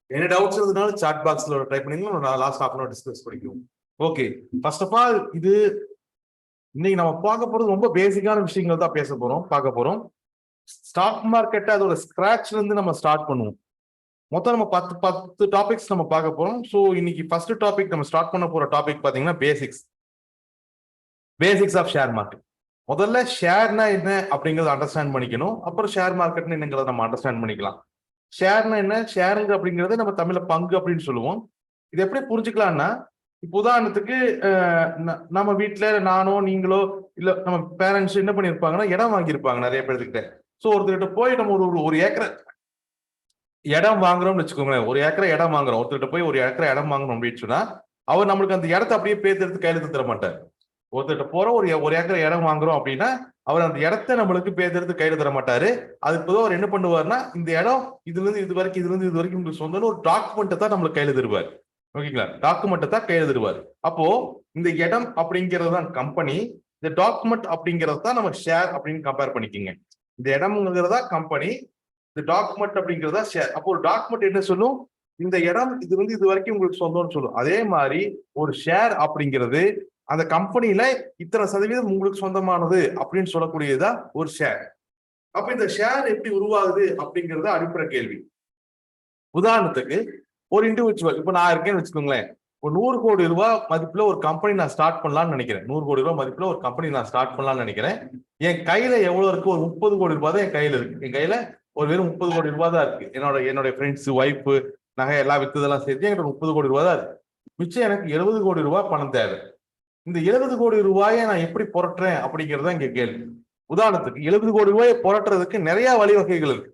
என்ன டவுட்ஸ் இருந்ததுனால சாட் பாக்ஸ்ல டைப் பண்ணீங்கன்னா நான் லாஸ்ட் ஹாஃப் அன் டிஸ்கஸ் பண்ணிக்குவோம். ஓகே, ஃபர்ஸ்ட் ஆஃப் ஆல் இது இன்னைக்கு நம்ம பார்க்க போறது ரொம்ப பேசிக்கான விஷயங்கள் தான் பேச போறோம், பார்க்க போறோம். ஸ்டாக் மார்க்கெட்டை அதோட ஸ்கிராச்ல இருந்து நம்ம ஸ்டார்ட் பண்ணுவோம். மொத்தம் நம்ம 10 டாபிக்ஸ் நம்ம பார்க்க போறோம். ஸோ இன்னைக்கு ஃபர்ஸ்ட் டாபிக் நம்ம ஸ்டார்ட் பண்ண போற டாபிக் பாத்தீங்கன்னா பேசிக்ஸ் ஆஃப் ஷேர் மார்க்கெட். முதல்ல ஷேர்னா என்ன அப்படிங்கறத அண்டர்ஸ்டாண்ட் பண்ணிக்கணும். அப்புறம் ஷேர் மார்க்கெட்னு என்னங்கிறத நம்ம அண்டர்ஸ்டாண்ட் பண்ணிக்கலாம். ஷேர்னா என்ன, ஷேருங்க அப்படிங்கறது நம்ம தமிழ்ல பங்கு அப்படின்னு சொல்லுவோம். இது எப்படி புரிஞ்சுக்கலாம்னா, இப்போ உதாரணத்துக்கு நம்ம வீட்டுல நானோ நீங்களோ இல்ல நம்ம பேரண்ட்ஸ் என்ன பண்ணிருப்பாங்கன்னா இடம் வாங்கியிருப்பாங்க நிறைய பேர்கிட்ட. ஸோ ஒருத்தர்கிட்ட போய் நம்ம ஒரு ஏக்கரை இடம் வாங்குறோம்னு வச்சுக்கோங்களேன். ஒரு ஏக்கரை இடம் வாங்குறோம், ஒருத்தர்கிட்ட போய் ஒரு ஏக்கரை இடம் வாங்கணும் அப்படின்னு சொன்னா அவர் நம்மளுக்கு அந்த இடத்த அப்படியே பேர்த்து கையெழுத்து தர மாட்டார். ஒருத்தர்கிட்ட போறோம், ஒரு ஏக்கரை இடம் வாங்குறோம் அப்படின்னா அவர் அந்த இடத்த நம்மளுக்கு பேர்த்து கையில தர மாட்டாரு. அதுக்கு பொதுவாக அவர் என்ன பண்ணுவார்னா, இந்த இடம் இதுல இருந்து இது வரைக்கும் உங்களுக்கு சொந்தம்னு ஒரு டாக்குமெண்ட்டை தான் நம்மளுக்கு கையில தருவார். ஓகேங்களா, டாக்குமெண்ட்டை தான் கையில தருவார். அப்போ இந்த இடம் அப்படிங்கிறது தான் கம்பெனி, இந்த டாக்குமெண்ட் அப்படிங்கிறது தான் நம்ம ஷேர் அப்படின்னு கம்பேர் பண்ணிக்கோங்க. இந்த இடம்ங்கிறதா கம்பெனி, இந்த டாக்குமெண்ட் அப்படிங்கிறதா ஷேர். அப்போ ஒரு டாக்குமெண்ட் என்ன சொல்லும், இந்த இடம் இது வரைக்கும் உங்களுக்கு சொந்தம்னு சொல்லும். அதே மாதிரி ஒரு ஷேர் அப்படிங்கிறது அந்த கம்பெனியில இத்தனை சதவீதம் உங்களுக்கு சொந்தமானது அப்படின்னு சொல்லக்கூடியதா ஒரு ஷேர். அப்ப இந்த ஷேர் எப்படி உருவாகுது அப்படிங்கறது அடிப்படை கேள்வி. உதாரணத்துக்கு ஒரு இண்டிவிஜுவல், இப்ப நான் இருக்கேன்னு வச்சுக்கோங்களேன், ஒரு 100 கோடி ரூபாய் மதிப்புல ஒரு கம்பெனி நான் ஸ்டார்ட் பண்ணலாம்னு நினைக்கிறேன். 100 கோடி ரூபாய் மதிப்புல ஒரு கம்பெனி நான் ஸ்டார்ட் பண்ணலாம்னு நினைக்கிறேன். என் கையில எவ்வளவு இருக்கு, ஒரு 30 கோடி ரூபாய் தான் என் கையில இருக்கு. என் கையில ஒரு வெறும் 30 கோடி ரூபாய் தான் இருக்கு. என்னோட ஃப்ரெண்ட்ஸ், ஒய்ஃப், நகை எல்லாம் வித்ததெல்லாம் சேர்த்து என்கிட்ட 30 கோடி ரூபாய் தான் இருக்கு. மிச்சம் எனக்கு 70 கோடி ரூபாய் பணம் தேவை. இந்த 70 கோடி ரூபாயை நான் எப்படி புரட்டுறேன் அப்படிங்கறத இங்க கேள்வி. உதாரணத்துக்கு 70 கோடி ரூபாயை புரட்டுறதுக்கு நிறைய வழிவகைகள் இருக்கு.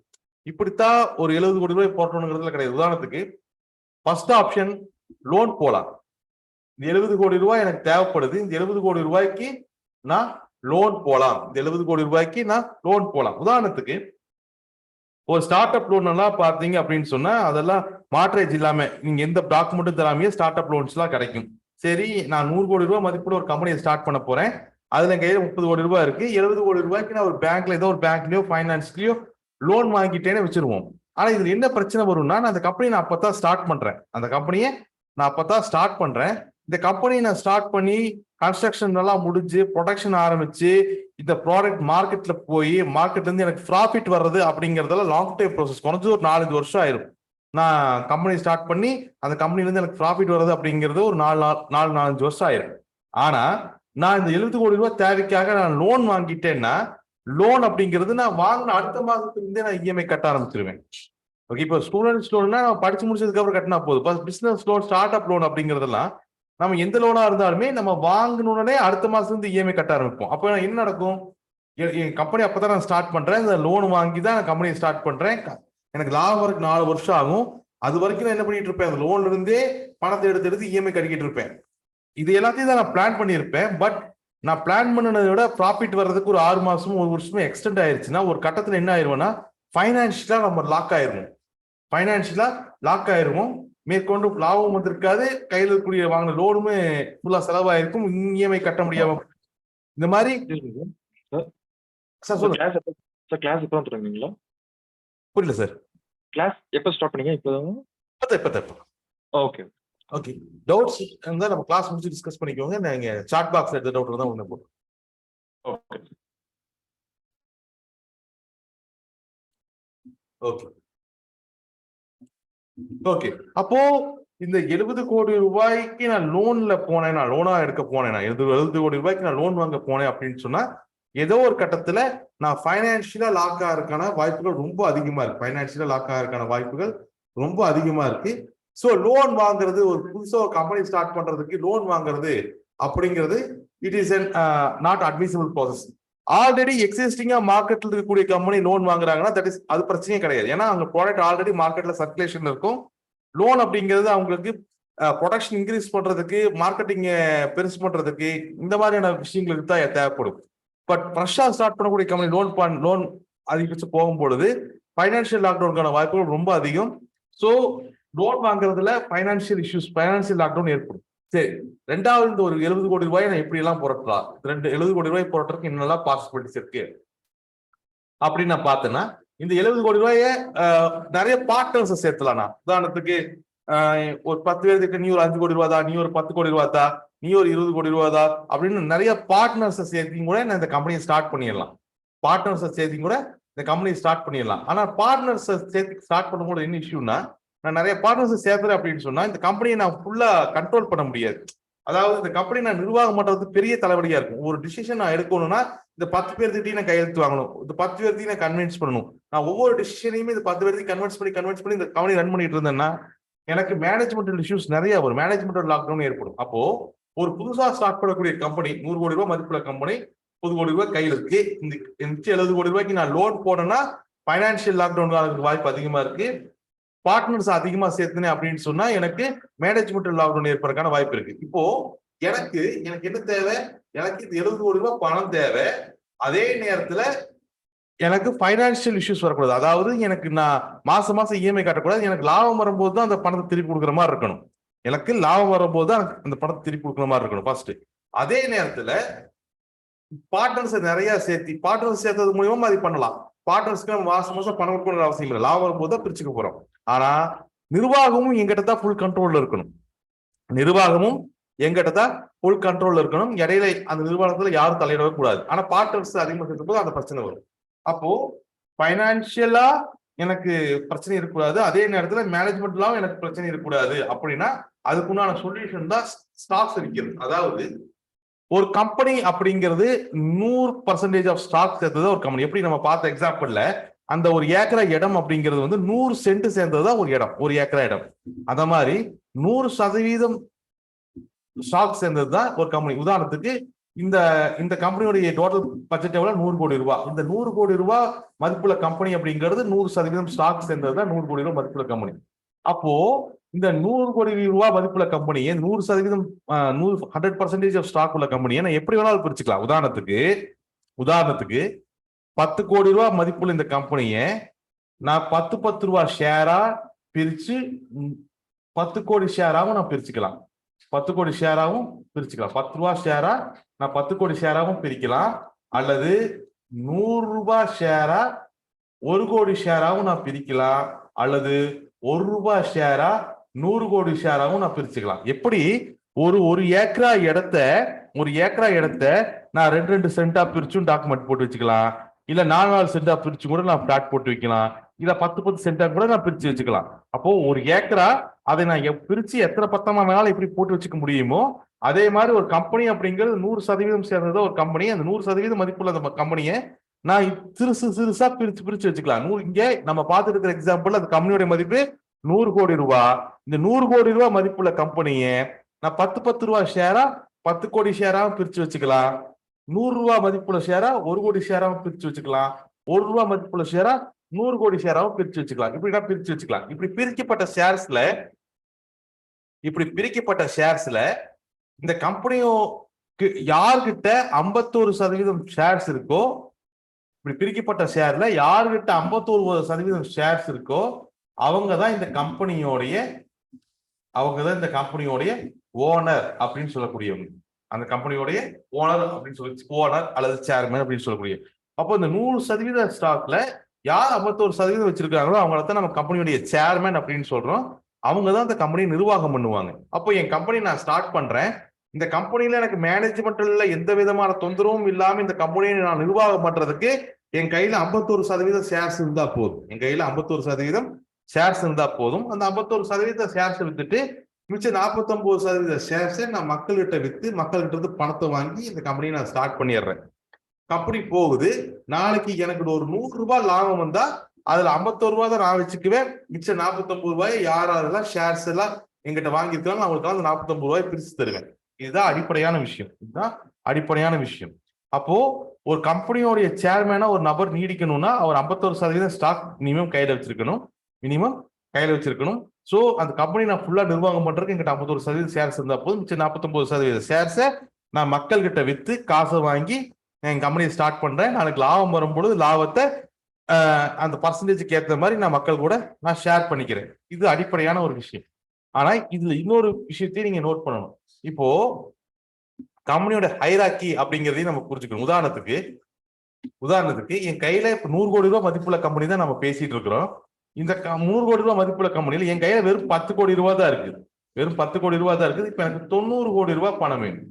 இப்படித்தான் ஒரு 70 கோடி ரூபாய் புரட்டணுங்கிறதுல கிடையாது. உதாரணத்துக்கு ஃபர்ஸ்ட் ஆப்ஷன் லோன் போலாம். இந்த 70 கோடி ரூபாய் எனக்கு தேவைப்படுது, இந்த 70 கோடி ரூபாய்க்கு நான் லோன் போலாம். இந்த 70 கோடி ரூபாய்க்கு நான் லோன் போலாம். உதாரணத்துக்கு ஒரு ஸ்டார்ட் அப் லோன் எல்லாம் பாத்தீங்க அப்படின்னு சொன்னா அதெல்லாம் மாற்றேஜ் இல்லாம நீங்க எந்த டாக்குமெண்ட்டும் தராமையே ஸ்டார்ட் அப் லோன்ஸ் எல்லாம் கிடைக்கும். சரி, நான் 100 கோடி ரூபாய் மதிப்புள்ள ஒரு கம்பெனியை ஸ்டார்ட் பண்ண போறேன். அதுல கையில 30 கோடி ரூபாய் இருக்கு. 70 கோடி ரூபாய்க்கு நான் ஒரு பேங்க்ல ஏதோ ஒரு பேங்க்லயோ ஃபைனான்ஸ்லயோ லோன் வாங்கிட்டேன்னு வச்சிருவோம். ஆனா இதுல என்ன பிரச்சனை வரும்னா, நான் அந்த கம்பெனி நான் அப்பதான் ஸ்டார்ட் பண்றேன். இந்த கம்பெனியை நான் ஸ்டார்ட் பண்ணி கன்ஸ்ட்ரக்ஷன் எல்லாம் முடிஞ்சு ப்ரொடக்ஷன் ஆரம்பிச்சு இந்த ப்ராடக்ட் மார்க்கெட்ல போய் மார்க்கெட்ல இருந்து எனக்கு ப்ராஃபிட் வர்றது அப்படிங்கறதெல்லாம் லாங் டைம் ப்ராசஸ். குறைஞ்சது ஒரு 4-5 வருஷம் ஆயிரும். நான் கம்பெனி ஸ்டார்ட் பண்ணி அந்த கம்பெனில இருந்து எனக்கு ப்ராஃபிட் வர்றது அப்படிங்கிறது ஒரு 4-5 வருஷம் ஆயிரும். ஆனா நான் இந்த 70 கோடி ரூபாய் தேவைக்காக நான் லோன் வாங்கிட்டேன்னா, லோன் அப்படிங்கிறது நான் வாங்கின அடுத்த மாதத்துல இருந்தே நான் இஎம்ஐ கட்ட ஆரம்பிச்சிருவேன். ஓகே, இப்போ ஸ்டூடெண்ட்ஸ் லோன்னா நான் படிச்சு முடிச்சதுக்கு அப்புறம் கட்டினா போதும். Business loan, start up loan அப்படிங்கிறதெல்லாம் நம்ம எந்த லோனா இருந்தாலுமே நம்ம வாங்கினோடனே அடுத்த மாசத்துல இருந்து இஎம்ஐ கட்ட ஆரம்பிப்போம். அப்ப என்ன நடக்கும், என் கம்பெனி அப்பதான் நான் ஸ்டார்ட் பண்றேன், இந்த லோன் வாங்கி தான் நான் கம்பெனியை ஸ்டார்ட் பண்றேன். எனக்கு லாபம் வரைக்கும் 4 வருஷம் ஆகும். அது வரைக்கும் நான் என்ன பண்ணிட்டு இருப்பேன், அந்த லோன்ல இருந்தே பணத்தை எடுத்து இஎம்ஐ கட்டிக்கிட்டு இருப்பேன். இது எல்லாத்தையும் தான் நான் பிளான் பண்ணியிருப்பேன். பட் நான் பிளான் பண்ணதை விட ப்ராஃபிட் வர்றதுக்கு ஒரு 6 மாசமும் 1 வருஷமும் எக்ஸ்டெண்ட் ஆயிருச்சுன்னா ஒரு கட்டத்துல என்ன ஆயிருவோம்னா, ஃபைனான்சியலா நம்ம லாக் ஆயிருவோம். மேற்கொண்டு லாபம் வந்திருக்காது, கையில் இருக்கக்கூடிய வாங்கின லோனுமே ஃபுல்லா செலவாயிருக்கும், இஎம்ஐ கட்ட முடியாம. இந்த மாதிரி சார் சொல்லுங்க சார். கிளாஸ் எப்போ தொடங்குவீங்களா? புரியல சார். கிளாஸ் எப்போ ஸ்டார்ட் பண்ணீங்க? இப்போ. ஓகே. டவுட்ஸ் இருந்தா நம்ம கிளாஸ் முடிச்சு டிஸ்கஸ் பண்ணிக்கோங்க. நீங்க சாட் பாக்ஸ்ல எந்த டவுட் இருந்தா ஒண்ணு போடுங்க. ஓகே. அப்போ இந்த 70 கோடி ரூபாய்க்கு நான் லோன்ல போனேன், நான் லோனா எடுக்க போனேன், 70 கோடி ரூபாய்க்கு நான் லோன் வாங்க போனேன் அப்படின்னு சொன்னா ஏதோ ஒரு கட்டத்துல நான் ஃபைனான்சியலா லாக் ஆகிறதுக்கான வாய்ப்புகள் ரொம்ப அதிகமா இருக்கு. சோ லோன் வாங்குறது, ஒரு புதுசா ஒரு கம்பெனி ஸ்டார்ட் பண்றதுக்கு லோன் வாங்குறது அப்படிங்கிறது it is not admissible process. Already எக்ஸிஸ்டிங்கா மார்க்கெட்ல இருக்கக்கூடிய கம்பெனி லோன் வாங்குறாங்கன்னா அது பிரச்சனையே கிடையாது. ஏன்னா அவங்க ப்ராடக்ட் ஆல்ரெடி மார்க்கெட்ல சர்க்குலேஷன் இருக்கும். லோன் அப்படிங்கிறது அவங்களுக்கு ப்ரொடக்ஷன் இன்க்ரீஸ் பண்றதுக்கு, மார்க்கெட்டிங் பெருசு பண்றதுக்கு, இந்த மாதிரியான விஷயங்களுக்கு தான் தேவைப்படும். பட் ஃப்ரெஷ்ஷா ஸ்டார்ட் பண்ணக்கூடிய கம்பெனி லோன் அதிகபட்சம் போகும்பொழுது ஃபைனான்சியல் லாக்டவுனுக்கான வாய்ப்புகள் ரொம்ப அதிகம். ஸோ லோன் வாங்குறதுல ஃபைனான்சியல் லாக்டவுன் ஏற்படும். சரி, ரெண்டாவது இந்த ஒரு 70 கோடி ரூபாயை நான் எப்படி எல்லாம் புரட்டலாம், 70 கோடி ரூபாய் புரட்டுறதுக்கு என்னெல்லாம் பாசிபிலிட்டிஸ் இருக்கு அப்படின்னு நான் பார்த்தேன்னா, இந்த 70 கோடி ரூபாய நிறைய பார்ட்னர்ஸ் சேர்த்தலாம்னா. உதாரணத்துக்கு ஒரு 10 பேருக்கு நீ ஒரு 5 கோடி ரூபாதா, நீ ஒரு 10 கோடி ரூபாதா, நீ ஒரு 20 கோடி ரூபாதா அப்படின்னு நிறைய பார்ட்னர்ஸ் சேர்த்தி கூட நான் இந்த கம்பெனியை ஸ்டார்ட் பண்ணிடலாம். பார்ட்னர்ஸ் சேர்த்தி கூட இந்த கம்பெனியை ஸ்டார்ட் பண்ணிடலாம். ஆனா பார்ட்னர்ஸ் சேர்த்து ஸ்டார்ட் பண்ணும்போது என்ன இஷ்யூன்னா, நான் நிறைய பார்ட்னர்ஸ் சேர்த்துறேன் அப்படின்னு சொன்னா இந்த கம்பெனியை நான் ஃபுல்லா கண்ட்ரோல் பண்ண முடியாது. அதாவது இந்த கம்பெனி நான் நிர்வாகம் பண்றது பெரிய தலைவலியா இருக்கும். ஒரு டிசிஷன் நான் எடுக்கணும்னா இந்த 10 பேர்த்திட்டையும் நான் கையெழுத்து வாங்கணும், இந்த 10 பேர்த்தையும் நான் கன்வின்ஸ் பண்ணணும். நான் ஒவ்வொரு டிசிஷனையுமே இந்த 10 பேர்த்தையும் கன்வின்ஸ் பண்ணி இந்த கம்பெனி ரன் பண்ணிட்டு இருந்தேன்னா எனக்கு மேனேஜ்மெண்டல் இஷ்யூஸ் நிறைய வரும். மேனேஜ்மெண்டல் லாக்டவுன் ஏற்படும். அப்போ ஒரு புதுசா ஸ்டார்ட் பண்ணக்கூடிய கம்பெனி 100 கோடி ரூபாய் மதிப்புள்ள கம்பெனி 30 கோடி ரூபாய் கையில் இருக்கு. இந்த 70 கோடி ரூபாய்க்கு நான் லோன் போனேன்னா பைனான்சியல் லாக்டவுன் ஆகிறதுக்கு வாய்ப்பு அதிகமா இருக்கு. பார்ட்னர்ஸ் அதிகமா சேர்த்துனேன் அப்படின்னு சொன்னா எனக்கு மேனேஜ்மெண்டல் லாக்டவுன் ஏற்படுறதுக்கான வாய்ப்பு இருக்கு. இப்போ எனக்கு என்ன தேவை? எனக்கு இந்த 70 கோடி ரூபாய் பணம் தேவை. அதே நேரத்துல எனக்கு பைனான்சியல் இஷ்யூஸ் வரக்கூடாது. அதாவது எனக்கு நான் மாசம் இஎம்ஐ காட்டக்கூடாது. எனக்கு லாபம் வரும்போது தான் அந்த பணத்தை திருப்பி கொடுக்குற மாதிரி இருக்கணும். எனக்கு லாபம் வரும்போது தான் அந்த பணத்தை திருப்பி கொடுக்குற மாதிரி இருக்கணும் ஃபர்ஸ்ட். அதே நேரத்துல பார்ட்னர்ஸ் நிறைய பார்ட்னர்ஸ் சேர்த்தது மூலியமா அது பண்ணலாம். பார்ட்னர்ஸ்க்கு நம்ம மாசம் பணம் கொடுக்கணும்னு அவசியம் இல்லை. லாபம் வரும்போது தான் பிரிச்சுக்க போறோம். ஆனா நிர்வாகமும் எங்கிட்ட தான் ஃபுல் கண்ட்ரோல்ல இருக்கணும். நிர்வாகமும் எங்கிட்ட தான் ஃபுல் கண்ட்ரோல்ல இருக்கணும். இடையில அந்த நிர்வாகத்துல யாரும் தலையிடவே கூடாது. ஆனா பார்ட்னர்ஸ் அதிகமாக சேர்க்கும் போது அந்த பிரச்சனை வரும். அப்போ பைனான்சியலா எனக்கு பிரச்சனை இருக்கக்கூடாது, அதே நேரத்துல மேனேஜ்மெண்ட்லாம் எனக்கு பிரச்சனை இருக்கக்கூடாது. அப்படின்னா அதுக்குண்டான சொல்யூஷன் தான் ஸ்டாக்ஸ் இருக்கிறது. அதாவது ஒரு கம்பெனி அப்படிங்கிறது 100% ஆஃப் ஸ்டாக் சேர்ந்தது ஒரு கம்பெனி. எப்படி நம்ம பார்த்த எக்ஸாம்பிள்ல அந்த ஒரு ஏக்கரா இடம் அப்படிங்கிறது 100 சென்ட் சேர்ந்ததுதான் ஒரு இடம், ஒரு ஏக்கரா இடம். அத மாதிரி 100% ஸ்டாக் சேர்ந்ததுதான் ஒரு கம்பெனி. உதாரணத்துக்கு இந்த கம்பெனியோடைய டோட்டல் பட்ஜெட் எவ்வளவு? 100 கோடி ரூபாய். இந்த 100 கோடி ரூபாய் மதிப்புள்ள கம்பெனி அப்படிங்கிறது 100% ஸ்டாக் சேர்ந்ததுதான் 100 கோடி ரூபாய் மதிப்புள்ள கம்பெனி. அப்போ இந்த 100 கோடி ரூபாய் மதிப்புள்ள கம்பெனியை 100% 100% ஆஃப் ஸ்டாக் உள்ள கம்பெனியை நான் எப்படி வேணாலும் பிரிச்சுக்கலாம். உதாரணத்துக்கு 10 கோடி ரூபாய் மதிப்புள்ள இந்த கம்பெனியை நான் 10 ரூபாய் ஷேரா பிரிச்சு 10 கோடி ஷேராவும் நான் பிரிச்சுக்கலாம். 10 கோடி ஷேராவும் பிரிச்சுக்கலாம். 10 ரூபாய் ஷேரா நான் 10 கோடி ஷேராவும் பிரிக்கலாம். அல்லது 100 ரூபாய் ஷேரா 1 கோடி ஷேராவும் நான் பிரிக்கலாம். அல்லது 1 ரூபாய் ஷேரா 100 கோடி ஷேராவும் நான் பிரிச்சுக்கலாம். எப்படி ஒரு ஏக்கரா இடத்த நான் 2 சென்டா பிரிச்சும் டாக்குமெண்ட் போட்டு வச்சுக்கலாம். இல்ல 4 சென்டா பிரிச்சு கூட நான் பிளாட் போட்டு வைக்கலாம். இல்ல 10 சென்டா கூட நான் பிரிச்சு வச்சுக்கலாம். அப்போ ஒரு ஏக்கரா அதை நான் பிரிச்சு எத்தனை பத்தமா வேணாலும் எப்படி போட்டு வச்சுக்க முடியுமோ அதே மாதிரி ஒரு கம்பெனி அப்படிங்கிறது 100% சேர்ந்தது ஒரு கம்பெனி. அந்த 100% மதிப்புள்ள அந்த கம்பெனியை நான் சிறுசா பிரிச்சு வச்சுக்கலாம். இங்கே நம்ம பார்த்துட்டு இருக்கிற எக்ஸாம்பிள் அந்த கம்பெனியோட மதிப்பு 100 கோடி ரூபாய். இந்த 100 கோடி ரூபாய் மதிப்புள்ள கம்பெனியை நான் 10 ரூபாய் ஷேரா 10 கோடி ஷேராவும் பிரிச்சு வச்சுக்கலாம். 100 ரூபாய் மதிப்புள்ள ஷேரா 1 கோடி ஷேராவும் பிரிச்சு வச்சுக்கலாம். 1 ரூபாய் மதிப்புள்ள ஷேரா 100 கோடி ஷேராவும் பிரிச்சு வச்சுக்கலாம். இப்படிதான் பிரிச்சு வச்சுக்கலாம். இப்படி பிரிக்கப்பட்ட ஷேர்ஸ்ல இந்த கம்பெனியோக்கு யார்கிட்ட 51% ஷேர்ஸ் இருக்கோ, இப்படி பிரிக்கப்பட்ட ஷேர்ல யார்கிட்ட 51% ஷேர்ஸ் இருக்கோ அவங்கதான் இந்த கம்பெனியோடைய ஓனர் அப்படின்னு சொல்லக்கூடியவங்க. அந்த கம்பெனியோடைய ஓனர் அப்படின்னு சொல்லி ஓனர் அல்லது சேர்மன் அப்படின்னு சொல்லக்கூடிய. அப்போ இந்த 100% ஸ்டாக்ல யார் 51% வச்சிருக்காங்களோ அவங்களதான் நம்ம கம்பெனியோடைய சேர்மன் அப்படின்னு சொல்றோம். அவங்கதான் அந்த கம்பெனியை நிர்வாகம் பண்ணுவாங்க. அப்போ என் கம்பெனி நான் ஸ்டார்ட் பண்றேன். இந்த கம்பெனில எனக்கு மேனேஜ்மெண்ட்ல எந்த விதமான தொந்தரவும் இல்லாம இந்த கம்பெனியை நான் நிர்வாகம் பண்றதுக்கு என் கையில 51% ஷேர்ஸ் இருந்தா போதும். என் கையில 51% ஷேர்ஸ் இருந்தா போதும். அந்த 51% ஷேர்ஸ் வித்துட்டு மிச்சம் 49% ஷேர்ஸை நான் மக்கள்கிட்ட வித்து மக்கள்கிட்ட இருந்து பணத்தை வாங்கி இந்த கம்பெனியை நான் ஸ்டார்ட் பண்ணிடுறேன். கம்பெனி போகுது. நாளைக்கு எனக்கு ஒரு 100 ரூபாய் லாபம் வந்தா அதுல 51 ரூபாய் தான் நான் வச்சுக்குவேன். மிச்சம் 49 ரூபாய் யாரெல்லாம் ஷேர்ஸ் எல்லாம் எங்கிட்ட வாங்கியிருக்காங்க அவங்களுக்கு அந்த 49 ரூபாய் பிரிச்சு தருவேன். இதுதான் அடிப்படையான விஷயம். அப்போ ஒரு கம்பெனியோடைய சேர்மேனா ஒரு நபர் நீடிக்கணும்னா அவர் 51% ஸ்டாக் மினிமம் கையில வச்சிருக்கணும். சோ அந்த கம்பெனி நான் ஃபுல்லா நிர்வாகம் பண்றதுக்கு எங்கிட்ட 51% ஷேர்ஸ் இருந்தா போதும். மிச்சம் 49% ஷேர்ஸை நான் மக்கள் கிட்ட வித்து காசை வாங்கி என் கம்பெனியை ஸ்டார்ட் பண்றேன். நாளைக்கு லாபம் வரும்பொழுது லாபத்தை அந்த பர்சன்டேஜுக்கு ஏற்ற மாதிரி நான் மக்கள் கூட நான் ஷேர் பண்ணிக்கிறேன். இது அடிப்படையான ஒரு விஷயம். ஆனா இதுல இன்னொரு விஷயத்தையும் நீங்க நோட் பண்ணணும். இப்போ கம்பெனியோட ஹைராக்கி அப்படிங்கிறதையும் நம்ம புரிஞ்சுக்கணும். உதாரணத்துக்கு உதாரணத்துக்கு என் கையில இப்ப 100 கோடி ரூபாய் மதிப்புள்ள கம்பெனி தான் நம்ம பேசிட்டு இருக்கிறோம். இந்த 100 கோடி ரூபாய் மதிப்புள்ள கம்பெனியில் என் கையில வெறும் 10 கோடி ரூபாய் தான் இருக்குது. வெறும் 10 கோடி ரூபாய் தான் இருக்குது. இப்ப எனக்கு 90 கோடி ரூபாய் பணம் வேணும்.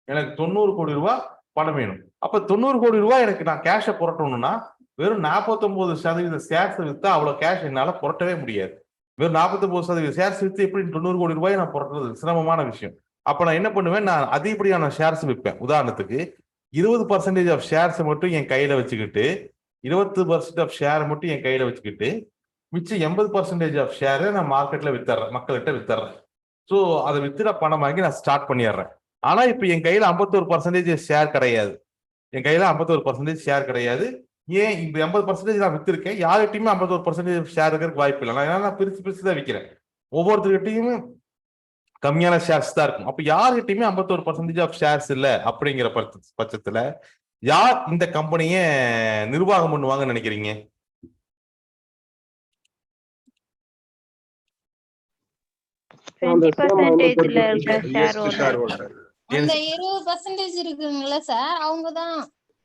எனக்கு 90 கோடி ரூபாய் பணம் வேணும். அப்ப 90 கோடி ரூபாய் எனக்கு நான் கேஷை புரட்டணும்னா வெறும் 49% ஷேர்ஸ் வித்தா அவ்வளவு கேஷ் என்னால புரட்டவே முடியாது. வெறும் 49% ஷேர்ஸ் வித்து எப்படி 90 கோடி ரூபாய் நான் புரட்டுறது சிரமமான விஷயம். அப்ப நான் என்ன பண்ணுவேன், நான் அதிகப்படியான ஷேர்ஸ் விற்பேன். உதாரணத்துக்கு 20% ஆஃப் ஷேர்ஸ் மட்டும் என் கையில வச்சுக்கிட்டு 20% ஆஃப் ஷேர் மட்டும் என் கையில வச்சுக்கிட்டு மிச்சம் 80% ஆஃப் ஷேரை நான் மார்க்கெட்ல வித்தர்றேன், மக்கள்கிட்ட வித்தர்றேன். ஸோ அதை வித்துட பணம் வாங்கி நான் ஸ்டார்ட் பண்ணிடுறேன். ஆனா இப்ப என் கையில 51% ஷேர் கிடையாது. என் கையில 51% ஷேர் கிடையாது. ஏன் இந்த 80% நான் வித்திருக்கேன், யார்கிட்டயுமே 51% ஷேர் இருக்கிறதுக்கு வாய்ப்பு இல்லை. நான் பிரிச்சு பிரிச்சு தான் விற்கிறேன். ஒவ்வொருத்தர்கிட்டையுமே கம்மியான ஷேர்ஸ் தான் இருக்கும். அப்ப யார்கிட்டயுமே 51% ஆஃப் ஷேர்ஸ் இல்ல அப்படிங்கிற பட்சத்துல யார் இந்த கம்பெனியை நிர்வாகம் பண்ணுவாங்கன்னு நினைக்கிறீங்க? அந்த 20% இருக்குங்களா சார், அவங்கதான்.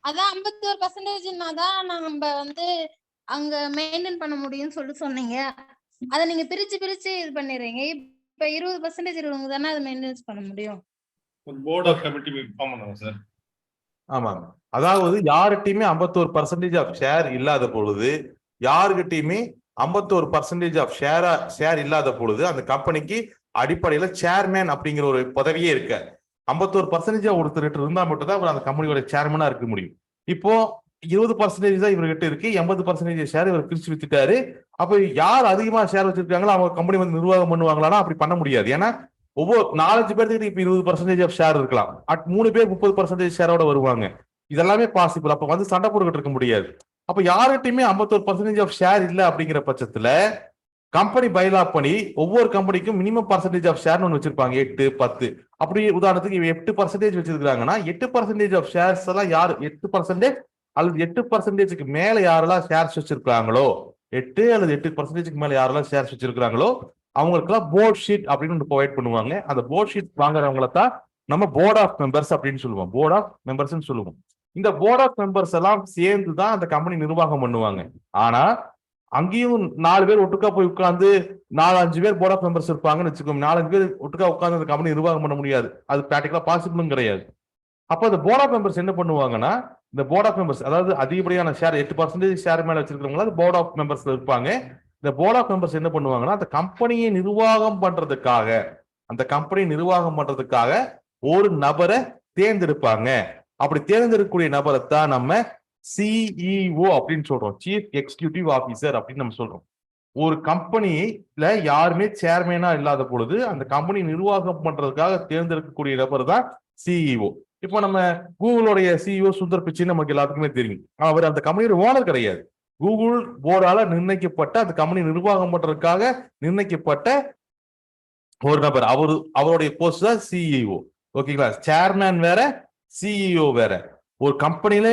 அதான் 51%னாதான் நம்ம வந்து அங்க மெயின்டைன் பண்ண முடியும்னு சொன்னீங்க. அத நீங்க பிரிச்சு பிரிச்சு இது பண்ணிடுறீங்க. இப்ப 20% இருக்கவங்க தானே அதை மெயின்டைன்ஸ் பண்ண முடியும். போர்ட் ஆஃப் கமிட்டி ஃபார்ம் பண்ணுங்க சார். ஆமாங்க. அதாவது யார்கிட்டயுமே 51% ஆஃப் ஷேர் இல்லாத பொழுது, யாருகிட்டயுமே 51% ஆஃப் ஷேர் இல்லாத பொழுது அந்த கம்பெனிக்கு அடிப்படையில சேர்மேன் அப்படிங்கிற ஒரு பதவியே இருக்க. 51% ஒருத்தர் இருந்தா மட்டும் தான் அவர் அந்த கம்பெனியோட சேர்மனா இருக்க முடியும். இப்போ 20% தான் இவர்கிட்ட இருக்கு, 80% ஷேர் இவர் பிரிச்சு வித்துட்டாரு. அப்ப யார் அதிகமா ஷேர் வச்சிருக்காங்களோ அவங்க கம்பெனி வந்து நிர்வாகம் பண்ணுவாங்களான்னா அப்படி பண்ண முடியாது. ஏன்னா ஒவ்வொரு 4-5 பேருக்கு இப்ப 20% ஆஃப் ஷேர் இருக்கலாம். 3 பேர் 30% ஷேரோட வருவாங்க. இதெல்லாமே பாசிபிள். அப்ப வந்து சண்டை போட்டுக்கிட்டு இருக்க முடியாது. அப்ப யார்கிட்டயுமே 51% ஆஃப் ஷேர் இல்ல அப்படிங்கிற பட்சத்துல கம்பெனி பைலா பண்ணி ஒவ்வொரு கம்பெனிக்கும் மினிமம் பர்சன்டேஜ் ஆஃப் ஷேர் ஒன்று வச்சிருப்பாங்க. 8, 10 அப்படி. உதாரணத்துக்கு 8% வச்சிருக்காங்கன்னா 8% ஆஃப் ஷேர்ஸ் எல்லாம் யாரு 8% அல்லது 8%க்கு மேல யாரெல்லாம் ஷேர்ஸ் வச்சிருக்காங்களோ, 8 அல்லது 8%க்கு மேல யாரெல்லாம் ஷேர்ஸ் வச்சிருக்காங்களோ அவங்களுக்குலாம் போர்ட் ஷீட் அப்படின்னு ஒன்று ப்ரொவைட் பண்ணுவாங்க. அந்த போர்ட் ஷீட் வாங்குறவங்கள தான் நம்ம போர்ட் ஆஃப் மெம்பர்ஸ் அப்படின்னு சொல்லுவோம். போர்ட் ஆஃப் மெம்பர்ஸ் சொல்லுவோம். இந்த போர்ட் ஆஃப் மெம்பர்ஸ் எல்லாம் சேர்ந்து தான் அந்த கம்பெனி நிர்வாகம் பண்ணுவாங்க. ஆனா அங்கேயும் 4 பேர் ஒட்டுக்கா போய் உட்கார்ந்து 4-5 பேர் போர்ட் ஆஃப் மெம்பர்ஸ் இருப்பாங்கன்னு வச்சுக்கோங்க. 4-5 பேர் ஒட்டுக்கா உட்கார்ந்து அந்த கம்பெனி நிர்வாகம் பண்ண முடியாது. அது பிராக்டிகலா பாசிபிளும் கிடையாது. அப்ப இந்த போர்ட் ஆஃப் மெம்பர்ஸ் என்ன பண்ணுவாங்கன்னா, இந்த போர்ட் ஆஃப் மெம்பர்ஸ் அதாவது அதிகப்படியான ஷேர் 8% ஷேர் மேல வச்சிருக்கிறவங்க அது போர்ட் ஆஃப் மெம்பர்ஸ்ல இருப்பாங்க. இந்த போர்ட் ஆஃப் மெம்பர்ஸ் என்ன பண்ணுவாங்கன்னா, அந்த கம்பெனியை நிர்வாகம் பண்றதுக்காக ஒரு நபரை தேர்ந்தெடுப்பாங்க. அப்படி தேர்ந்தெடுக்கக்கூடிய நபரை தான் நம்ம சிஇஓ அப்படின்னு சொல்றோம், சீஃப் எக்ஸிகியூட்டிவ் ஆபீசர் அப்படின்னு நம்ம சொல்றோம். ஒரு கம்பெனியில யாருமே சேர்மேனா இல்லாத பொழுது அந்த கம்பெனி நிர்வாகம் பண்றதுக்காக தேர்ந்தெடுக்கக்கூடிய நபர் தான் சிஇஓ. இப்போ நம்ம கூகுளோடைய சிஇஓ சுந்தர் பிச்சை நமக்கு எல்லாத்துக்குமே தெரியும். அவர் அந்த கம்பெனியோட ஓனர் கிடையாது. கூகுள் போர்டால நிர்ணயிக்கப்பட்ட அந்த கம்பெனி நிர்வாகம் பண்றதுக்காக நிர்ணயிக்கப்பட்ட ஒரு நபர். அவருடைய போஸ்ட் தான் சிஇஓ. ஓகேங்களா? சேர்மேன் வேற, சிஇஓ வேற. ஒரு கம்பெனில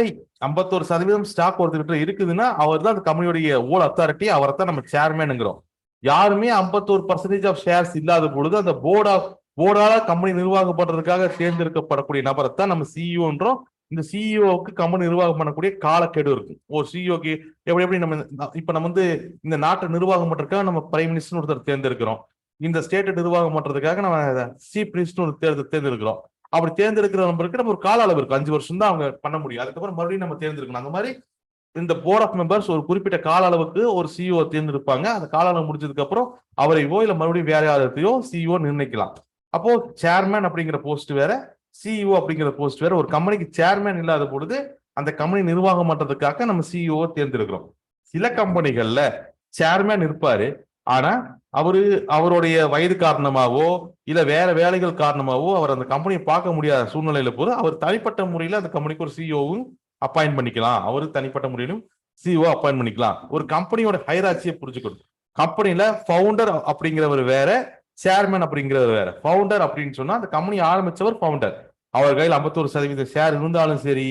51% ஸ்டாக் ஒருத்தர்கிட்ட இருக்குதுன்னா அவர் தான் அந்த கம்பெனியோடைய ஓல் அத்தாரிட்டி. அவரை தான் நம்ம சேர்மேனுங்கிறோம். யாருமே 51% ஆஃப் ஷேர்ஸ் இல்லாத பொழுது அந்த போர்டால கம்பெனி நிர்வாகம் பண்றதுக்காக தேர்ந்தெடுக்கப்படக்கூடிய நபரை தான் நம்ம சிஇஓன்றோம். இந்த சிஇஓக்கு கம்பெனி நிர்வாகம் பண்ணக்கூடிய காலக்கெடு இருக்கு. ஒரு சிஇஓக்கு எப்படி நம்ம வந்து இந்த நாட்டை நிர்வாகம் பண்றதுக்காக நம்ம பிரைம் மினிஸ்டர் ஒருத்தர் தேர்ந்தெடுக்கிறோம். இந்த ஸ்டேட்டை நிர்வாகம் பண்றதுக்காக நம்ம சீஃப் மினிஸ்டர் ஒரு தேர்ந்தெடுக்கிறோம். அப்படி தேர்ந்தெடுக்கிற நம்பருக்கு நம்ம ஒரு கால அளவு இருக்கு. 5 வருஷம் தான் அவங்க பண்ண முடியும். அதுக்கப்புறம் மறுபடியும் நம்ம தேர்ந்தெடுக்கணும். அந்த மாதிரி இந்த போர்ட் ஆஃப் மெம்பர்ஸ் ஒரு குறிப்பிட்ட கால அளவுக்கு ஒரு சிஇஓ தேர்ந்தெடுப்பாங்க. அந்த கால அளவு முடிஞ்சதுக்கு அப்புறம் அவரையோ இல்ல மறுபடியும் வேற யாரையோ சிஇஓ நிர்ணயிக்கலாம். அப்போ சேர்மேன் அப்படிங்கிற போஸ்ட் வேற, சிஇஓ அப்படிங்கிற போஸ்ட் வேற. ஒரு கம்பெனிக்கு சேர்மேன் இல்லாத பொழுது அந்த கம்பெனி நிர்வாகம் பண்றதுக்காக நம்ம சிஇஓ தேர்ந்தெடுக்கிறோம். சில கம்பெனிகள்ல சேர்மேன் இருப்பாரு. ஆனா அவருடைய வயது காரணமாவோ இல்ல வேற வேலைகள் காரணமாவோ அவர் அந்த கம்பெனியை பார்க்க முடியாத சூழ்நிலையில போது அவர் தனிப்பட்ட முறையில அந்த கம்பெனிக்கு ஒரு சிஇஓவும் அப்பாயிண்ட் பண்ணிக்கலாம். அவரு தனிப்பட்ட முறையிலும் சிஇஓ அப்பாயிண்ட் பண்ணிக்கலாம். ஒரு கம்பெனியோட ஹைரார்ச்சியை புரிஞ்சுக்கணும். கம்பெனில ஃபவுண்டர் அப்படிங்கிறவர் வேற, சேர்மேன் அப்படிங்கிறவர் வேற. ஃபவுண்டர் அப்படின்னு சொன்னா அந்த கம்பெனி ஆரம்பிச்சவர் ஃபவுண்டர். அவர் கையில் 51% ஷேர் இருந்தாலும் சரி,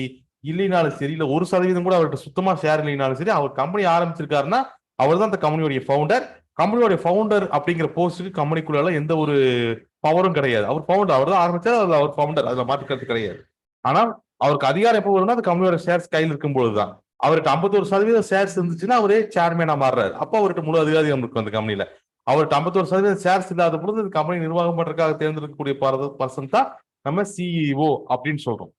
இல்லைனாலும் சரி, இல்ல 1% கூட அவர்கிட்ட சுத்தமா ஷேர் இல்லைனாலும் சரி, அவர் கம்பெனி ஆரம்பிச்சிருக்காருன்னா அவர் தான் அந்த கம்பெனியோடைய ஃபவுண்டர். கம்பெனியோட ஃபவுண்டர் அப்படிங்கிற போஸ்டுக்கு கம்பெனிக்குள்ள எந்த ஒரு பவரும் கிடையாது. அவர் ஃபவுண்டர், அவர் தான் ஆரம்பிச்சார், அவர் ஃபவுண்டர், அதுல மாற்றிக்கிறது கிடையாது. ஆனா அவருக்கு அதிகாரம் எப்போ வரும்னா அது கம்பெனியோட ஷேர்ஸ் கையில் இருக்கும் பொழுதுதான். அவர்கிட்ட 51% ஷேர்ஸ் இருந்துச்சுன்னா அவரே சேர்மேனா மாறுறாரு. அப்போ அவர்கிட்ட முழு அதிகாரம் நம்மளுக்கு அந்த கம்பெனில. அவர்கிட்ட 51% ஷேர்ஸ் இல்லாத பொழுது கம்பெனி நிர்வாகம் பண்றதுக்காக தேர்ந்தெடுக்கக்கூடிய பர்சன் தான் நம்ம சிஇஓ அப்படின்னு சொல்றோம்.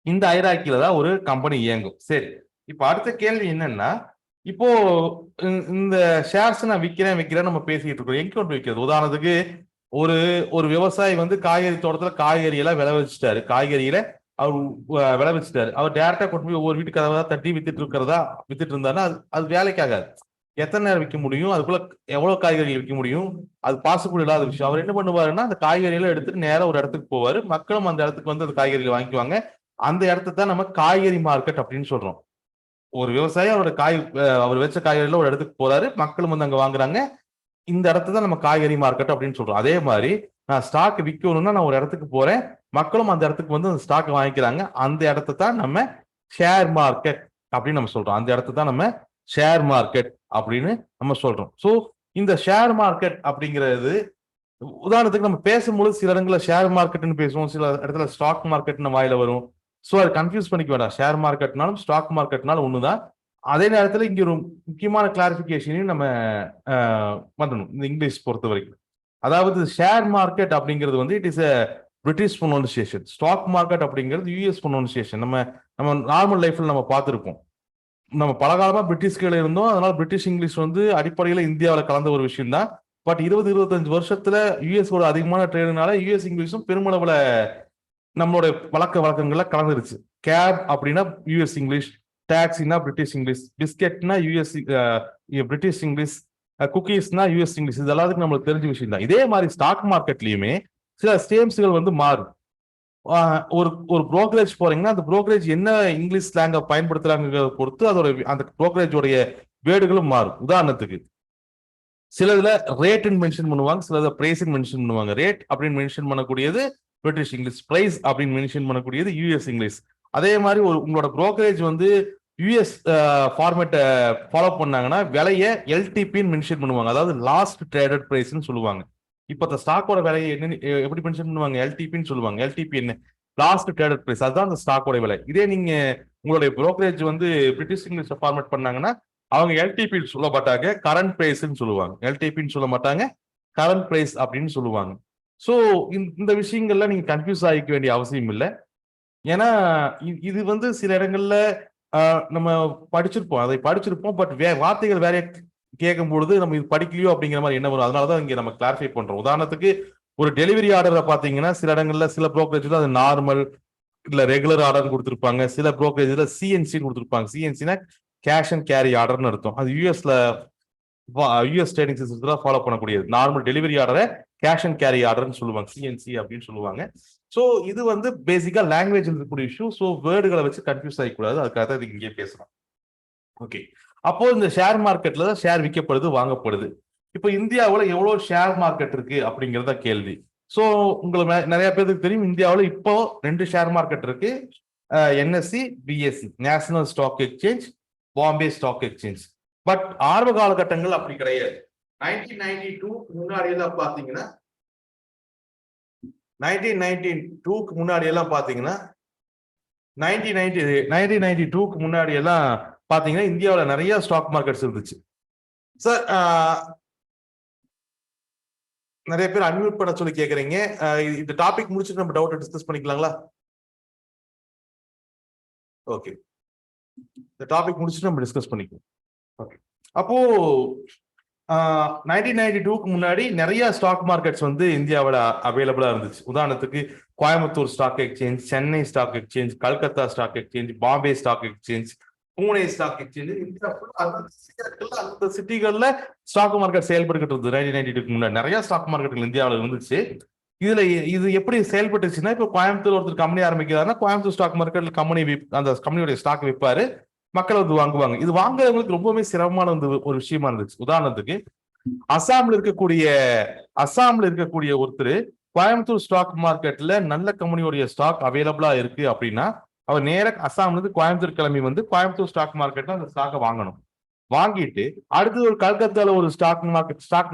இந்த ஹைரார்க்கில தான் ஒரு கம்பெனி இயங்கும். சரி, இப்ப அடுத்த கேள்வி என்னன்னா, இப்போ இந்த ஷேர்ஸ் நான் விக்கிறேன் நம்ம பேசிட்டு இருக்கோம். எங்க கொண்டு விற்கிறது? உதாரணத்துக்கு ஒரு ஒரு விவசாயி வந்து காய்கறி தோட்டத்துல காய்கறியெல்லாம் விளைவிச்சிட்டாரு. காய்கறியில அவர் விளைவிச்சிட்டாரு. அவர் டேரக்டா கொண்டு போய் ஒவ்வொரு வீட்டு கதவை தட்டி வித்துட்டு இருந்தாருன்னா அது வேலைக்கு ஆகாது. எத்தனை நேரம் விற்க முடியும்? அதுக்குள்ள எவ்வளவு காய்கறிகள் விற்க முடியும்? அது பாசிபிள் இல்லாத விஷயம். அவர் என்ன பண்ணுவாருன்னா அந்த காய்கறிகளை எடுத்துட்டு நேரம் ஒரு இடத்துக்கு போவாரு. மக்களும் அந்த இடத்துக்கு வந்து அந்த காய்கறிகளை வாங்கிக்குவாங்க. அந்த இடத்த தான் நம்ம காய்கறி மார்க்கெட் அப்படின்னு சொல்றோம். ஒரு விவசாயி அவரோட அவர் வச்ச காய்கறில ஒரு இடத்துக்கு போறாரு, மக்களும் வந்து அங்க வாங்குறாங்க. இந்த இடத்த தான் நம்ம காய்கறி மார்க்கெட் அப்படின்னு சொல்றோம். அதே மாதிரி நான் ஸ்டாக் விற்கணும்னா நான் ஒரு இடத்துக்கு போறேன், மக்களும் அந்த இடத்துக்கு வந்து அந்த ஸ்டாக் வாங்கிக்கிறாங்க. அந்த இடத்த தான் நம்ம ஷேர் மார்க்கெட் அப்படின்னு நம்ம சொல்றோம். அந்த இடத்த தான் நம்ம ஷேர் மார்க்கெட் அப்படின்னு நம்ம சொல்றோம். சோ இந்த ஷேர் மார்க்கெட் அப்படிங்கிறது உதாரணத்துக்கு நம்ம பேசும்போது சில இடங்கள்ல ஷேர் மார்க்கெட்னு பேசுவோம், சில இடத்துல ஸ்டாக் மார்க்கெட்னு வாயில வரும். சோ அதை கன்ஃபியூஸ் பண்ணிக்க வேண்டாம். ஷேர் மார்க்கெட்னாலும் ஸ்டாக் மார்க்கெட்னாலும் ஒண்ணுதான். அதே நேரத்துல இங்க ஒரு முக்கியமான கிளாரிபிகேஷனையும் நம்ம பண்ணணும் இந்த இங்கிலீஷ் பொறுத்த வரைக்கும். அதாவது ஷேர் மார்க்கெட் அப்படிங்கிறது வந்து it is British pronunciation. Stock market அப்படிங்கிறது யூஎஸ் ப்ரொனன்சியேஷன். நம்ம நார்மல் லைஃப்ல நம்ம பார்த்திருப்போம். நம்ம பலகாலமா பிரிட்டிஷ்கள் இருந்தோம். அதனால பிரிட்டிஷ் இங்கிலீஷ் வந்து அடிப்படையில இந்தியாவில் கலந்த ஒரு விஷயம் தான். பட் 20-25 வருஷத்துல யூஎஸோட அதிகமான ட்ரேடுனால யூஎஸ் இங்கிலீஷும் பெருமளவுல நம்மளோட வழக்கங்கள்ல கலந்துருச்சு. கேப் அப்படின்னா யூஎஸ் இங்கிலீஷ், டாக்ஸினா பிரிட்டிஷ் இங்கிலீஷ், பிஸ்கெட்னா யூஎஸ் பிரிட்டிஷ் இங்கிலீஷ், குக்கீஸ்னா யூஎஸ் இங்கிலீஷ். இது எல்லாத்துக்கும் நம்மளுக்கு தெரிஞ்ச விஷயம் தான். இதே மாதிரி ஸ்டாக் மார்க்கெட்லயுமே சில ஸ்டேம்ஸ்கள் வந்து மாறும். ஒரு புரோக்கரேஜ் போறீங்கன்னா அந்த புரோக்கரேஜ் என்ன இங்கிலீஷ் ஸ்லாங்க பயன்படுத்துறாங்க பொறுத்து அதோட அந்த புரோக்கரேஜோடைய வேர்டுகளும் மாறும். உதாரணத்துக்கு சிலதுல ரேட்னு மென்ஷன் பண்ணுவாங்க, சிலதுல பிரைஸ்ன்னு மென்ஷன் பண்ணுவாங்க. ரேட் அப்படின்னு மென்ஷன் பண்ணக்கூடியது பிரிட்டிஷ் இங்கிலீஷ், பிரைஸ் அப்படின்னு மென்ஷன் பண்ணக்கூடியது யூஎஸ் இங்கிலீஷ். அதே மாதிரி உங்களோட புரோக்கரேஜ் வந்து யூஎஸ் ஃபார்மேட்டை ஃபாலோ பண்ணாங்கன்னா விலைய எல்டிபின்னு மென்ஷன் பண்ணுவாங்க. அதாவது லாஸ்ட் ட்ரேடட் பிரைஸ்ன்னு சொல்லுவாங்க. இப்ப இந்த ஸ்டாக்கோட விலையை என்ன எப்படி மென்ஷன் பண்ணுவாங்க? எல்டிபின்னு சொல்லுவாங்க. எல்டிபி என்ன? Last traded price. அதுதான் அந்த ஸ்டாக்கோட விலை. இதே நீங்க உங்களுடைய புரோக்கரேஜ் வந்து பிரிட்டிஷ் இங்கிலீஷ் ஃபார்மேட் பண்ணாங்கன்னா அவங்க எல்டிபி சொல்ல மாட்டாங்க, கரண்ட் பிரைஸ்ன்னு சொல்லுவாங்க. எல்டிபின்னு சொல்ல மாட்டாங்க, கரண்ட் பிரைஸ் அப்படின்னு சொல்லுவாங்க. சோ இந்த விஷயங்கள்ல நீங்க கன்ஃபியூஸ் ஆகிக்க வேண்டிய அவசியம் இல்லை. ஏன்னா இது வந்து சில இடங்கள்ல நம்ம படிச்சிருப்போம், அதை படிச்சிருப்போம். பட் வார்த்தைகள் வேற கேட்கும் பொழுது நம்ம இது படிக்கலையோ அப்படிங்கிற மாதிரி என்ன வரும். அதனாலதான் இங்க நம்ம கிளாரிஃபை பண்றோம். உதாரணத்துக்கு ஒரு டெலிவரி ஆர்டரை பாத்தீங்கன்னா சில இடங்கள்ல சில புரோக்கரேஜ்ல அது நார்மல் இல்ல ரெகுலர் ஆர்டர் கொடுத்திருப்பாங்க. சில புரோக்கரேஜ்ல சிஎன்சி கொடுத்திருப்பாங்க. சிஎன்சினா கேஷ் அண்ட் கேரி ஆர்டர்னு அர்த்தம். அது யூஎஸ் ட்ரேடிங் சிஸ்டத்துல ஃபாலோ பண்ணக்கூடியது. நார்மல் டெலிவரி ஆர்டரை கேஷ் அண்ட் கேரி ஆர்டர்னு சொல்லுவாங்க, சிஎன்சி அப்படின்னு சொல்லுவாங்க. சோ இது வந்து பேசிக்கா லாங்குவேஜ் இருக்கக்கூடிய இஷ்யூ. சோ வேர்டுகளை வச்சு கன்ஃபியூஸ் ஆகிக்கூடாது, அதுக்காக தான் இது இங்கே பேசுறோம். ஓகே, அப்போ இந்த ஷேர் மார்க்கெட்ல தான் ஷேர் விற்கப்படுது, வாங்கப்படுது. இப்போ இந்தியாவில் எவ்வளவு ஷேர் மார்க்கெட் இருக்கு அப்படிங்கிறத கேள்வி. சோ உங்களுக்கு நிறைய பேருக்கு தெரியும், இந்தியாவில் இப்போ 2 ஷேர் மார்க்கெட் இருக்கு. NSC, BSC, national stock exchange, Bombay stock exchange. But ஆரம்ப காலகட்டங்கள் அப்படி கிடையாது. 1992 முன்னாடி எல்லாம் பாத்தீங்கன்னா 1992 முன்னாடி எல்லாம் பாத்தீங்கன்னா 1992 முன்னாடி எல்லாம் பாத்தீங்கன்னா இந்தியாவில் நிறைய ஸ்டாக் மார்க்கெட்ஸ் இருந்துச்சு. சார் நிறைய பேர் அன்மியூட் பண்ண சொல்லி கேக்குறீங்க. இந்த டாபிக் முடிச்சுட்டு நம்ம டவுட் டிஸ்கஸ் பண்ணிக்கலாங்களா? ஓகே, இந்த டாபிக் முடிச்சுட்டு நம்ம டிஸ்கஸ் பண்ணிக்குவோம். ஓகே, அப்போ 1992 முன்னாடி நிறைய ஸ்டாக் மார்க்கெட்ஸ் வந்து இந்தியாவில் அவைலபிளா இருந்துச்சு. உதாரணத்துக்கு Coimbatore stock exchange, Chennai stock exchange, Calcutta stock exchange, Bombay stock exchange, Pune stock exchange. அந்த சிட்டிகள்ல ஸ்டாக் மார்க்கெட் செயல்பட்டுக்கிட்டு இருந்தது. 1992 முன்னாடி நிறைய ஸ்டாக் மார்க்கெட்டுகள் இந்தியாவில் இருந்துச்சு. இது எப்படி செயல்பட்டுச்சுன்னா, இப்போ கோயம்புத்தூர் ஒருத்தர் கம்பெனி ஆரம்பிக்கிறாருன்னா கோயம்புத்தூர் ஸ்டாக் மார்க்கெட்ல அந்த கம்பெனியோட ஸ்டாக் விற்பாரு, மக்கள் வந்து வாங்குவாங்க. இது வாங்குறவங்களுக்கு ரொம்பவே சிரமமான ஒரு விஷயமா இருந்துச்சு. உதாரணத்துக்கு அசாம்ல இருக்கக்கூடிய ஒருத்தர் கோயம்புத்தூர் ஸ்டாக் மார்க்கெட்ல நல்ல கம்பெனியோடைய ஸ்டாக் அவைலபிளா இருக்கு அப்படின்னா அவர் நேர அசாம்ல இருந்து கோயம்புத்தூர் கிளம்பி வந்து கோயம்புத்தூர் ஸ்டாக் மார்க்கெட்ல அந்த ஸ்டாக்கை வாங்கணும். வாங்கிட்டு அடுத்து ஒரு கல்கத்தால ஒரு ஸ்டாக்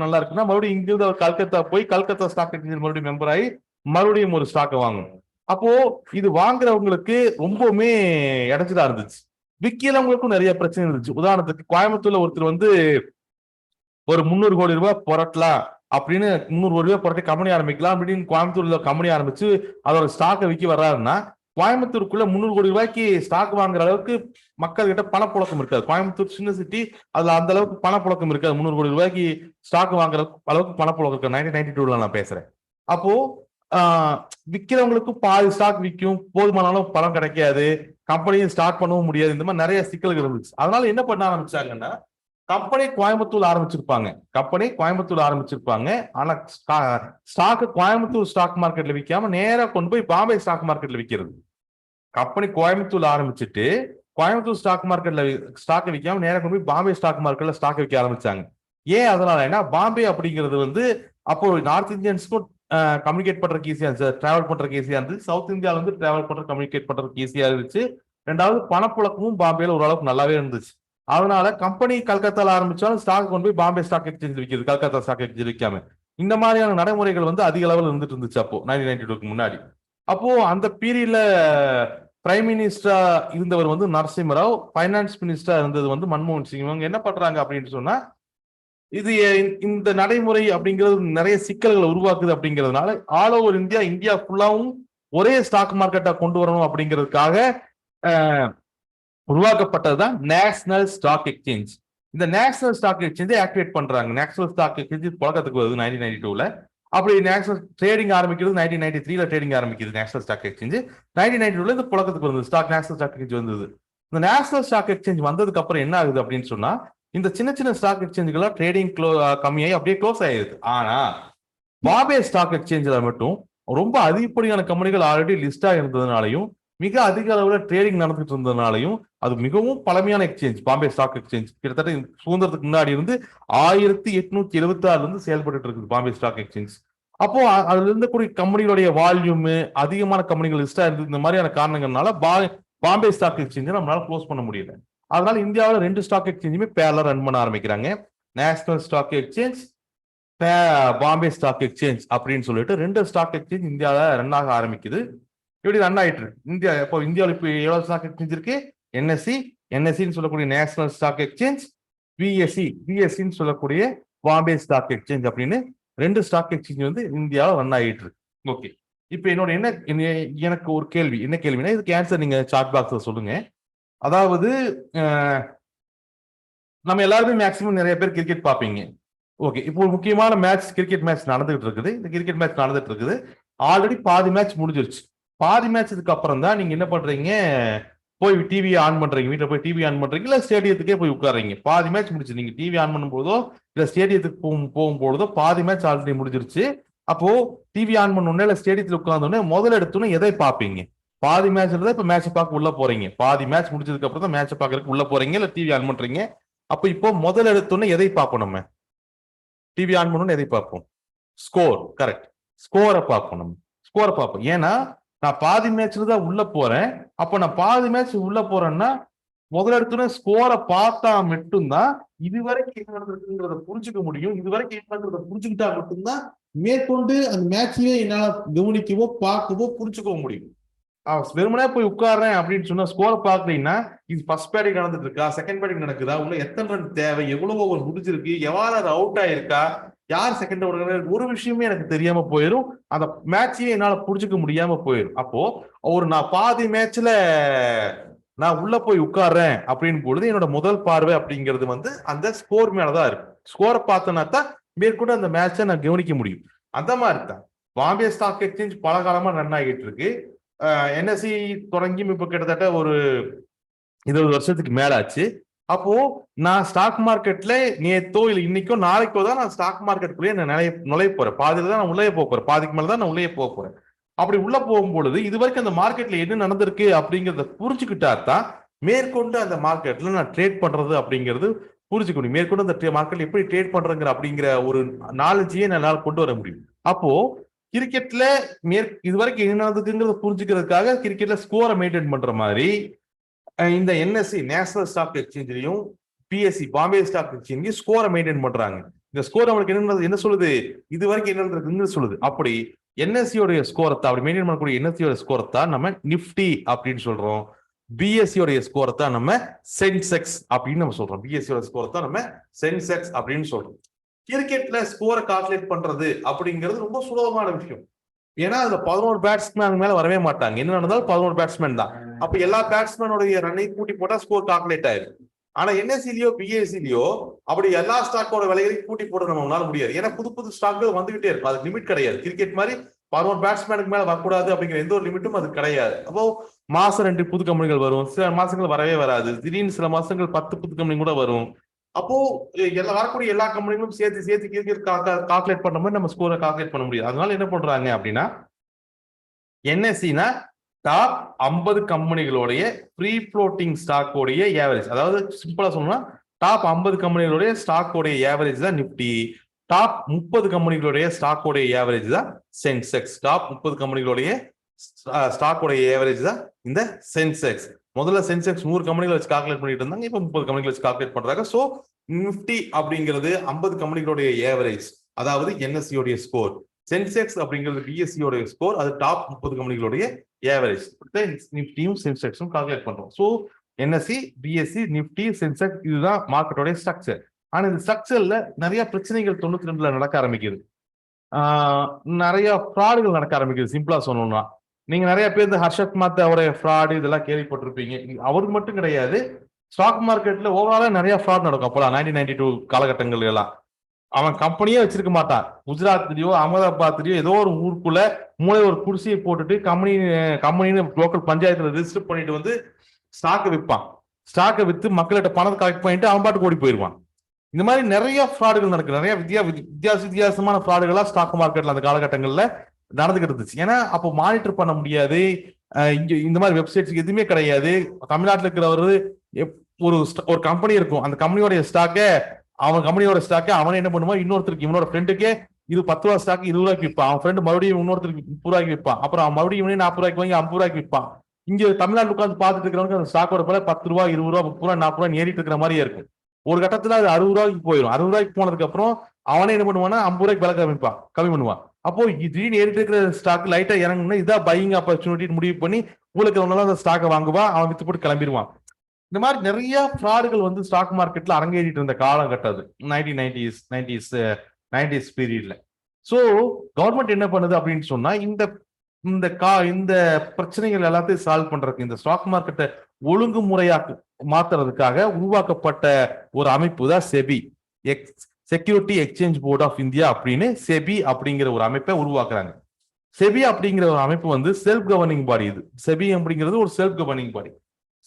நல்லா இருக்குன்னா மறுபடியும் இங்கிருந்து அவர் கல்கத்தா போய் கல்கத்தா ஸ்டாக் எக்ஸ்சேஞ்ச் மறுபடியும் மெம்பர் ஆகி மறுபடியும் ஒரு ஸ்டாக்கை வாங்கணும். அப்போ இது வாங்குறவங்களுக்கு ரொம்பவுமே இடைஞ்சலா இருந்துச்சு. விக்கிறவங்களுக்கும் நிறைய பிரச்சனை இருந்துச்சு. உதாரணத்துக்கு கோயம்புத்தூர்ல ஒருத்தர் வந்து ஒரு 300 கோடி ரூபாய் புரட்டலாம் அப்படின்னு 300 கோடி ரூபாய் புரட்டி கம்பெனி ஆரம்பிக்கலாம் அப்படின்னு கோயம்புத்தூர்ல கம்பெனி ஆரம்பிச்சு அதோட ஸ்டாக்கை விற்க வர்றாருன்னா, கோயம்புத்தூருக்குள்ள 300 கோடி ரூபாய்க்கு ஸ்டாக் வாங்குற அளவுக்கு மக்கள் கிட்ட பணப்புழக்கம் இருக்காது. கோயம்புத்தூர் சின்ன சிட்டி, அதுல அந்த அளவுக்கு பணப்புழக்கம் இருக்காது. 300 கோடி ரூபாய்க்கு ஸ்டாக் வாங்குற அளவுக்கு பணப்புழக்கம் இருக்கு. 1992 நான் பேசுறேன். அப்போ விக்கிறவங்களுக்கு பாதி ஸ்டாக் விற்கும், போதுமான அளவு பணம் கிடைக்காது, கம்பெனியும் ஸ்டார்ட் பண்ணவும் முடியாது. இந்த மாதிரி நிறைய சிக்கல்கள் இருந்துச்சு. அதனால என்ன பண்ண ஆரம்பிச்சாங்கன்னா, கம்பெனி கோயம்புத்தூர் ஆரம்பிச்சிருப்பாங்க. ஆனா ஸ்டாக் கோயம்புத்தூர் ஸ்டாக் மார்க்கெட்ல விற்காம நேரா கொண்டு போய் பாம்பே ஸ்டாக் மார்க்கெட்ல விற்கிறது. கம்பெனி கோயம்புத்தூர்ல ஆரம்பிச்சுட்டு கோயம்புத்தூர் ஸ்டாக் மார்க்கெட்ல ஸ்டாக் விற்காம நேரா கொண்டு போய் பாம்பே ஸ்டாக் மார்க்கெட்ல ஸ்டாக் விற்க ஆரம்பிச்சாங்க. ஏன் அதனால? ஏன்னா பாம்பே அப்படிங்கிறது வந்து அப்போ நார்த் இந்தியன்ஸ்க்கும் கம்யூனிகேட் பண்றதுக்கு ஈஸியா இருந்துச்சு, டிராவல் பண்றதுக்கு ஈஸியா இருந்துச்சு. சவுத் இந்தியால வந்து டிராவல் பண்ற கம்யூனிகேட் பண்றதுக்கு ஈஸியா இருந்துச்சு. ரெண்டாவது பணப்புழக்கமும் பாம்பேல ஓரளவுக்கு நல்லாவே இருந்துச்சு. அதனால கம்பெனி கல்கத்தால ஆரம்பிச்சாலும் ஸ்டாக் கொண்டு போய் பாம்பே ஸ்டாக் எக்ஸ்சேஞ்ச் விற்கிறது, கல்கத்தா ஸ்டாக் எக்ஸ்சேஞ்ச் விற்காம. இந்த மாதிரியான நடைமுறைகள் வந்து அதிக அளவில் இருந்துட்டு இருந்துச்சு அப்போ 1992க்கு முன்னாடி. அப்போ அந்த பீரியட்ல பிரைம் மினிஸ்டரா இருந்தவர் வந்து நரசிம்மராவ், பைனான்ஸ் மினிஸ்டரா இருந்தது வந்து மன்மோகன் சிங். இவங்க என்ன பண்றாங்க அப்படின்னு சொன்னா, இது இந்த நடைமுறை அப்படிங்கிறது நிறைய சிக்கல்களை உருவாக்குது. அப்படிங்கிறதுனால ஆல் ஓவர் இந்தியா ஃபுல்லாவும் ஒரே ஸ்டாக் மார்க்கெட்டா கொண்டு வரணும் அப்படிங்கிறதுக்காக உருவாக்கப்பட்டதுதான் நேஷனல் ஸ்டாக் எக்ஸ்சேஞ்ச். இந்த நேஷனல் ஸ்டாக் எக்ஸ்சேஞ்சை ஆக்டிவேட் பண்றாங்க. நேஷனல் ஸ்டாக் எக்ஸ்சேஞ்ச் புழக்கத்துக்கு வருது 1992ல. அப்படி நேஷனல் ட்ரேடிங் ஆரம்பிக்கிறது 1993ல ட்ரேடிங் ஆரம்பிக்குது நேஷனல் ஸ்டாக் எக்ஸ்சேஞ்ச். 1992ல இந்த புழக்கத்துக்கு வந்தது நேஷனல் ஸ்டாக் எக்ஸ்சேஞ்ச் வந்தது. இந்த நேஷனல் ஸ்டாக் எக்ஸ்சேஞ்ச் வந்ததுக்கு அப்புறம் என்ன ஆகுது அப்படின்னு சொன்னா, இந்த சின்ன சின்ன ஸ்டாக் எக்ஸ்சேஞ்சுகளா ட்ரேடிங் கம்மியாகி அப்படியே க்ளோஸ் ஆயிடுது. ஆனா பாம்பே ஸ்டாக் எக்ஸ்சேஞ்சில் மட்டும் ரொம்ப அதிகப்படியான கம்பெனிகள் ஆல்ரெடி லிஸ்டா இருந்ததுனாலையும் மிக அதிக அளவுல ட்ரேடிங் நடந்துட்டு இருந்ததுனாலையும் அது மிகவும் பழமையான எக்ஸ்சேஞ்ச். பாம்பே ஸ்டாக் எக்ஸ்சேஞ்ச் கிட்டத்தட்ட சுதந்திரத்துக்கு முன்னாடி இருந்து 1876 இருந்து செயல்பட்டு இருக்குது பாம்பே ஸ்டாக் எக்ஸ்சேஞ்ச். அப்போ அதுல இருக்கக்கூடிய கம்பெனிகளுடைய வால்யூம் அதிகமான கம்பெனிகள் லிஸ்டா இருந்து இந்த மாதிரியான காரணங்கள்னால பாம்பே ஸ்டாக் எக்ஸ்சேஞ்ச் நம்மளால க்ளோஸ் பண்ண முடியல. அதனால இந்தியாவில் 2 ஸ்டாக் எக்ஸ்சேஞ்சுமே பேரலா ரன் பண்ண ஆரம்பிக்கிறாங்க. National stock exchange, Bombay stock exchange அப்படின்னு சொல்லிட்டு 2 ஸ்டாக் எக்ஸ்சேஞ்ச் இந்தியாவில் ரன் ஆக ஆரம்பிக்குது. இப்படி ரன் ஆயிட்டு இருக்கு இந்தியாவில் இப்போ எவ்வளவு ஸ்டாக் எக்ஸ்சேஞ்ச் இருக்கு? என்எஸ்சின்னு சொல்லக்கூடிய நேஷனல் ஸ்டாக் எக்ஸ்சேஞ்ச், பிஎஸ்சின்னு சொல்லக்கூடிய பாம்பே ஸ்டாக் எக்ஸ்சேஞ்ச் அப்படின்னு 2 ஸ்டாக் எக்ஸ்சேஞ்ச் வந்து இந்தியாவில் ரன் ஆகிட்டு இருக்கு. ஓகே, இப்போ என்னோட எனக்கு ஒரு கேள்வி. என்ன கேள்வினா, இதுக்கு ஆன்சர் நீங்க சாட் பாக்ஸ்ல சொல்லுங்க. அதாவது நம்ம எல்லாருமே மேக்சிமம் நிறைய பேர் கிரிக்கெட் பார்ப்பீங்க. ஓகே, இப்போ ஒரு முக்கியமான மேட்ச், கிரிக்கெட் மேட்ச் நடந்துகிட்டு இருக்குது. இந்த கிரிக்கெட் மேட்ச் நடந்துட்டு இருக்குது. ஆல்ரெடி பாதி மேட்ச் முடிஞ்சிருச்சு. பாதி மேட்ச்சுக்கு அப்புறம் தான் நீங்க என்ன பண்றீங்க, போய் டிவி ஆன் பண்றீங்க. வீட்டில் போய் டிவி ஆன் பண்றீங்க, இல்ல ஸ்டேடியத்துக்கே போய் உட்காறீங்க. பாதி மேட்ச் முடிச்சு. நீங்க டிவி ஆன் பண்ணும் போதோ இல்ல ஸ்டேடியத்துக்கு போகும்போதோ பாதி மேட்ச் ஆல்ரெடி முடிஞ்சிருச்சு. அப்போ டிவி ஆன் பண்ண உடனே இல்ல ஸ்டேடியத்தில் உட்கார்ந்தோடனே முதல்ல எடுத்தோன்னே எதை பார்ப்பீங்க? பாதி மேட்ச்ல தான் இப்ப மேட்சை பார்க்க உள்ள போறீங்க. பாதி மேட்ச் முடிச்சதுக்கு அப்புறம் தான் மேட்சை பார்க்கறதுக்கு உள்ள போறீங்க, இல்ல டிவி ஆன் பண்றீங்க. அப்ப இப்போ முதல்ல எடுத்தோன்னே எதை பார்ப்போம்? நம்ம டிவி ஆன் பண்ணோன்னு எதை பார்ப்போம்? ஸ்கோர். கரெக்ட், ஸ்கோரை பார்ப்போம். நம்ம ஸ்கோரை பார்ப்போம். ஏன்னா நான் பாதி மேட்ச்ல தான் உள்ள போறேன். அப்ப நான் பாதி மேட்ச் உள்ள போறேன்னா முதல்ல எடுத்தோன்னே ஸ்கோரை பார்த்தா மட்டும்தான் இதுவரைக்கும் என்ன நடந்திருக்குங்கிறத புரிஞ்சுக்க முடியும். இதுவரைக்கும் என்ன நடந்ததை புரிஞ்சுக்கிட்டா மட்டும்தான் மேற்கொண்டு அந்த மேட்சையே என்னால கவனிக்கவோ பார்க்கவோ புரிஞ்சுக்கவோ முடியும். வெறுமனே போய் உட்கார்றேன் அப்படின்னு சொன்னா ஸ்கோரை பார்க்கலீங்கன்னா, இது ஃபர்ஸ்ட் பேட்டிங் நடந்துட்டு இருக்கா, செகண்ட் பேட்டிங் நடக்குதா, உள்ள எத்தனை ரன் தேவை, எவ்வளவு ஓவர் முடிஞ்சிருக்கு, எவ்வாறு அவுட் ஆயிருக்கா, யார் செகண்ட் ஓவர், ஒரு விஷயமே எனக்கு தெரியாம போயிடும். அந்த மேட்சையே என்னால புரிஞ்சுக்க முடியாம போயிடும். அப்போ நான் பாதி மேட்ச்ல நான் உள்ள போய் உட்கார்றேன் அப்படின்னு பொழுது என்னோட முதல் பார்வை அப்படிங்கிறது வந்து அந்த ஸ்கோர் மேலதான் இருக்கு. ஸ்கோரை பார்த்தோன்னா தான் மேற்கொண்டு அந்த மேட்சை நான் கவனிக்க முடியும். அந்த மாதிரி தான் பாம்பே ஸ்டாக் எக்ஸ்சேஞ்ச் பல காலமா ரன் ஆகிட்டு இருக்கு. என்எஸ்சி தொடங்கியும் இப்ப கிட்டத்தட்ட ஒரு 20 வருஷத்துக்கு மேல ஆச்சு. அப்போ நான் ஸ்டாக் மார்க்கெட்ல நேத்தோ இல்ல இன்னைக்கோ நாளைக்கோ தான் நான் ஸ்டாக் மார்க்கெட்டுக்குள்ளேயே நுழைய போறேன். பாதியில தான் நான் உள்ளே போறேன், பாதிக்கு மேலதான் நான் உள்ளே போறேன். அப்படி உள்ள போகும்பொழுது இது வரைக்கும் அந்த மார்க்கெட்ல என்ன நடந்திருக்கு அப்படிங்கிறத புரிஞ்சுக்கிட்டா தான் மேற்கொண்டு அந்த மார்க்கெட்ல நான் ட்ரேட் பண்றது அப்படிங்கிறது புரிஞ்சுக்க முடியும். மேற்கொண்டு அந்த மார்க்கெட்ல எப்படி ட்ரேட் பண்றேங்கிற அப்படிங்கிற ஒரு நாலேஜையே என்னால கொண்டு வர முடியும். அப்போ கிரிக்கெட்ல இது வரைக்கும் என்ன நடந்துக்குங்கிறத புரிஞ்சுக்கிறதுக்காக கிரிக்கெட்ல ஸ்கோரை மெயின்டைன் பண்ற மாதிரி இந்த என்எஸ்சி நேஷனல் ஸ்டாக் எக்ஸ்சேஞ்சிலையும் பிஎஸ்சி பாம்பே ஸ்டாக் எக்ஸ்சேஞ்ச் ஸ்கோரை மெயின்டைன் பண்றாங்க. இந்த ஸ்கோர் அவங்களுக்கு என்ன சொல்லுது, இது வரைக்கும் என்ன நடந்திருக்குன்னு சொல்லுது. அப்படி என்எஸ்சியோடைய ஸ்கோரை தான் அப்படி மெயின்டைன் பண்ணக்கூடிய என்எஸ்சியோட ஸ்கோரை தான் நம்ம நிஃப்டி அப்படின்னு சொல்றோம். பிஎஸ்சியோடைய ஸ்கோரை தான் நம்ம சென்செக்ஸ் அப்படின்னு நம்ம சொல்றோம். பிஎஸ்சியோட ஸ்கோரை தான் நம்ம சென்செக்ஸ் அப்படின்னு சொல்றோம். கிரிக்கெட்ல ஸ்கோரை கால்குலேட் பண்றது அப்படிங்கிறது ரொம்ப சுலபமான விஷயம். ஏன்னா அதுல 11 பேட்ஸ்மேன் மேல வரவே மாட்டாங்க. என்ன நடந்தாலும் 11 பேட்ஸ்மேன் தான். அப்ப எல்லா பேட்ஸ்மேனோடைய ரன்னை கூட்டி போட்டா ஸ்கோர் கால்குலேட் ஆயிடும். ஆனா என்எஸ்சிலயோ பிஎஸ்சிலயோ அப்படி எல்லா ஸ்டாக்கோட விலைகளையும் கூட்டி போட நம்மளால முடியாது. ஏன்னா புது புது ஸ்டாக்கள் வந்துகிட்டே இருக்கும். அதுக்கு லிமிட் கிடையாது. கிரிக்கெட் மாதிரி 11 பேட்ஸ்மேனுக்கு மேல வரக்கூடாது அப்படிங்கிற எந்த ஒரு லிமிட்டும் அது கிடையாது. அப்போ மாசம் 2 புது கம்பெனிகள் வரும், சில மாசங்கள் வரவே வராது, திடீர்னு சில மாசங்கள் 10 புது கம்பெனி கூட வரும். அப்போ வரக்கூடிய எல்லா கம்பெனிகளும் சேர்த்து கிரிக்கெட் கால்குலேட் பண்ண மாதிரி நம்ம ஸ்கோரை கால்குலேட் பண்ண முடியாது. அதனால என்ன பண்றாங்க அப்படின்னா என்எஸ்சினா டாப் 50 கம்பெனிகளுடைய ஃப்ரீ ஃப்ளோட்டிங் ஸ்டாக்கோடைய ஏவரேஜ், அதாவது சிம்பிளா சொல்லணும்னா டாப் 50 கம்பெனிகளுடைய ஸ்டாக்கோடைய ஏவரேஜ் தான் நிப்டி. டாப் 30 கம்பெனிகளுடைய ஸ்டாக்கோடைய ஏவரேஜ் தான் சென்செக்ஸ். டாப் 30 கம்பெனிகளுடைய ஸ்டாக்கோடைய ஏவரேஜ் தான் இந்த சென்செக்ஸ். முதல்ல சென்செக்ஸ் 100 கம்பெனிகளை வச்சு கால்குலேட் பண்ணிட்டு இருந்தாங்க, இப்போ 30 கம்பெனிகளை வச்சு கால்குலேட் பண்றாங்க. சோ நிப்டி அப்படிங்கிறது 50 கம்பெனிகளுடைய ஏவரேஜ், அதாவது என்எஸ்சியோடைய ஸ்கோர். சென்செக்ஸ் அப்படிங்கிறது பிஎஸ்சியோடைய ஸ்கோர், அது டாப் 30 கம்பெனிகளுடைய ஏவரேஜ். நிப்டியும் சென்செக்ஸும் கால்குலேட் பண்றோம். So NSC, BSc, Nifty, Sensex இதுதான் மார்க்கெட்டோட ஸ்ட்ரக்சர். ஆனா இந்த ஸ்ட்ரக்சர்ல நிறைய பிரச்சனைகள் 92ல நடக்க ஆரம்பிக்குது. நிறைய ஃப்ராடுகள் நடக்க ஆரம்பிக்குது. சிம்பிளா சொல்லணும்னா நீங்க நிறைய பேர் இந்த ஹர்ஷத் மாத் அவருடைய ஃப்ராடு இதெல்லாம் கேள்விப்பட்டிருப்பீங்க. அவருக்கு மட்டும் கிடையாது, ஸ்டாக் மார்க்கெட்ல ஓவராலா நிறைய ஃப்ராட் நடக்கும். அப்போலாம் 1992 காலகட்டங்கள் எல்லாம் அவன் கம்பெனியே வச்சிருக்க மாட்டான். குஜராத்லயோ அகமதாபாத்லயோ ஏதோ ஒரு ஊருக்குள்ள மூளை ஒரு குடிசையை போட்டுட்டு கம்பெனின்னு லோக்கல் பஞ்சாயத்துல ரிஜிஸ்டர் பண்ணிட்டு வந்து ஸ்டாக்கை விற்பான். ஸ்டாக்கை வித்து மக்கள்கிட்ட பணத்தை கலெக்ட் பண்ணிட்டு அவன் பாட்டுக்கு ஓடி போயிடுவான். இந்த மாதிரி நிறைய ஃப்ராடுகள் நடக்குது. நிறைய வித்தியாசமான ஃப்ராடுகளா ஸ்டாக் மார்க்கெட்ல அந்த காலகட்டங்கள்ல நடந்துகிட்டு இருந்துச்சு. ஏன்னா அப்போ மானிட்டர் பண்ண முடியாது, இங்க இந்த மாதிரி வெப்சைட்ஸ் எதுவுமே கிடையாது. தமிழ்நாட்டில் இருக்கிறவரு ஒரு கம்பெனி இருக்கும், அந்த கம்பெனியோட ஸ்டாக்க அவன் என்ன பண்ணுவான், இன்னொருத்தருக்கு இவனோட ஃப்ரெண்டுக்கே இது 10 ரூபா ஸ்டாக் 20 ரூபாய்க்கு விற்பான். அவன் ஃப்ரெண்டு மறுபடியும் இன்னொருத்தருக்கு 30 ரூபாய்க்கு விற்பான். அப்புறம் அவன் மறுபடியும் இவனே 40 ரூபாய்க்கு வாங்கி 50 ரூபாய்க்கு விற்பான். இங்க தமிழ்நாடு உட்காந்து பார்த்துட்டு இருக்கிறவங்க அந்த ஸ்டாக்கோட போல 10 ரூபா 20 ரூபா 30 ரூபா 40 ரூபா ஏறிட்டு இருக்கிற மாதிரியே இருக்கும். ஒரு கட்டத்துல அது 60 ரூபாய்க்கு போயிடும். 60 ரூபாய்க்கு போனதுக்கு அப்புறம் அவனே என்ன பண்ணுவான்னா 50 ரூபாய்க்கு விலை கம்மி பண்ணுவான். அப்போ திடீர்னு ஏறிட்டு இருக்கிற ஸ்டாக் லைட்டா இறங்கணும்னா இதான் பையிங் ஆப்பர்ச்சுனிட்டி முடிவு பண்ணி உங்களுக்கு அந்த ஸ்டாக்கை வாங்குவான், அவன் வித்து போட்டு கிளம்பிடுவான். இந்த மாதிரி நிறைய ஃப்ராடுகள் வந்து ஸ்டாக் மார்க்கெட்ல அரங்கேறிட்டு இருந்த காலகட்டம் 1990s பீரியட்ல. சோ கவர்மெண்ட் என்ன பண்ணுது அப்படின்னு சொன்னா இந்த பிரச்சனைகள் எல்லாத்தையும் சால்வ் பண்றதுக்கு இந்த ஸ்டாக் மார்க்கெட்டை ஒழுங்குமுறையாக்கு மாத்துறதுக்காக உருவாக்கப்பட்ட ஒரு அமைப்பு தான் SEBI, security exchange board of India அப்படின்னு செபி அப்படிங்கிற ஒரு அமைப்பை உருவாக்குறாங்க. செபி அப்படிங்கிற ஒரு அமைப்பு வந்து செல்ஃப் கவர்னிங் பாடி. இது செபி அப்படிங்கிறது ஒரு செல்ஃப் கவர்னிங் பாடி.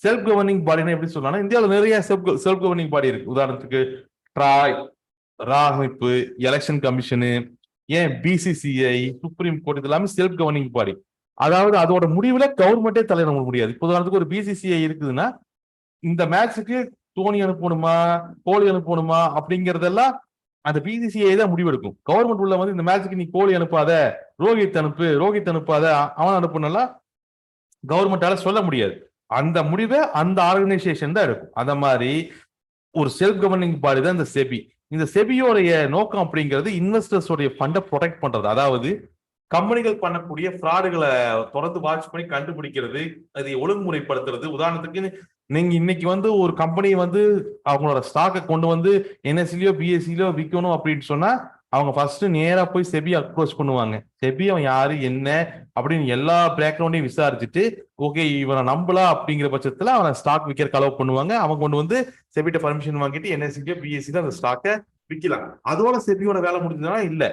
செல்ஃப் கவர்னிங் பாடினா எப்படி சொல்லலாம், இந்தியாவில் நிறைய செல்ஃப் கவர்னிங் பாடி இருக்கு. உதாரணத்துக்கு ட்ராய், ரா அமைப்பு, எலெக்ஷன் கமிஷனு, ஏன் பிசிசிஐ, சுப்ரீம் கோர்ட், இது எல்லாமே செல்ஃப் கவர்னிங் பாடி. அதாவது அதோட முடிவுல கவர்மெண்டே தலையிட முடியாது. இப்போ உதாரணத்துக்கு ஒரு பிசிசிஐ இருக்குதுன்னா இந்த மேட்சுக்கு தோனி அனுப்பணுமா கோலி அனுப்பணுமா அப்படிங்கறதெல்லாம் அந்த பிசிசிஐ தான் முடிவெடுக்கும். கவர்மெண்ட் உள்ள வந்து இந்த மேட்சுக்கு நீ கோலி அனுப்பாத, ரோஹித் அனுப்பாத, அவன் அனுப்புனெல்லாம் கவர்மெண்டால சொல்ல முடியாது. அந்த முடிவை அந்த ஆர்கனைசேஷன் தான் எடுக்கும். அந்த மாதிரி ஒரு செல்ஃப் கவர்னிங் பாடி தான் இந்த செபி. இந்த செபியோடைய நோக்கம் அப்படிங்கிறது இன்வெஸ்டர்ஸோடைய ஃபண்டை ப்ரொடெக்ட் பண்றது. அதாவது கம்பெனிகள் பண்ணக்கூடிய ஃப்ராடுகளை தொடர்ந்து வாட்ச் பண்ணி கண்டுபிடிக்கிறது, அதை ஒழுங்குமுறைப்படுத்துறது. உதாரணத்துக்கு நீங்க இன்னைக்கு வந்து ஒரு கம்பெனி வந்து அவங்களோட ஸ்டாக்கை கொண்டு வந்து என்எஸ்சிலயோ பிஎஸ்சிலயோ விற்கணும் அப்படின்னு சொன்னா அவங்க ஃபர்ஸ்ட் நேரா போய் செபி அப்ரோச் பண்ணுவாங்க. செபி அவன் யாரு என்ன அப்படின்னு எல்லா பேக்ரவுண்டையும் விசாரிச்சுட்டு ஓகே இவனை நம்பலாம் அப்படிங்கிற பட்சத்துல அவனை ஸ்டாக் விற்கிறக்கு அலோவ் பண்ணுவாங்க. அவன் கொண்டு வந்து செபிட்ட பர்மிஷன் வாங்கிட்டு என்எஸ்சிலயோ பிஎஸ்சிலயோ அந்த ஸ்டாக்கை விற்கலாம். அதோட செபியோட வேலை முடிஞ்சதுன்னா இல்ல,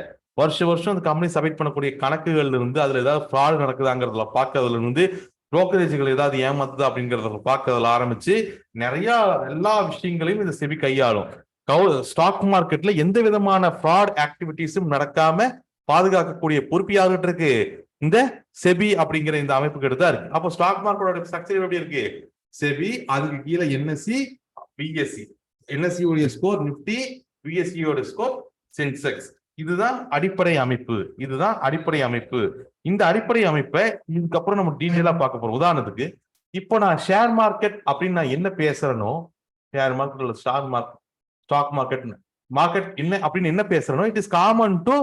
வருஷம் அந்த கம்பெனி சப்மிட் பண்ணக்கூடிய கணக்குகள்ல இருந்து அதுல ஏதாவது ஃப்ராடு நடக்குதாங்கிறதுல பார்க்கறதுல இருந்து புரோக்கரேஜ்கள் ஏதாவது ஏமாத்துது அப்படிங்கறத பார்க்கறதுல ஆரம்பிச்சு நிறைய எல்லா விஷயங்களையும் இந்த செபி கையாளும். ஸ்டாக் மார்க்கெட்ல எந்த விதமான ஃப்ராட் ஆக்டிவிட்டிஸும் நடக்காம பாதுகாக்கக்கூடிய பொறுப்பு யாருகிட்ட இருக்கு, இந்த செபி அப்படிங்கிற இந்த அமைப்புக்கு தான் இருக்கு. அப்போ ஸ்டாக் மார்க்கெட்டோட ஸ்ட்ரக்சர் எப்படி இருக்கு, செபி, அதுக்கு கீழே என்எஸ்சி, பிஎஸ்சி. என்எஸ்சியோட ஸ்கோர் நிப்டி, பிஎஸ்சியோட ஸ்கோர் சென்செக்ஸ். இதுதான் அடிப்படை அமைப்பு. இந்த அடிப்படை அமைப்பை இதுக்கப்புறம் நம்ம டீட்டெயிலா பார்க்க போறோம். உதாரணத்துக்கு இப்போ நான் ஷேர் மார்க்கெட் அப்படின்னு நான் என்ன பேசுறேனோ, ஷேர் மார்க்கெட் ஸ்டாக் மார்க்கெட் என்ன அப்படின்னு என்ன பேசுறேனோ, it is common to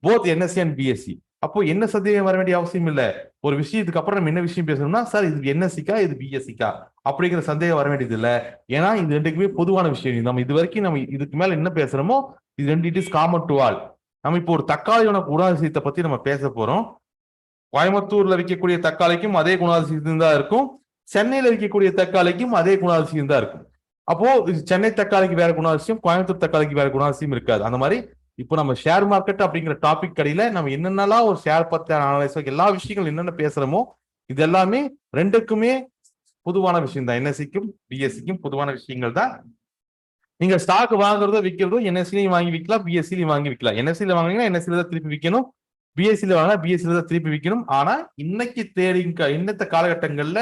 both NSC and BSC. அப்போ என்ன சந்தேகம் வர வேண்டிய அவசியம் இல்ல. ஒரு விஷயத்துக்கு அப்புறம் நம்ம என்ன விஷயம் பேசணும்னா, சார் இது என்எஸ்சிக்கா இது பிஎஸ்சிக்கா அப்படிங்கிற சந்தேகம் வர வேண்டியது இல்ல. ஏன்னா இது ரெண்டுக்குமே பொதுவான விஷயம். நம்ம இது வரைக்கும் நம்ம இதுக்கு மேல என்ன பேசுறோமோ இது ரெண்டு it is common to all. நம்ம இப்போ ஒரு தக்காளியோட குணாதிசயத்தை பத்தி நம்ம பேச போறோம். கோயம்புத்தூர்ல விற்கக்கூடிய தக்காளிக்கும் அதே குணாதிசயம் தான் இருக்கும், சென்னையில விற்கக்கூடிய தக்காளிக்கும் அதே குணாதிசயம் தான் இருக்கும். அப்போ சென்னை தக்காளிக்கு வேற குணாதிசயம், கோயம்புத்தூர் தக்காளிக்கு வேற குணாதிசயம் இருக்காது. அந்த மாதிரி இப்போ நம்ம ஷேர் மார்க்கெட் அப்படிங்கிற டாபிக் கடையில நம்ம என்னென்னலாம் ஒரு ஷேர் பத்தி அனலைஸ் எல்லா விஷயங்கள் என்னென்ன பேசுறோமோ இது எல்லாமே ரெண்டுக்குமே பொதுவான விஷயம் தான். என்எஸ்சிக்கும் பிஎஸ்சிக்கும் பொதுவான விஷயங்கள் தான். நீங்க ஸ்டாக் வாங்குறதோ விற்கிறதோ என்எஸ்சிலையும் வாங்கி விற்கலாம், பிஎஸ்சிலையும் வாங்கி விற்கலாம். என்எஸ்சில வாங்கினீங்கன்னா என்எஸ்சில தான் திருப்பி விற்கணும், பிஎஸ்சில வாங்கினா பிஎஸ்சில தான் திருப்பி விற்கணும். ஆனா இன்னைக்கு இன்னத்த காலகட்டங்கள்ல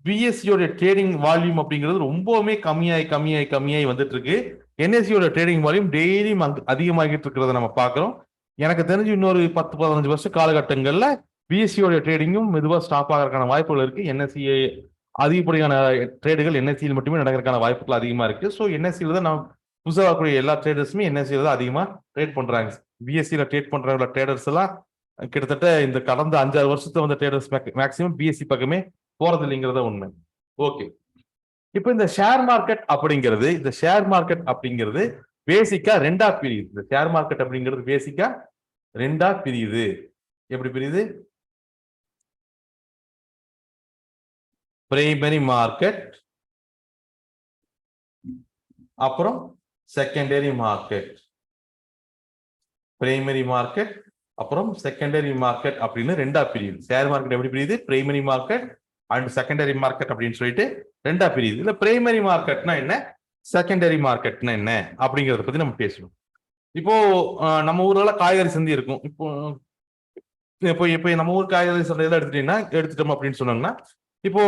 பிஎஸ்சியோட ட்ரேடிங் வால்யூம் அப்படிங்கிறது ரொம்பவுமே கம்மியாய் வந்துட்டு இருக்கு. என்எஸ்சியோட ட்ரேடிங் வால்யூம் டெய்லியும் அதிகமாகிட்டு இருக்கிறத நம்ம பார்க்கிறோம். எனக்கு தெரிஞ்சு இன்னொரு 10-15 வருஷ காலகட்டங்கள்ல பிஎஸ்சியோட ட்ரேடிங்கும் மெதுவாக ஸ்டாப் ஆகிறதுக்கான வாய்ப்புகள் இருக்கு. என்எஸ்சி அதிகப்படியான ட்ரேடுகள் என்எஸ்சியில் மட்டுமே நடக்கிறதுக்கான வாய்ப்புகள் அதிகமா இருக்கு. ஸோ என்எஸ்சியில தான் நம்ம புதுசாக வரக்கூடிய எல்லா ட்ரேடர்ஸுமே என்எஸ்சியில தான் அதிகமா ட்ரேட் பண்றாங்க. பிஎஸ்சியில ட்ரேட் பண்ற ட்ரேடர்ஸ் எல்லாம் கிட்டத்தட்ட இந்த கடந்த 5-6 வருஷத்துல வந்த ட்ரேடர்ஸ் மேக்சிமம் பிஎஸ்சி பக்கமே போறது இல்லைங்கிறத உண்மை. ஓகே, இப்போ இந்த ஷேர் மார்க்கெட் அப்படிங்கிறது பேசிக்கா ரெண்டா பிரியுது. இந்த ஷேர் மார்க்கெட் அப்படிங்கிறது பேசிக்கா ரெண்டா பிரியுது. எப்படி பிரியுது? பிரைமரி மார்க்கெட் அப்புறம் செகண்டரி மார்க்கெட். பிரைமரி மார்க்கெட் அப்புறம் செகண்டரி மார்க்கெட் அப்படின்னு ரெண்டா பிரியுது. ஷேர் மார்க்கெட் எப்படி பிரியுது? Primary market and secondary market அப்படின்னு சொல்லிட்டு ரெண்டா பிரியுது. இல்ல பிரைமரி மார்க்கெட்னா என்ன, செகண்டரி மார்க்கெட்னா என்ன அப்படிங்கறத பத்தி நம்ம பேசணும். இப்போ நம்ம ஊர்ல காய்கறி சந்தை இருக்கும். இப்போ நம்ம ஊர் காய்கறி சந்தையில எடுத்துட்டோம் அப்படின்னு சொன்னாங்கன்னா, இப்போ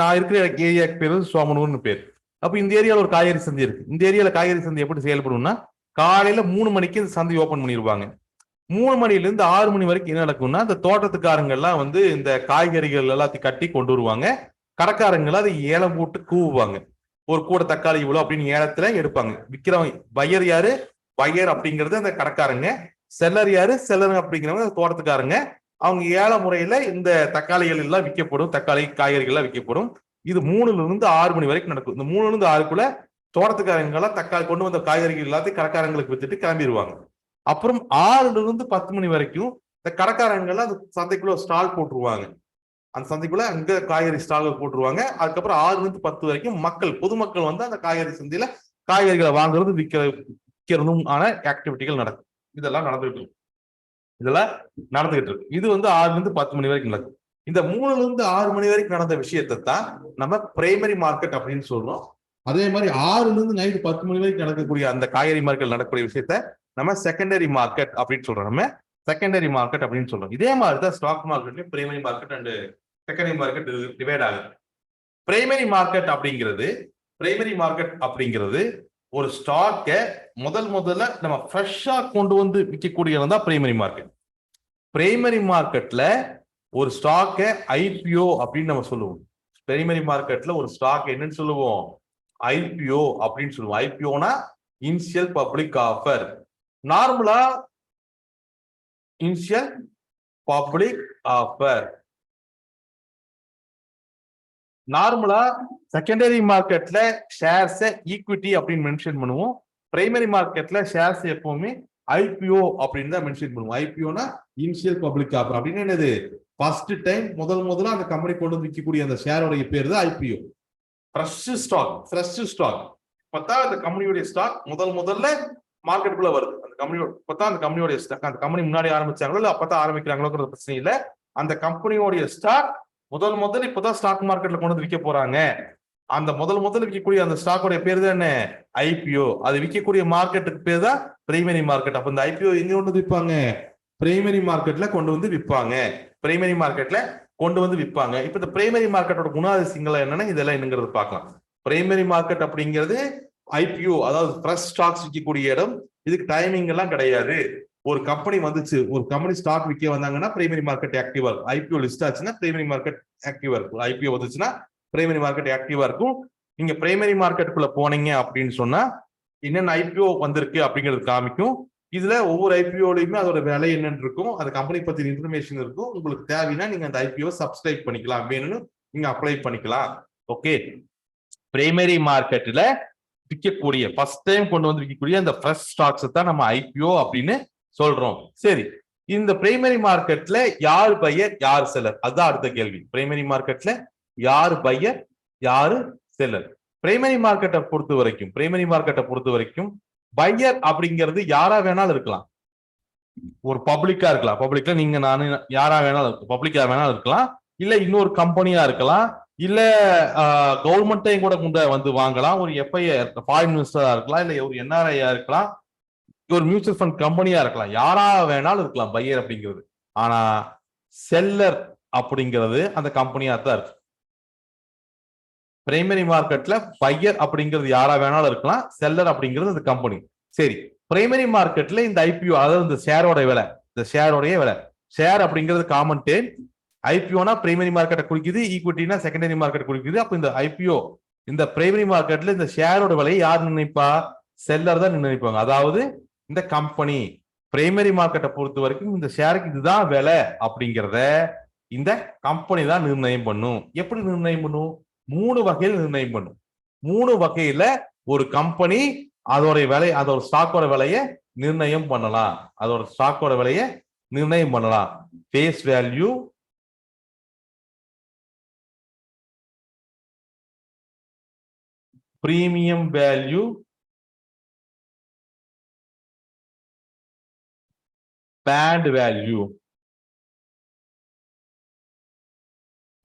நான் இருக்கிற ஏரியாவுக்கு பேரு சோமனூர்னு பேர். அப்போ இந்த ஏரியாவில் ஒரு காய்கறி சந்தை இருக்கு. இந்த ஏரியாவில் காய்கறி சந்தை எப்படி செயல்படும்னா, காலையில 3 மணிக்கு இந்த சந்தை ஓபன் பண்ணிடுவாங்க. 3 மணில இருந்து 6 மணி வரைக்கும் என்ன நடக்கும்னா, இந்த தோட்டத்துக்காரங்க எல்லாம் வந்து இந்த காய்கறிகள் எல்லாத்தையும் கட்டி கொண்டு வருவாங்க. கடைக்காரங்க அதை ஏலம் போட்டு கூவுவாங்க. ஒரு கூட தக்காளி இவ்வளவு அப்படின்னு ஏலத்துல எடுப்பாங்க. விற்கிறவங்க பையர் யாரு? பையர் அப்படிங்கிறது அந்த கடைக்காரங்க. செல்லர் யாரு? செல்லர் அப்படிங்கிறவங்க தோட்டத்துக்காரங்க. அவங்க ஏல முறையில இந்த தக்காளிகள் எல்லாம் விற்கப்படும், தக்காளி காய்கறிகள் எல்லாம் விற்கப்படும். இது 3ல இருந்து 6 மணி வரைக்கும் நடக்கும். இந்த 3ல இருந்து 6க்குள்ள தோட்டத்துக்காரங்க எல்லாம் தக்காளி கொண்டு வந்த காய்கறிகள் எல்லாத்தையும் கடைக்காரங்களுக்கு வித்துட்டு கிளம்பிடுவாங்க. அப்புறம் 6ல இருந்து 10 மணி வரைக்கும் இந்த கடைக்காரங்க எல்லாம் அந்த சந்தைக்குள்ள ஸ்டால் போட்டுருவாங்க. அந்த சந்தைக்குள்ள அங்க காய்கறி ஸ்டால்கள் போட்டுருவாங்க. அதுக்கப்புறம் 6ல இருந்து 10 வரைக்கும் பொதுமக்கள் வந்து அந்த காய்கறி சந்தையில காய்கறிகளை வாங்குறது விற்கிறதும் ஆன ஆக்டிவிட்டிகள் நடக்கும். இதெல்லாம் நடந்துகிட்டு இருக்கு. இது வந்து 6ல இருந்து 10 மணி வரைக்கும் நடக்கும். இந்த 3ல இருந்து 6 மணி வரைக்கும் நடந்த விஷயத்தை தான் நம்ம பிரைமரி மார்க்கெட் அப்படின்னு சொல்றோம். அதே மாதிரி 6ல இருந்து நைட் 10 மணி வரைக்கும் நடக்கக்கூடிய அந்த காய்கறி மார்க்கெட் நடக்கக்கூடிய விஷயத்த நம்ம செகண்டரி மார்க்கெட் அப்படின்னு சொல்றோம். இதே மாதிரி தான் ஸ்டாக் மார்க்கெட்லயும் primary market and secondary market divide ஆகுது. பிரைமரி மார்க்கெட் அப்படிங்கிறது ஒரு ஸ்டாக்கை முதல்ல நம்ம ஃப்ரெஷ்ஷா கொண்டு வந்து விற்கக்கூடியது தான் பிரைமரி மார்க்கெட். பிரைமரி மார்க்கெட்ல ஒரு ஸ்டாக்கை ஐபிஓ அப்படின்னு நம்ம சொல்லுவோம். பிரைமரி மார்க்கெட்ல ஒரு ஸ்டாக் என்னன்னு சொல்லுவோம்? ஐபிஓ அப்படின்னு சொல்லுவோம். ஐபிஓனா இனிஷியல் பப்ளிக் ஆஃபர். நார்மலா இனிஷியல் பப்ளிக் ஆஃபர். நார்மலா செகண்டரி மார்க்கெட்ல ஷேர்ஸ் ஈக்விட்டி அப்படின்னு மென்ஷன் பண்ணுவோம். பிரைமரி மார்க்கெட்ல ஷேர்ஸ் எப்பவுமே ஐபிஓ அப்படின்னு தான் மென்ஷன் பண்ணுவோம். ஐபிஓனா இனிஷியல் பப்ளிக் ஆஃபர் அப்படின்னு என்னது? ஃபர்ஸ்ட் டைம் முதல்ல அந்த கம்பெனி கொண்டு வந்து விற்கக்கூடிய அந்த ஷேரோட பேர் தான் ஐபிஓ. Fresh stock. இப்பதான் அந்த கம்பெனியோட ஸ்டாக் முதல்ல மார்க்கெட்டுக்குள்ள வருது. அந்த கம்பெனியோட ஸ்டாக் அந்த கம்பெனி முன்னாடி ஆரம்பிச்சாங்களோ இல்ல அப்பதான் ஆரம்பிக்கிறாங்களோங்கிற பிரச்சனை இல்லை. அந்த கம்பெனியோடைய ஸ்டாக் முதல்ல இப்பதான் ஸ்டாக் மார்க்கெட்ல கொண்டு வந்து விற்க போறாங்க. அந்த முதல்ல விற்கக்கூடிய அந்த ஸ்டாக்கோட பேர் தான் என்ன? ஐபிஓ. அது விற்கக்கூடிய மார்க்கெட்டுக்கு பேர் தான் பிரைமரி மார்க்கெட். அப்ப இந்த ஐபிஓ எங்க கொண்டு வந்து விற்பாங்க? பிரைமரி மார்க்கெட்ல கொண்டு வந்து விற்பாங்க. இப்ப இந்த பிரைமரி மார்க்கெட்டோட குணாதிசயங்கள் என்னன்னா இதெல்லாம் என்னங்கிறது பார்க்கலாம். பிரைமரி மார்க்கெட் அப்படிங்கிறது ஐபிஓ, அதாவது ஃப்ரெஷ் ஸ்டாக்ஸ் விற்கக்கூடிய இடம். இதுக்கு டைமிங் எல்லாம் கிடையாது. ஒரு கம்பெனி வந்துச்சு, ஒரு கம்பெனி ஸ்டாக் விற்க வந்தாங்கன்னா பிரைமரி மார்க்கெட் ஆக்டிவா இருக்கும். ஐபிஓ லிஸ்ட் ஆச்சுன்னா பிரைமரி மார்க்கெட் ஆக்டிவா இருக்கும். ஐபிஓ வந்துச்சுன்னா பிரைமரி மார்க்கெட் ஆக்டிவா இருக்கும். நீங்க பிரைமரி மார்க்கெட்டுக்குள்ள போனீங்க அப்படின்னு சொன்னா என்னென்ன ஐபிஓ வந்திருக்கு அப்படிங்கிறது காமிக்கும். இதுல ஒவ்வொரு ஐபிஓலையுமே அதோட விலை என்னன்னு இருக்கும், அந்த கம்பெனி பத்தி இன்ஃபர்மேஷன் இருக்கும். உங்களுக்கு தேவைன்னா நீங்க அந்த ஐபிஓ சப்ஸ்கிரைப் பண்ணிக்கலாம், வேணும்னு நீங்க அப்ளை பண்ணிக்கலாம். ஓகே, பிரைமரி மார்க்கெட்ல விற்கக்கூடிய ஃபர்ஸ்ட் டைம் கொண்டு வந்து விற்கக்கூடிய அந்த ஃப்ரெஷ் ஸ்டாக்ஸ் தான் நம்ம ஐபிஓ அப்படின்னு சொல்றோம். சரி, இந்த பிரைமரி மார்க்கெட்ல யார் பையர் யார் செல்லர், அதுதான் அடுத்த கேள்வி. பிரைமரி மார்க்கெட்ல யார் பையர் யாரு செல்லர்? பிரைமரி மார்க்கெட்டை பொறுத்த வரைக்கும் பையர் அப்படிங்கிறது யாரா வேணாலும் இருக்கலாம். ஒரு பப்ளிக்கா இருக்கலாம், பப்ளிக்ல நீங்க நானு யாரா வேணாலும் பப்ளிக்கா வேணாலும் இருக்கலாம், இல்ல இன்னொரு கம்பெனியா இருக்கலாம், இல்ல கவர்மெண்ட்டையும் கூட கொண்டு வந்து வாங்கலாம். ஒரு எஃப்ஐஆ ஃபாரின் இன்வெஸ்டரா இருக்கலாம், இல்ல ஒரு என்ஆர்ஐயா இருக்கலாம், ஒரு மியூச்சுவல் ஃபண்ட் கம்பெனியா இருக்கலாம், யாரா வேணாலும் இருக்கலாம் பையர் அப்படிங்கிறது. ஆனா செல்லர் அப்படிங்கிறது அந்த கம்பெனியா தான் இருக்கு. பிரைமரி மார்க்கெட்ல பையர் அப்படிங்கிறது யாரா வேணாலும் இருக்கலாம், செல்லர் அப்படிங்கிறது அந்த கம்பெனி. சரி, பிரைமரி மார்க்கெட்ல இந்த ஐபிஓ, அதாவது இந்த ஷேரோட விலை, இந்த ஷேரோடைய விலை, ஷேர் அப்படிங்கிறது காமன் டேம், ஐபிஓனா பிரைமரி மார்க்கெட்டை குறிக்குது, ஈக்விட்டினா செகண்டரி மார்க்கெட் குறிக்குது. அப்ப இந்த ஐபிஓ, இந்த பிரைமரி மார்க்கெட்ல இந்த ஷேரோட விலையை யார் நிர்ணயிப்பா? செல்லர் தான் நிர்ணயிப்பாங்க. அதாவது இந்த கம்பெனி பிரைமரி மார்க்கெட்டை பொறுத்த வரைக்கும் இந்த ஷேருக்கு இதுதான் விலை அப்படிங்கிறத இந்த கம்பெனி தான் நிர்ணயம் பண்ணும். எப்படி நிர்ணயம் பண்ணும்? 3 வகையில் நிர்ணயம் பண்ணும். 3 வகையில ஒரு கம்பெனி அதோட விலை, அதோட ஸ்டாக்கோட விலையை நிர்ணயம் பண்ணலாம். Face value, premium value, band value.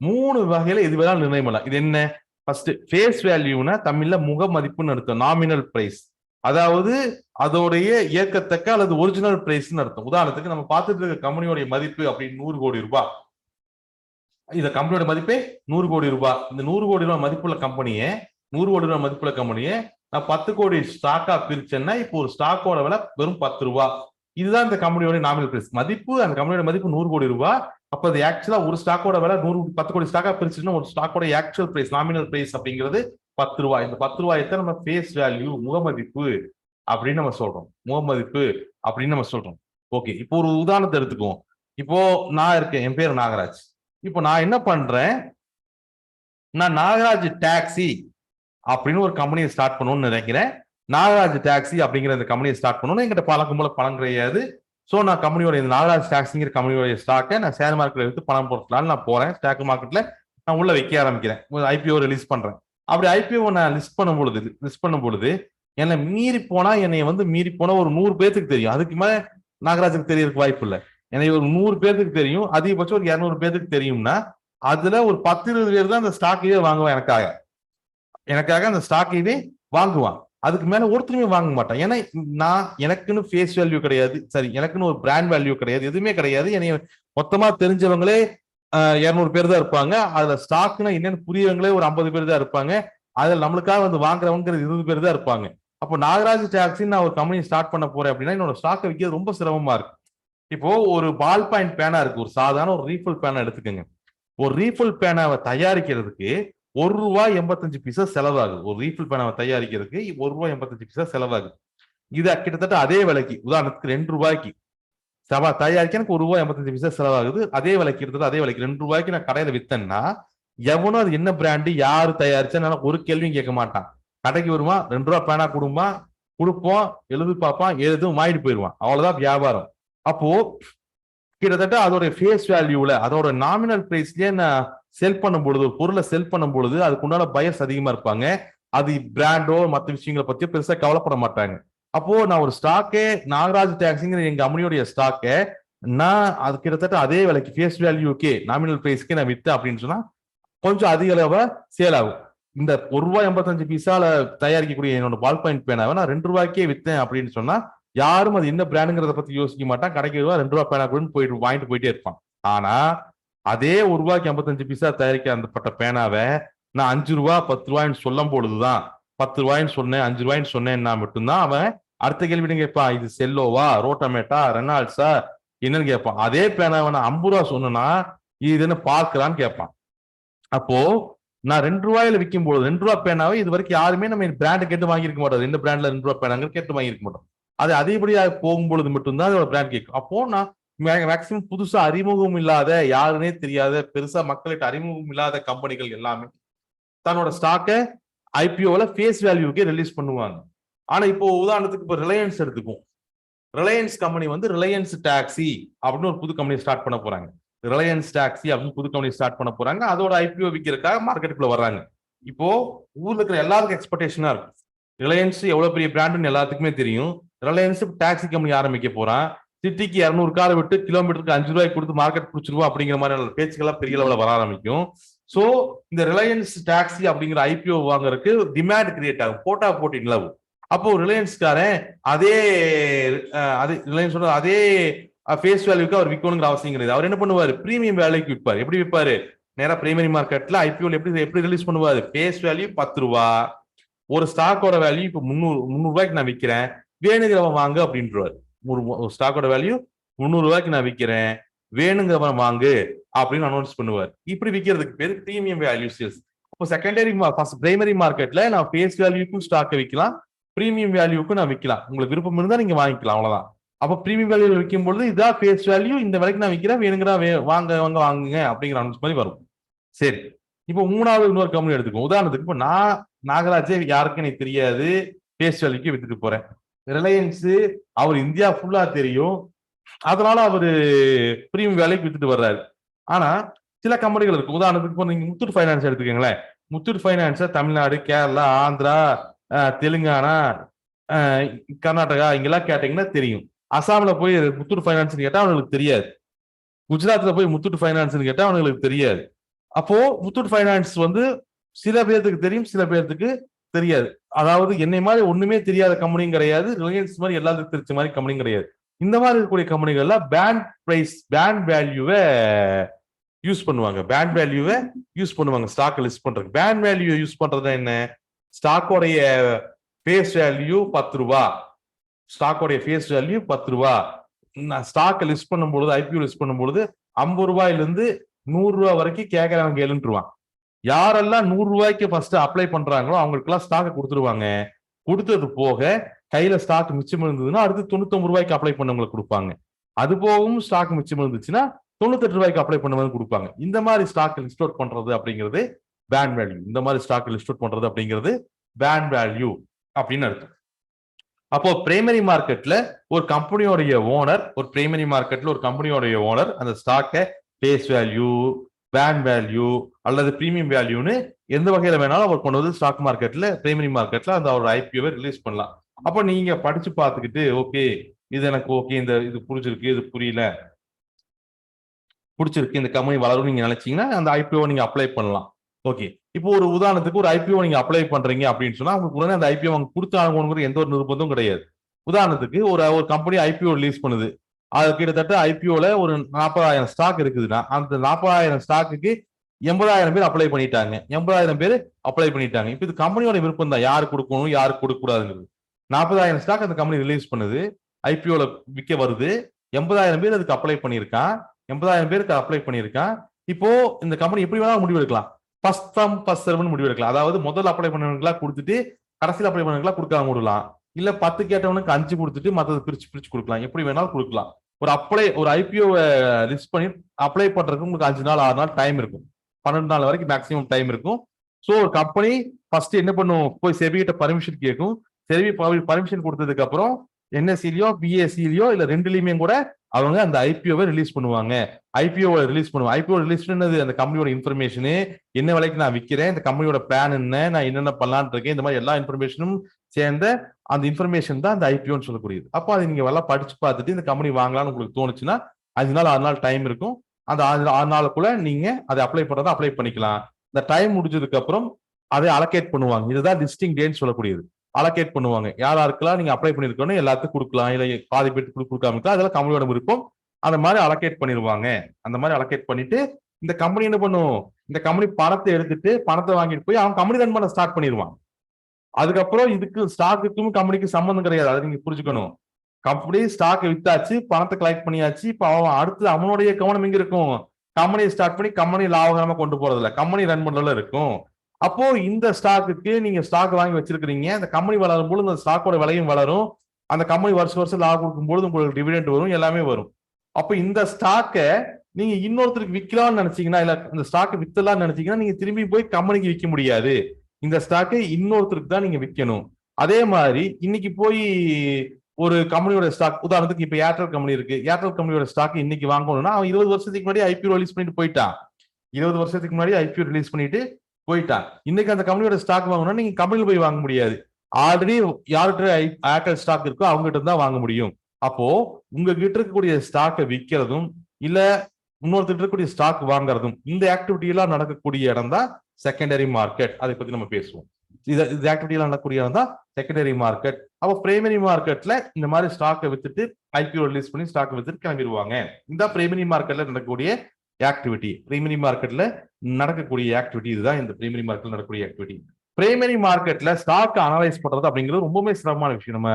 3 வகையில இது வேணாலும் நிர்ணயம் பண்ணலாம். இது என்ன? ஃபர்ஸ்ட் ஃபேஸ் வேல்யூனா தமிழ்ல முக மதிப்புன்னு அர்த்தம், நாமினல் பிரைஸ், அதாவது அதோடைய ஏற்கத்தக்க அல்லது ஒரிஜினல் பிரைஸ்ன்னு அர்த்தம். உதாரணத்துக்கு நம்ம பார்த்துட்டு இருக்க கம்பெனியோட மதிப்பு அப்படின்னு 100 கோடி ரூபாய், இந்த கம்பெனியோட மதிப்பே 100 கோடி ரூபாய். இந்த 100 கோடி ரூபாய் மதிப்புள்ள கம்பெனியை நான் 10 கோடி ஸ்டாக்கா பிரிச்சேன்னா இப்போ ஒரு ஸ்டாக்கோட விலை வெறும் 10 ரூபாய். இதுதான் இந்த கம்பெனியோட நாமினல் பிரைஸ் மதிப்பு. அந்த கம்பெனியோட மதிப்பு 100 கோடி ரூபாய். அப்ப அது ஆக்சுவலா ஒரு ஸ்டாக்கோட விலை 10 கோடி ஸ்டாக்கா பிரிச்சுன்னா ஒரு ஸ்டாக்கோட ஆக்சுவல் பிரைஸ், நாமினல் பிரைஸ் அப்படிங்கிறது 10 ரூபாய். இந்த 10 ரூபாயத்தை நம்ம ஃபேஸ் வேல்யூ, முகமதிப்பு அப்படின்னு நம்ம சொல்றோம். ஓகே, இப்போ ஒரு உதாரணத்தை எடுத்துக்குவோம். இப்போ நான் இருக்கேன், என் பேர் நாகராஜ். இப்போ நான் என்ன பண்றேன், நான் நாகராஜ் டாக்ஸி அப்படின்னு ஒரு கம்பெனியை ஸ்டார்ட் பண்ணணும்னு நினைக்கிறேன். நாகராஜ் டாக்ஸி அப்படிங்கிற இந்த கம்பெனியை ஸ்டார்ட் பண்ணணும். எங்கிட்ட பணம் கிடையாது. ஸோ நான் கம்பெனியோட இந்த நாகராஜ் டாக்ஸிங்கிற கம்பெனியோட ஸ்டாக்கை நான் ஷேர் மார்க்கெட்ல எடுத்து பணம் போடலான்னு நான் போறேன். ஸ்டாக் மார்க்கெட்ல நான் உள்ள வைக்க ஆரம்பிக்கிறேன், ஐபிஓ ரிலீஸ் பண்றேன். அப்படி ஐபிஓ நான் லிஸ்ட் பண்ணும் பொழுது என்னை மீறி போனா ஒரு 100 பேருக்கு தெரியும். அதுக்கு மேல நாகராஜுக்கு தெரியறதுக்கு வாய்ப்பு இல்லை. என்னை ஒரு 100 பேருக்கு தெரியும், அதிகபட்சம் ஒரு 200 பேருக்கு தெரியும்னா அதுல ஒரு 10-20 பேர் தான் அந்த ஸ்டாக்கையே வாங்குவான். எனக்காக அந்த ஸ்டாக்கையே வாங்குவான். அதுக்கு மேல ஒருத்தருமே வாங்க மாட்டான். ஏன்னா எனக்குன்னு ஃபேஸ் வேல்யூ கிடையாது, சரி, எனக்குன்னு ஒரு பிராண்ட் வேல்யூ கிடையாது, எதுவுமே கிடையாது. என்னைய மொத்தமா தெரிஞ்சவங்களே 200 பேர் தான் இருப்பாங்க. அதுல ஸ்டாக்னா என்னன்னு புரியவங்களே ஒரு 50 பேர் தான் இருப்பாங்க. அதுல நம்மளுக்காக வந்து வாங்குறவங்க 20 பேர் தான் இருப்பாங்க. அப்போ நாகராஜ் டாக்ஸி நான் ஒரு கம்பெனி ஸ்டார்ட் பண்ண போறேன் அப்படின்னா என்னோட ஸ்டாக்கை விற்கிறது ரொம்ப சிரமமா இருக்கு. இப்போ ஒரு பால் பாயிண்ட் பேனா இருக்கு, ஒரு சாதாரண ஒரு ரீஃபில் பேனா எடுத்துக்கோங்க. ஒரு ரீஃபில் பேனாவை தயாரிக்கிறதுக்கு ₹1.85 செலவாகுது. ஒரு ரீஃபில் பேனாவை தயாரிக்கிறதுக்கு ₹1.85 செலவாகுது. இது கிட்டத்தட்ட அதே விலைக்கு, உதாரணத்துக்கு ₹2 தயாரிக்க எனக்கு ₹1.85 செலவாகுது. அதே விலைக்கு கிட்டத்தட்ட அதே விலைக்கு ₹2 நான் கடையில வித்தேன்னா எவனும் அது என்ன பிராண்டு, யாரு தயாரிச்சா ஒரு கேள்வியும் கேட்க மாட்டான். கடைக்கு வருவான், ₹2 பேனா கொடுப்போம், எழுதி பார்ப்பான், எழுதும் வாங்கிட்டு போயிடுவான். அவ்வளவுதான் வியாபாரம். அப்போ கிட்டத்தட்ட அதோட ஃபேஸ் வேல்யூல, அதோட நாமினல் பிரைஸ்லயே நான் செல் பண்ணும் பொழுது, ஒரு பொருளை செல் பண்ணும் பொழுது அதுக்குண்டான பயர்ஸ் அதிகமா இருப்பாங்க. அது பிராண்டோ மற்ற விஷயங்களை பத்தி பெருசா கவலைப்பட மாட்டாங்க. அப்போ நான் ஒரு ஸ்டாக்கே, நாகராஜ் டாக்ஸிங்கிற எங்க கம்பெனியோடைய ஸ்டாக்கை நான் அது கிட்டத்தட்ட அதே விலைக்கு ஃபேஸ் வேல்யூக்கே, நாமினல் பிரைஸ்க்கே நான் வித்தேன் அப்படின்னு சொன்னா கொஞ்சம் அதிக அளவா சேல் ஆகும். இந்த ₹1.85 தயாரிக்கக்கூடிய என்னோட பால் பாயிண்ட் பேனாவை நான் ₹2 வித்தேன் அப்படின்னு சொன்னா யாரும் அது என்ன பிராண்டுங்கிறத பத்தி யோசிக்க மாட்டான். கடைக்கு ₹2 பேனா கூட வாங்கிட்டு போயிட்டே இருப்பான். ஆனா அதே ₹1.85 தயாரிக்க அந்த பேனாவை நான் ₹5 ₹10 சொல்லும் பொழுதுதான், ₹10 சொன்னேன், ₹5 சொன்னேன்னா மட்டும்தான் அவன் அடுத்த கேள்வி கேட்பான், இது செல்லோவா, ரோட்டமேட்டா, ரெனால்ட்ஸா என்னன்னு கேட்பான். அதே பேனாவை நான் ₹50 சொன்னா இது என்ன பார்க்கலான்னு கேட்பான். அப்போ நான் ₹2 விற்கும் போது ₹2 பேனாவை இது வரைக்கும் யாருமே நம்ம பிராண்ட் கேட்டு வாங்கியிருக்க மாட்டோம். எந்த பிராண்ட்ல ₹2 பேனாங்க கேட்டு வாங்கியிருக்க மாட்டோம். அது அதிகப்படியாக போகும்பொழுது மட்டும்தான் அதோட பிராண்ட் கேட்கும். அப்போ நான் மேக்சிமம் புதுசா அறிமுகம் இல்லாத, யாருன்னே தெரியாத, பெருசா மக்கள்கிட்ட அறிமுகம் இல்லாத கம்பெனிகள் எல்லாமே தன்னோட ஸ்டாக்கை ஐபிஓல ஃபேஸ் வேல்யூக்கே ரிலீஸ் பண்ணுவாங்க. ஆனா இப்போ உதாரணத்துக்கு இப்போ ரிலையன்ஸ் எடுத்துக்கும். ரிலையன்ஸ் கம்பெனி வந்து ரிலையன்ஸ் டாக்ஸி அப்படின்னு ஒரு புது கம்பெனி ஸ்டார்ட் பண்ண போறாங்க. ரிலையன்ஸ் டாக்ஸி அப்படின்னு புது கம்பெனி ஸ்டார்ட் பண்ண போறாங்க. அதோட ஐபிஓ விற்கிறதுக்காக மார்க்கெட்டுக்குள்ள வர்றாங்க. இப்போ ஊர்ல இருக்கிற எல்லாருக்கும் எக்ஸ்பெக்டேஷனா இருக்கும். ரிலையன்ஸ் எவ்வளவு பெரிய பிராண்டுன்னு எல்லாத்துக்குமே தெரியும். ரிலையன்ஸ் டாக்ஸி கம்பெனி ஆரம்பிக்க போறான். சிட்டிக்கு 200 காரை விட்டு கிலோமீட்டருக்கு 5 ரூபாய்க்கு கொடுத்து மார்க்கெட் பிடிச்சிருவா அப்படிங்கிற மாதிரி பேச்சுக்கெல்லாம் பெரிய லெவலில் வர ஆரம்பிக்கும். சோ இந்த ரிலையன்ஸ் டாக்ஸி அப்படிங்கிற ஐபிஓ வாங்குறதுக்கு டிமாண்ட் கிரியேட் ஆகும், போட்டா போட்டி நிலவு. அப்போ ரிலையன்ஸ்காரன் அதே ரிலையன்ஸ் அதே ஃபேஸ் வேல்யூக்கு அவர் விற்கணுங்கிற அவசியம் கிடையாது. அவர் என்ன பண்ணுவாரு, பிரீமியம் வேல்யூக்கு விற்பாரு. எப்படி விற்பாரு, நேரா பிரைமரி மார்க்கெட்ல ஐபிஓல எப்படி ரிலீஸ் பண்ணுவாரு, ஃபேஸ் வேல்யூ 10 ரூபா, ஒரு ஸ்டாக்கோட வேல்யூ இப்போ 300 ரூபாய்க்கு நான் விற்கிறேன், வேணுங்கிறவன் வாங்க அப்படின்றாரு. ஒரு ஸ்டாக்கோட வேல்யூ 300 ரூபாய்க்கு நான் விற்கிறேன், வேணுங்கிறவன் வாங்கு அப்படின்னு அனௌன்ஸ் பண்ணுவார். இப்படி விற்கிறதுக்கு பேர் பிரீமியம் வேல்யூ சேல்ஸ். இப்போ செகண்டரி பிரைமரி மார்க்கெட்ல நான் ஃபேஸ் வேல்யூக்கும் ஸ்டாக்கை விற்கலாம், பிரீமியம் வேல்யூக்கும் நான் விற்கலாம். உங்களுக்கு விருப்பம் இருந்தா நீங்க வாங்கிக்கலாம், அவ்வளவுதான். அப்போ பிரீமியம் வேல்யூ விற்கும் பொழுது இதான் ஃபேஸ் வேல்யூ, இந்த விலைக்கு நான் விற்கிறேன், வேணுங்கிறா வாங்குங்க அப்படிங்கிற அனௌன்ஸ் மாதிரி வரும். சரி, இப்போ மூணாவது இன்னொரு கம்பெனி எடுத்துக்கோ. உதாரணத்துக்கு இப்போ நாகராஜே யாருக்கும் எனக்கு தெரியாது, ஃபேஸ் வேல்யூக்கு வித்துட்டு போறேன். ரிலையன்ஸ் அவர் இந்தியா ஃபுல்லா தெரியும், அதனால அவரு பிரீமியம் வேலைக்கு வித்துட்டு வர்றாரு. ஆனா சில கம்பெனிகள் இருக்கு. உதாரணத்துக்கு இப்போ நீங்க முத்தூட் ஃபைனான்ஸ் எடுத்துக்கீங்களேன். முத்தூட் ஃபைனான்ஸை தமிழ்நாடு, கேரளா, ஆந்திரா, தெலுங்கானா, கர்நாடகா இங்கெல்லாம் கேட்டீங்கன்னா தெரியும். அசாம்ல போய் முத்தூட் ஃபைனான்ஸ் கேட்டா அவங்களுக்கு தெரியாது. குஜராத்ல போய் முத்தூட் ஃபைனான்ஸ் கேட்டா அவங்களுக்கு தெரியாது. அப்போ முத்தூட் ஃபைனான்ஸ் வந்து சில பேர்த்துக்கு தெரியும், சில பேர்த்துக்கு தெரியாது. அதாவது என்னை மாதிரி ஒண்ணுமே தெரியாத கம்பெனியும் கிடையாது, ரிலையன்ஸ் மாதிரி எல்லாத்துக்கும் தெரிஞ்ச மாதிரி கம்பெனியும் கிடையாது. இந்த மாதிரி இருக்கக்கூடிய கம்பெனிகள்ல பேண்ட் வேல்யூவை யூஸ் பண்ணுவாங்க. பேண்ட் வேல்யூவை யூஸ் பண்ணுவாங்க ஸ்டாக் லிஸ்ட் பண்றதுக்கு. பேண்ட் வேல்யூ யூஸ் பண்றது என்ன, ஸ்டாக்கோடைய ஃபேஸ் வேல்யூ 10 ரூபா, ஸ்டாக்கோடைய ஃபேஸ் வேல்யூ 10 ரூபா. ஸ்டாக் லிஸ்ட் பண்ணும்போது, ஐபிஓ லிஸ்ட் பண்ணும்போது 50 ரூபாயிலிருந்து 100 ரூபாய் வரைக்கும் கேட்கறவங்க கேளுன்றுவான். யாரெல்லாம் 100 ரூபாய்க்கு ஃபர்ஸ்ட் அப்ளை பண்றாங்களோ அவங்களுக்கு எல்லாம் ஸ்டாக் கொடுத்துருவாங்க. கொடுத்தது போக கையில ஸ்டாக் மிச்சம் இருந்ததுன்னா அடுத்து 99 ரூபாய்க்கு அப்ளை பண்ணவங்களுக்கு கொடுப்பாங்க. அது போகவும் ஸ்டாக் மிச்சம் இருந்துச்சுன்னா 98 ரூபாய்க்கு அப்ளை பண்ணவங்க கொடுப்பாங்க. இந்த மாதிரி ஸ்டாக் லிஸ்ட் அவுட் பண்றது அப்படிங்கிறது பேண்ட் வேல்யூ. இந்த மாதிரி ஸ்டாக் லிஸ்ட் அவுட் பண்றது அப்படிங்கிறது பேண்ட் வேல்யூ அப்படின்னு அர்த்தம். அப்போ பிரைமரி மார்க்கெட்ல ஒரு கம்பெனியோடைய ஓனர், ஒரு பிரைமரி மார்க்கெட்ல ஒரு கம்பெனியோடைய ஓனர் அந்த ஸ்டாக்கை ஃபேஸ் வேல்யூ, பேண்ட் வேல்யூ அல்லது பிரீமியம் வேல்யூன்னு எந்த வகையில வேணாலும் அவர் கொண்டு வந்து ஸ்டாக் மார்க்கெட்ல, பிரைமரி மார்க்கெட்ல அந்த ஒரு ஐபிஓவை ரிலீஸ் பண்ணலாம். அப்போ நீங்க படிச்சு பார்த்துக்கிட்டு ஓகே இது எனக்கு ஓகே, இந்த இது புரிஞ்சிருக்கு, இது புரியல, பிடிச்சிருக்கு, இந்த கம்பெனி வளரும் நீங்க நினைச்சீங்கன்னா அந்த ஐபிஓ நீங்க அப்ளை பண்ணலாம். ஓகே, இப்போ ஒரு உதாரணத்துக்கு ஒரு ஐபிஓ நீங்க அப்ளை பண்றீங்க அப்படின்னு சொன்னா உங்களுக்கு உடனே அந்த ஐபிஓ அவங்க கொடுத்தாங்கங்கிற எந்த ஒரு நிர்பந்தமும் கிடையாது. உதாரணத்துக்கு ஒரு கம்பெனி ஐபிஓ ரிலீஸ் பண்ணுது, அது கிட்டத்தட்ட ஐபிஓல ஒரு 40,000 ஸ்டாக் இருக்குதுன்னா அந்த 40,000 ஸ்டாக்குக்கு 80,000 பேர் அப்ளை பண்ணிட்டாங்க. 80,000 பேர் அப்ளை பண்ணிட்டாங்க. இப்போ இது கம்பெனியோட விருப்பம் தான், யாரு கொடுக்கணும் யாரு கொடுக்க கூடாதுங்கிறது. 40,000 ஸ்டாக் அந்த கம்பெனி ரிலீஸ் பண்ணுது, ஐபிஓல விற்க வருது, 80,000 பேர் அதுக்கு அப்ளை பண்ணியிருக்கான், 80,000 பேருக்கு அப்ளை பண்ணியிருக்கான். இப்போ இந்த கம்பெனி எப்படி வேணாலும் முடிவு எடுக்கலாம், ஃபர்ஸ்ட் கம் ஃபர்ஸ்ட் சர்வ்னு முடிவு எடுக்கலாம். அதாவது முதல்ல அப்ளை பண்ணவங்களுக்குலாம் கொடுத்துட்டு கடைசியில் அப்ளை பண்ணவங்களுக்குலாம் கொடுக்காம விடலாம். இல்ல 10 கேட்டவனுக்கு 5 கொடுத்துட்டு மற்றது பிரிச்சு கொடுக்கலாம். எப்படி வேணாலும் கொடுக்கலாம். ஒரு ஐபிஓ லிஸ்ட் பண்ணி அப்ளை பண்றதுக்கு உங்களுக்கு 5 நாள் 6 நாள் டைம் இருக்கும், 12 நாள் வரைக்கும் மேக்ஸிமம் டைம் இருக்கும். ஸோ ஒரு கம்பெனி ஃபர்ஸ்ட் என்ன பண்ணும், போய் செபி கிட்ட பர்மிஷன் கேட்கும். செபி பர்மிஷன் கொடுத்ததுக்கு அப்புறம் என்எஸ்சிலயோ பிஎஸ்சிலயோ இல்ல ரெண்டுலயுமே கூட அவங்க அந்த ஐபிஓவை ரிலீஸ் பண்ணுவாங்க. ஐபிஓ ரிலீஸ் பண்ணது அந்த கம்பெனியோட இன்ஃபர்மேஷனு, என்ன விலைக்கு நான் விற்கிறேன், இந்த கம்பெனியோட பிளான் என்ன, நான் என்னென்ன பண்ணலான் இருக்கேன், இந்த மாதிரி எல்லா இன்ஃபர்மேஷனும் சேர்ந்த அந்த இன்ஃபர்மேஷன் தான் அந்த ஐபிஓன்னு சொல்லக்கூடியது. அப்போ அது நீங்க எல்லாம் படிச்சு பார்த்துட்டு இந்த கம்பெனி வாங்கலாம்னு உங்களுக்கு தோணுச்சுன்னா 5 நாள் 6 நாள் டைம் இருக்கும். அந்த 6 நாளுக்குள்ள நீங்க அதை அப்ளை பண்றதா அப்ளை பண்ணிக்கலாம். இந்த டைம் முடிஞ்சதுக்கு அப்புறம் அதை அலோகேட் பண்ணுவாங்க. இதுதான் லிஸ்டிங் டேன்னு சொல்லக்கூடியது. அலோகேட் பண்ணுவாங்க, யாருக்கெல்லாம் நீங்க அப்ளை பண்ணிருக்கணும் எல்லாத்துக்கும் கொடுக்கலாம், இல்ல பாதி பேருக்கு கொடுக்காம இருக்கலாம், அதெல்லாம் கம்பெனியோட விருப்பம். அந்த மாதிரி அலோகேட் பண்ணிடுவாங்க. அந்த மாதிரி அலோகேட் பண்ணிட்டு இந்த கம்பெனி என்ன பண்ணும், இந்த கம்பெனி பணத்தை எடுத்துட்டு பணத்தை வாங்கிட்டு போய் அவன் கம்பெனி ரன் பண்ண ஸ்டார்ட் பண்ணிடுவான். அதுக்கப்புறம் இதுக்கு ஸ்டாக்குக்கும் கம்பெனிக்கு சம்பந்தம் கிடையாது, அதை நீங்க புரிஞ்சுக்கணும். கம்பெனி ஸ்டாக் வித்தாச்சு, பணத்தை கலெக்ட் பண்ணியாச்சு. இப்ப அவன் அடுத்து அவனுடைய கவனம் எங்க இருக்கும், கம்பெனியை ஸ்டார்ட் பண்ணி கம்பெனி லாபகரமா கொண்டு போறதுல, கம்பெனி ரன் பண்றதுல இருக்கும். அப்போ இந்த ஸ்டாக்குக்கு நீங்க ஸ்டாக் வாங்கி வச்சிருக்கிறீங்க, அந்த கம்பெனி வளரும் போது இந்த ஸ்டாக்கோட விலையும் வளரும், அந்த கம்பெனி வருஷம் லாபம் கொடுக்கும்போது உங்களுக்கு டிவிடெண்ட் வரும், எல்லாமே வரும். அப்ப இந்த ஸ்டாக்கை நீங்க இன்னொருத்தருக்கு விற்கலாம்னு நினைச்சீங்கன்னா, இல்ல இந்த ஸ்டாக்கை வித்தலாம்னு நினைச்சீங்கன்னா, நீங்க திரும்பி போய் கம்பெனிக்கு விற்க முடியாது. இந்த ஸ்டாக்கை இன்னொருத்தருக்கு தான் நீங்க விற்கணும். அதே மாதிரி இன்னைக்கு போய் ஒரு கம்பெனியோட ஸ்டாக், உதாரணத்துக்கு இப்ப ஏர்டெல் கம்பெனி இருக்கு, ஏர்டெல் கம்பெனியோட ஸ்டாக் இன்னைக்கு வாங்கணும்னா அவன் 20 வருஷத்துக்கு முன்னாடி ஐபிஓ ரிலீஸ் பண்ணிட்டு போயிட்டான். 20 வருஷத்துக்கு முன்னாடி ஐபிஓ ரிலீஸ் பண்ணிட்டு போயிட்டான். இன்னைக்கு அந்த கம்பெனியோட ஸ்டாக் வாங்கணும்னா நீங்க கம்பெனில போய் வாங்க முடியாது. ஆல்ரெடி யார்கிட்ட ஏர்டெல் ஸ்டாக் இருக்கோ அவங்க கிட்ட தான் வாங்க முடியும். அப்போ உங்ககிட்ட இருக்கக்கூடிய ஸ்டாக்கை விற்கிறதும் இல்ல இன்னொருத்தர் இருக்கக்கூடிய ஸ்டாக் வாங்குறதும், இந்த ஆக்டிவிட்டி எல்லாம் நடக்கக்கூடிய இடம் தான் செகண்டரி மார்க்கெட். அதை பத்தி நம்ம பேசுவோம். இது ஆக்டிவிட்டி எல்லாம் நடக்கக்கூடிய இடம் தான் செகண்டரி மார்க்கெட். அப்போ பிரைமரி மார்க்கெட்ல இந்த மாதிரி ஸ்டாக்கை வித்துட்டு ஐபிஓ ரிலீஸ் பண்ணி ஸ்டாக் வித்துட்டு கிளம்பிடுவாங்க. இந்த பிரைமரி மார்க்கெட்ல நடக்கக்கூடிய ஆக்டிவிட்டி, பிரைமரி மார்க்கெட்ல நடக்கக்கூடிய ஆக்டிவிட்டி இதுதான் இந்த பிரைமரி மார்க்கெட்ல நடக்கக்கூடிய ஆக்டிவிட்டி. பிரைமரி மார்க்கெட்ல ஸ்டாக் அனலைஸ் பண்றது அப்படிங்கிறது ரொம்பவே சிரமமான விஷயம். நம்ம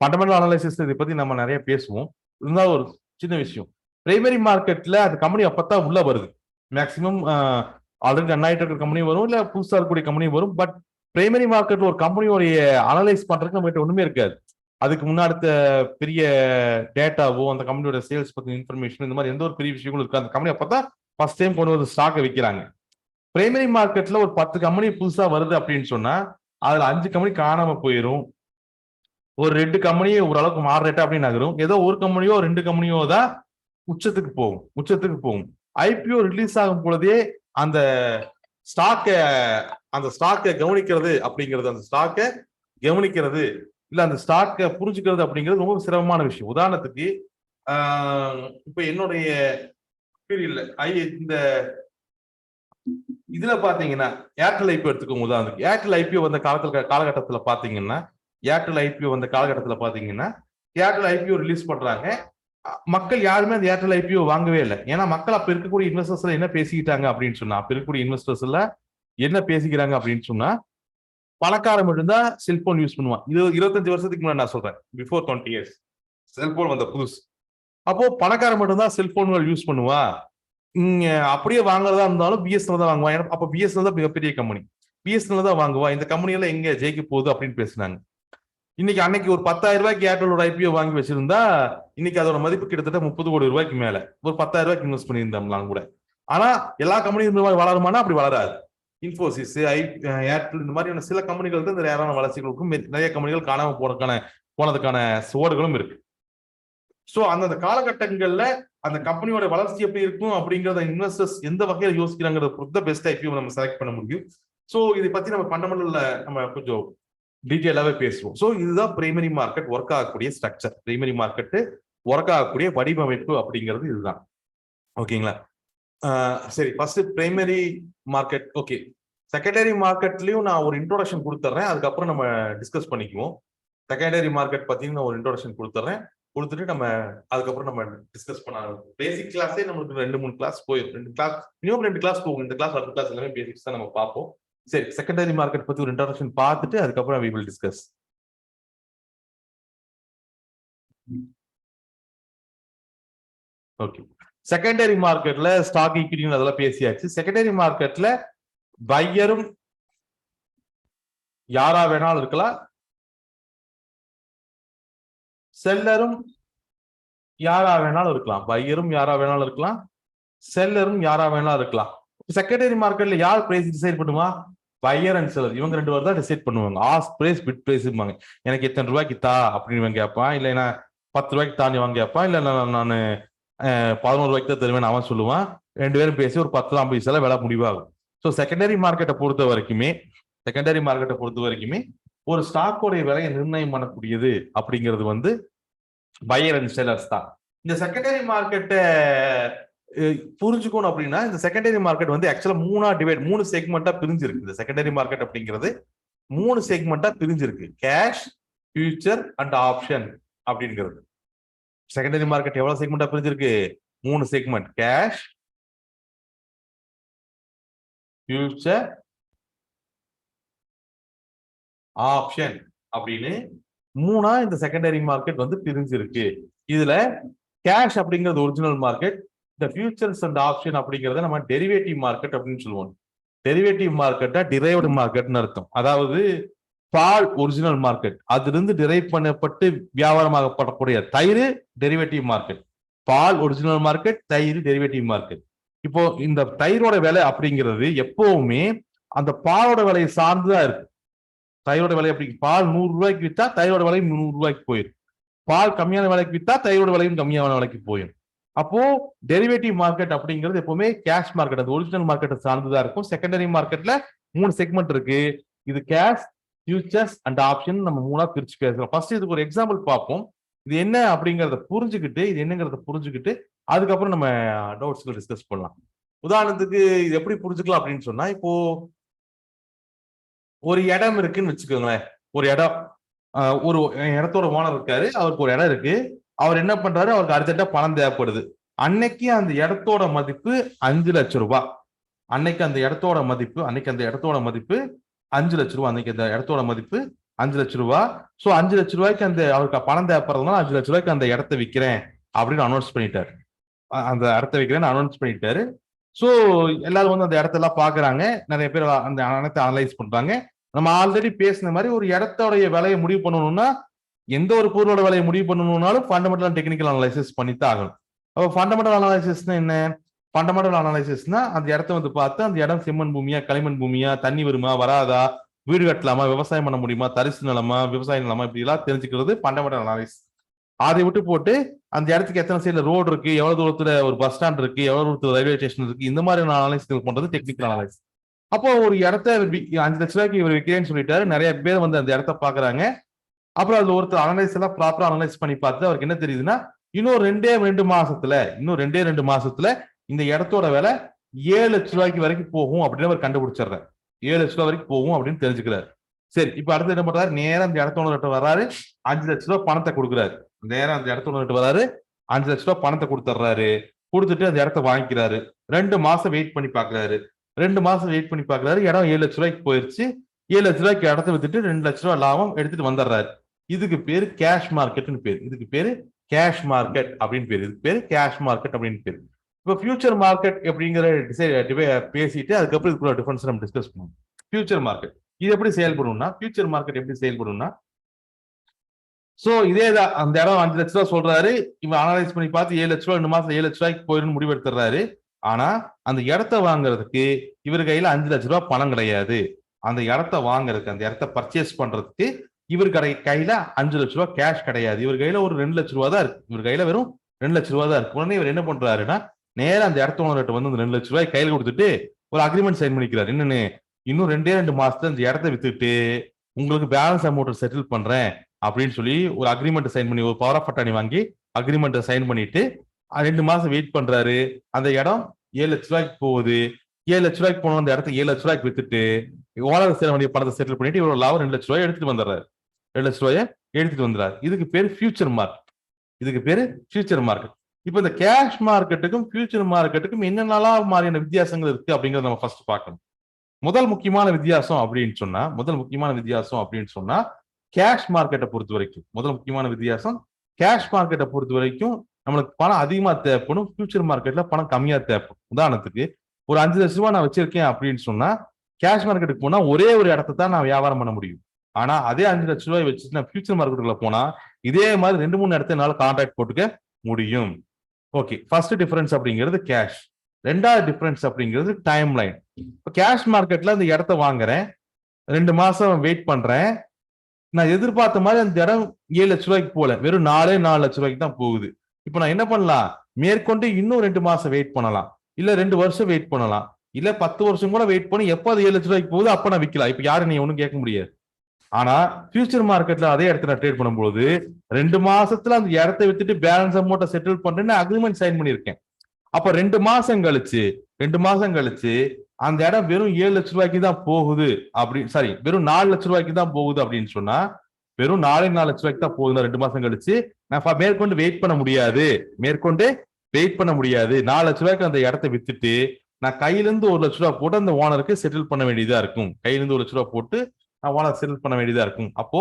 ஃபண்டமெண்டல் அனலைசிஸ் இதை பத்தி நம்ம நிறைய பேசுவோம். இருந்தாலும் ஒரு சின்ன விஷயம், பிரைமரி மார்க்கெட்ல அந்த கம்பெனி அப்பதான் உள்ள வருது. மேக்சிமம் ஆல்ரெடி ரன் ஆயிட்டு இருக்கிற கம்பெனி வரும், இல்ல புதுசா இருக்கக்கூடிய கம்பெனி வரும். பட் பிரைமரி மார்க்கெட்ல ஒரு கம்பெனியோடைய அனலைஸ் பண்றதுக்கு நம்ம கிட்ட ஒண்ணுமே இருக்காது. அதுக்கு முன்னாடி பெரிய டேட்டாவோ அந்த கம்பெனியோட சேல்ஸ் பத்தி இன்ஃபர்மேஷன் இந்த மாதிரி எந்த ஒரு பெரிய விஷயங்களும் இருக்கு. அந்த கம்பெனி அப்பதான் ஃபர்ஸ்ட் டைம் கொண்டு வந்து ஸ்டாக்கை விற்கிறாங்க. பிரைமரி மார்க்கெட்ல ஒரு 10 கம்பெனி புதுசா வருது அப்படின்னு சொன்னா அதுல 5 கம்பெனி காணாம போயிடும். ஒரு 2 கம்பெனி ஓரளவுக்கு மாறுறேட்டா அப்படின்னு நகரும். ஏதோ ஒரு கம்பெனியோ 2 கம்பெனியோ தான் உச்சத்துக்கு போகும். ஐபிஓ ரிலீஸ் ஆகும் பொழுதே அந்த ஸ்டாக்கை கவனிக்கிறது அப்படிங்கிறது, அந்த ஸ்டாக்கை கவனிக்கிறது இல்ல அந்த ஸ்டாக்கை புரிஞ்சுக்கிறது அப்படிங்கிறது ரொம்ப சிரமமான விஷயம். உதாரணத்துக்கு இப்ப என்னுடைய பீரியட்ல இந்த இதுல பாத்தீங்கன்னா ஏர்டெல் ஐபிஓ எடுத்துக்கோங்க. உதாரணத்துக்கு ஏர்டெல் ஐபிஓ வந்த காலகட்டத்துல பாத்தீங்கன்னா ஏர்டெல் ஐபிஓ ரிலீஸ் பண்றாங்க. மக்கள் யாருமே அந்த ஏர்டெல் ஐபிஓ வாங்கவே இல்லை. ஏன்னா மக்கள் அப்ப இருக்கக்கூடிய இன்வெஸ்டர்ஸ்ல என்ன பேசிக்கிட்டாங்க அப்படின்னு சொன்னா, அப்ப இருக்கக்கூடிய இன்வெஸ்டர்ஸ்ல என்ன பேசிக்கிறாங்க அப்படின்னு சொன்னா, பணக்காரன் மட்டும்தான் செல்போன் யூஸ் பண்ணுவான். இது 25 வருஷத்துக்கு முன்னாடி நான் சொல்றேன், பிஃபோர் 20 இயர்ஸ் செல்போன் வந்த புதுசு. அப்போ பணக்காரன் மட்டும்தான் செல்போன்கள் யூஸ் பண்ணுவா. அப்படியே வாங்குறதா இருந்தாலும் பிஎஸ்என்எல் தான் வாங்குவா. அப்ப பிஎஸ்என்எல் தான் மிகப்பெரிய கம்பெனி, பிஎஸ்என்எல் தான் வாங்குவா. இந்த கம்பெனியெல்லாம் எங்க ஜெயிக்க போகுது அப்படின்னு பேசினாங்க. இன்னைக்கு அன்னைக்கு ஒரு 10,000 ரூபாய்க்கு ஏர்டெலோட ஐபிஓ வாங்கி வச்சிருந்தா இன்னைக்கு அதோட மதிப்பு கிட்டத்தட்ட 30 கோடி ரூபாய்க்கு மேல. ஒரு 10,000 ரூபாய்க்கு இன்வெஸ்ட் பண்ணியிருந்தோம்லாம் கூட. ஆனா எல்லா கம்பெனியும் வளருமானா அப்படி வளராது. இன்ஃபோசிஸ், ஏர்டெல் இந்த மாதிரியான சில கம்பெனிகள் தான் இந்த நேரான வளர்ச்சிகளுக்கும் நிறைய கம்பெனிகள் காணாம போனதுக்கான சுவடுகளும் இருக்கு. சோ அந்த காலகட்டங்கள்ல அந்த கம்பெனியோட வளர்ச்சி எப்படி இருக்கும் அப்படிங்கறத இன்வெஸ்டர்ஸ் எந்த வகையில யோசிக்கிறாங்கிறத பொறுத்த பெஸ்ட் ஐபிஓ நம்ம செலக்ட் பண்ண முடியும். சோ இதை பத்தி நம்ம ஃபண்டமெண்டல்ல நம்ம கொஞ்சம் டீட்டெயிலாவே பேசுவோம். சோ இதுதான் பிரைமரி மார்க்கெட் ஒர்க் ஆகக்கூடிய ஸ்ட்ரக்சர், பிரைமரி மார்க்கெட் ஒர்க் ஆகக்கூடிய வடிவமைப்பு அப்படிங்கிறது இதுதான். ஓகேங்களா? சரி, first primary market. Okay, secondary மார்க்கெட்லயும் நான் ஒரு இன்ட்ரோடக்ஷன் கொடுத்துட்றேன், அதுக்கப்புறம் நம்ம டிஸ்கஸ் பண்ணிக்குவோம். செகண்டரி மார்க்கெட் பத்தி நான் ஒரு இன்ட்ரோடக்ஷன் கொடுத்துட்டு நம்ம அதுக்கப்புறம் நம்ம டிஸ்கஸ் பண்ணலாம். பேசிக் கிளாஸே நம்மளுக்கு 2-3 கிளாஸ் போயிடும். 2 கிளாஸ் போகும். இந்த கிளாஸ் அடுத்த கிளாஸ் எல்லாமே பேசிக்ஸ் தான் நம்ம பார்ப்போம். சரி, செகண்டரி மார்க்கெட் பத்தி ஒரு இன்ட்ரோடக்ஷன் பார்த்துட்டு அதுக்கப்புறம் we will discuss. Okay, secondary மார்க்கெட்ல ஸ்டாக் ஈக்விட்டி அதெல்லாம் பேசியாச்சு. செகண்டரி மார்க்கெட்ல பையரும் யாரா வேணாலும் இருக்கலாம், செல்லரும் யாரா வேணாலும் இருக்கலாம். பையரும் யாரா வேணாலும் இருக்கலாம், செல்லரும் யாரா வேணாலும் இருக்கலாம். செகண்டரி மார்க்கெட்ல யார் பிரைஸ் டிசைட் பண்ணுவா? பையர் அண்ட் செல்லர், இவங்க 2 பேர் தான் டிசைட் பண்ணுவாங்க. Ask price, bid price. எனக்கு எத்தனை ரூபாய்க்கு தா அப்படின்னு கேட்பான், இல்ல நான் 10 ரூபாய்க்கு தாண்டி வாங்க கேட்பான், இல்ல நான் 11 ரூபாய்க்கு தான் தருவேன் அவன் சொல்லுவான். 2 பேரும் பேசி ஒரு 10-50 பைசா விலை முடிவாகும். ஸோ செகண்டரி மார்க்கெட்டை பொறுத்த வரைக்குமே ஒரு ஸ்டாக்கோடைய விலையை நிர்ணயம் பண்ணக்கூடியது அப்படிங்கிறது பையர் அண்ட் செல்லர்ஸ் தான். இந்த செகண்டரி மார்க்கெட்டை புரிஞ்சுக்கணும் அப்படின்னா, இந்த செகண்டரி மார்க்கெட் ஆக்சுவலா 3 செக்மெண்டா பிரிஞ்சிருக்கு. இந்த செகண்டரி மார்க்கெட் அப்படிங்கிறது 3 செக்மெண்டா பிரிஞ்சிருக்கு. கேஷ், ஃபியூச்சர் அண்ட் ஆப்ஷன் அப்படிங்கிறது. செகண்டரி மார்க்கெட் எவ்வளவு செக்மெண்டா பிரிஞ்சிருக்கு? 3 செக்மெண்ட். கேஷ், ஃபியூச்சர், ஆப்ஷன் அப்படின்னு 3 இந்த செகண்டரி மார்க்கெட் பிரிஞ்சிருக்கு. இதுல கேஷ் அப்படிங்கிறது ஒரிஜினல் மார்க்கெட். இந்த ஃபியூச்சர்ஸ் அண்ட் ஆப்ஷன் அப்படிங்கறத நம்ம டெரிவேட்டிவ் மார்க்கெட் அப்படின்னு சொல்லுவோம். டெரிவேட்டிவ் மார்க்கெட்டா டிரைவ்டு மார்க்கெட்னு அர்த்தம். அதாவது பால் ஒரிஜினல் மார்க்கெட், அதிலிருந்து டிரைவ் பண்ணப்பட்டு வியாபாரமாகப்படக்கூடிய தயிர் டெரிவேட்டிவ் மார்க்கெட். பால் ஒரிஜினல் மார்க்கெட், தயிர் டெரிவேட்டிவ் மார்க்கெட். இப்போ இந்த தயிரோட விலை அப்படிங்கிறது எப்பவுமே அந்த பாலோட விலையை சார்ந்துதான் இருக்கு. தயிரோட விலை அப்படி, பால் 100 ரூபாய்க்கு வித்தா தயிரோட விலையும் 100 ரூபாய்க்கு போயிடும். பால் கம்மியான விலைக்கு வித்தா தயிரோட விலையும் கம்மியான விலைக்கு போயிடும். அப்போ டெரிவேட்டிவ் மார்க்கெட் அப்படிங்கிறது எப்பவுமே கேஷ் மார்க்கெட், அது ஒரிஜினல் மார்க்கெட்டை சார்ந்துதான் இருக்கும். செகண்டரி மார்க்கெட்ல 3 செக்மெண்ட் இருக்கு. இது கேஷ், ஃபியூச்சர்ஸ் அண்ட் ஆப்ஷன் நம்ம 3ஆ பிரிச்சு பேசுறோம். ஃபர்ஸ்ட் இதுக்கு ஒரு எக்ஸாம்பிள் பார்ப்போம். இது என்ன அப்படிங்கறத புரிஞ்சுக்கிட்டு, இது என்னங்கிறத புரிஞ்சுக்கிட்டு அதுக்கப்புறம் நம்ம டவுட்ஸ்ல டிஸ்கஸ் பண்ணலாம். உதாரணத்துக்கு இது எப்படி புரிஞ்சுக்கலாம் அப்படின்னு சொன்னா, இப்போ ஒரு இடம் இருக்குன்னு வச்சுக்கோங்களேன். ஒரு இடம், ஒரு இடத்தோட ஓனர் இருக்காரு, அவருக்கு ஒரு இடம் இருக்கு. அவர் என்ன பண்றாரு, அவருக்கு அர்ஜென்ட்டா பணம் தேவைப்படுது. அன்னைக்கு அந்த இடத்தோட மதிப்பு 5 லட்சம் ரூபாய். அன்னைக்கு அந்த இடத்தோட மதிப்பு 5 லட்சம் ரூபாய். அன்னைக்கு அந்த இடத்தோட மதிப்பு 5 லட்சம் ரூபாய். சோ 5 லட்சம் ரூபாய்க்கு அந்த அவருக்கு பணம் தேவைப்படுறதுனால 5 லட்சம் ரூபாய்க்கு அந்த இடத்த விற்கிறேன் அப்படின்னு அனௌன்ஸ் பண்ணிட்டாரு. அந்த இடத்த விற்கிறேன்னு அனௌன்ஸ் பண்ணிட்டாரு. சோ எல்லாரும் வந்து அந்த இடத்தெல்லாம் பாக்குறாங்க. நிறைய பேர் அந்த இடத்தை அனலைஸ் பண்றாங்க. நம்ம ஆல்ரெடி பேசின மாதிரி ஒரு இடத்தோடைய விலையை முடிவு பண்ணணும்னா, எந்த ஒரு பொருளோட விலையை முடிவு பண்ணணும்னாலும் ஃபண்டமெண்டல் அண்ட் டெக்னிக்கல் அனலைசிஸ் பண்ணித்தான் ஆகணும். அப்போ ஃபண்டமெண்டல் அனலைசிஸ்னா என்ன? ஃபண்டமெண்டல் அனலைசிஸ்னா அந்த இடத்த வந்து பார்த்து அந்த இடம் செம்மண் பூமியா, களிமண் பூமியா, தண்ணி வருமா வராதா, வீடு கட்டலாமா, விவசாயம் பண்ண முடியுமா, தரிசு நிலமா, விவசாய நிலமா, இப்படி எல்லாம் தெரிஞ்சுக்கிறது ஃபண்டமெண்டல் அனலைசிஸ். அதை விட்டு போட்டு அந்த இடத்துக்கு எத்தனை சைடுல ரோடு இருக்கு, எவ்வளவு தூரத்துல ஒரு பஸ் ஸ்டாண்ட் இருக்கு, எவ்வளவு தூரத்துல ரயில்வே ஸ்டேஷன் இருக்கு, இந்த மாதிரி அனலைசிஸ் பண்றது டெக்னிக்கல் அனலைசிஸ். அப்போ ஒரு இடத்த 5 லட்ச ரூபாய்க்கு இவர் விற்கிறேன்னு சொல்லிட்டாரு. நிறைய பேர் வந்து அந்த இடத்த பாக்குறாங்க. அப்புறம் அதுல ஒருத்தர் அனலைஸ் எல்லாம் ப்ராப்பரா அனலைஸ் பண்ணி பார்த்து அவருக்கு என்ன தெரியுதுன்னா, இன்னும் ரெண்டே ரெண்டு மாசத்துல இந்த இடத்தோட விலை 7 லட்ச ரூபாய்க்கு வரைக்கும் போகும் அப்படின்னு அவர் கண்டுபிடிச்சிடுறாரு. 7 லட்ச ரூபாய் வரைக்கும் போகும் அப்படின்னு தெரிஞ்சுக்கிறாரு. சரி, இப்ப அடுத்து என்ன பண்றாரு, நேரம் அந்த இடத்தோட வர்றாரு, 5 லட்ச ரூபாய் பணத்தை கொடுக்குறாரு. நேரம் அந்த இடத்தோட வர்றாரு, 5 லட்ச ரூபாய் பணத்தை கொடுத்துட்றாரு. கொடுத்துட்டு அந்த இடத்த வாங்கிக்கிறாரு. 2 மாசம் வெயிட் பண்ணி பாக்குறாரு. 2 மாசம் வெயிட் பண்ணி பாக்குறாரு. இடம் 7 லட்ச ரூபாய்க்கு போயிருச்சு. 7 லட்ச ரூபாய்க்கு இடத்த வித்துட்டு 2 லட்ச ரூபாய் லாபம் எடுத்துட்டு வந்துடுறாரு. இதுக்கு பேரு கேஷ் மார்க்கெட்னு பேரு. இதுக்கு பேரு கேஷ் மார்க்கெட் அப்படின்னு பேரு. இதுக்கு பேரு கேஷ் மார்க்கெட் அப்படின்னு பேரு. இப்போ ஃபியூச்சர் மார்க்கெட் அப்படிங்கிற பேசிட்டு அதுக்கப்புறம் இதுக்குள்ள டிஃபரன்ஸ் நம்ம டிஸ்கஸ் பண்ணுவோம். ஃபியூச்சர் மார்க்கெட் இது எப்படி செயல்படும்னா, ஃபியூச்சர் மார்க்கெட் எப்படி செயல்படும்னா, சோ இதே தான். அந்த இடம் 5 லட்ச ரூபாய் சொல்றாரு. இவன் அனலைஸ் பண்ணி பார்த்து 7 லட்ச ரூபாய் 2 மாசம் 7 லட்ச ரூபாய்க்கு போயிருந்து முடிவு எடுத்துறாரு. ஆனா அந்த இடத்த வாங்குறதுக்கு இவர் கையில 5 லட்ச ரூபாய் பணம் கிடையாது. அந்த இடத்த வாங்குறதுக்கு, அந்த இடத்த பர்ச்சேஸ் பண்றதுக்கு இவர் கையில 5 லட்ச ரூபாய் கேஷ் கிடையாது. இவர் கையில ஒரு 2 லட்ச ரூபாய் தான் இருக்கு. இவர் கையில வெறும் 2 லட்ச ரூபாய் தான் இருக்கு. உடனே இவர் என்ன பண்றாருன்னா, நேரா அந்த இடத்த ஓனர்கிட்ட வந்து அந்த 2 லட்ச ரூபாய் கையில கொடுத்துட்டு ஒரு அக்ரிமெண்ட் சைன் பண்ணிக்கிறாரு. என்னன்னு, இன்னும் 2 மாசத்துல அந்த இடத்த வித்துட்டு உங்களுக்கு பேலன்ஸ் அமௌண்ட் செட்டில் பண்றேன் அப்படின்னு சொல்லி ஒரு அக்ரிமெண்ட் சைன் பண்ணி, ஒரு பவர் ஆஃப் அட்டார்னி வாங்கி அக்ரிமெண்ட் சைன் பண்ணிட்டு 2 மாசம் வெயிட் பண்றாரு. அந்த இடம் 7 லட்ச ரூபாய்க்கு போகுது. 7 லட்ச ரூபாய்க்கு போன அந்த இடத்த 7 லட்ச ரூபாய்க்கு வித்துட்டு ஓனர் சேர வேண்டிய பணத்தை செட்டில் பண்ணிட்டு இவ்வளவு லாபம் 2 லட்ச ரூபாய் எடுத்துட்டு வந்துடுறாரு. 2 லட்ச ரூபாயை எடுத்துட்டு வந்துடுறாரு. இதுக்கு பேரு ஃபியூச்சர் மார்க்கெட். இதுக்கு பேரு ஃபியூச்சர் மார்க்கெட். இப்ப இந்த கேஷ் மார்க்கெட்டுக்கும் ஃபியூச்சர் மார்க்கெட்டுக்கும் என்னென்னலாம் மாதிரியான வித்தியாசங்கள் இருக்கு அப்படிங்கறத நம்ம ஃபர்ஸ்ட் பார்க்கணும். முதல் முக்கியமான வித்தியாசம் அப்படின்னு சொன்னா கேஷ் மார்க்கெட்டை பொறுத்த வரைக்கும் கேஷ் மார்க்கெட்டை பொறுத்த வரைக்கும் நம்மளுக்கு பணம் அதிகமா தேவைப்படும், ஃபியூச்சர் மார்க்கெட்ல பணம் கம்மியா தேவைப்படும். உதாரணத்துக்கு ஒரு 5 லட்ச ரூபாய் நான் வச்சிருக்கேன் அப்படின்னு சொன்னா, கேஷ் மார்க்கெட்டுக்கு போனா ஒரே ஒரு இடத்த தான் நான் வியாபாரம் பண்ண முடியும். ஆனா அதே 5 லட்ச ரூபாய் வச்சுட்டு நான் ஃபியூச்சர் மார்க்கெட்டுக்குள்ள போனா இதே மாதிரி 2-3 இடத்த என்னால கான்ட்ராக்ட் போட்டுக்க முடியும். ஓகே, ஃபர்ஸ்ட் டிஃபரன்ஸ் அப்படிங்கிறது கேஷ். ரெண்டாவது டிஃபரன்ஸ் அப்படிங்கிறது டைம் லைன். இப்போ கேஷ் மார்க்கெட்ல அந்த இடத்த வாங்குறேன், 2 மாசம் வெயிட் பண்றேன். நான் எதிர்பார்த்த மாதிரி அந்த இடம் 7 லட்ச ரூபாய்க்கு போல, வெறும் 4 லட்ச ரூபாய்க்கு தான் போகுது. இப்போ நான் என்ன பண்ணலாம், மேற்கொண்டு இன்னும் 2 மாசம் வெயிட் பண்ணலாம், இல்ல 2 வருஷம் வெயிட் பண்ணலாம், இல்ல 10 வருஷம் கூட வெயிட் பண்ணி எப்போ அது 7 லட்ச ரூபாய்க்கு போகுது அப்ப நான் விற்கலாம். இப்ப யாரு நீ ஒன்னும் கேட்க முடியாது. ஆனா ஃபியூச்சர் மார்க்கெட்ல அதே இடத்துல ட்ரேட் பண்ணும்போது 2 மாசத்துல அந்த இடத்த வித்துட்டு பேலன்ஸ் அமௌண்ட்டை செட்டில் பண்றேன்னு அக்ரிமெண்ட் சைன் பண்ணிருக்கேன். அப்ப 2 மாசம் கழிச்சு அந்த இடம் வெறும் 7 லட்ச ரூபாய்க்கு தான் போகுது வெறும் 4 லட்ச ரூபாய்க்கு தான் போகுது அப்படின்னு சொன்னா, வெறும் 4 லட்ச ரூபாய்க்கு தான் போகுது. 2 மாசம் கழிச்சு நான் மேற்கொண்டு வெயிட் பண்ண முடியாது. 4 லட்ச ரூபாய்க்கு அந்த இடத்த வித்துட்டு நான் கையிலிருந்து 1 லட்ச ரூபாய் போட்டு அந்த ஓனருக்கு செட்டில் பண்ண வேண்டியதா இருக்கும். கையிலிருந்து 1 லட்ச ரூபாய் போட்டு நான் ஓனர் செட்டில் பண்ண வேண்டியதா இருக்கும். அப்போ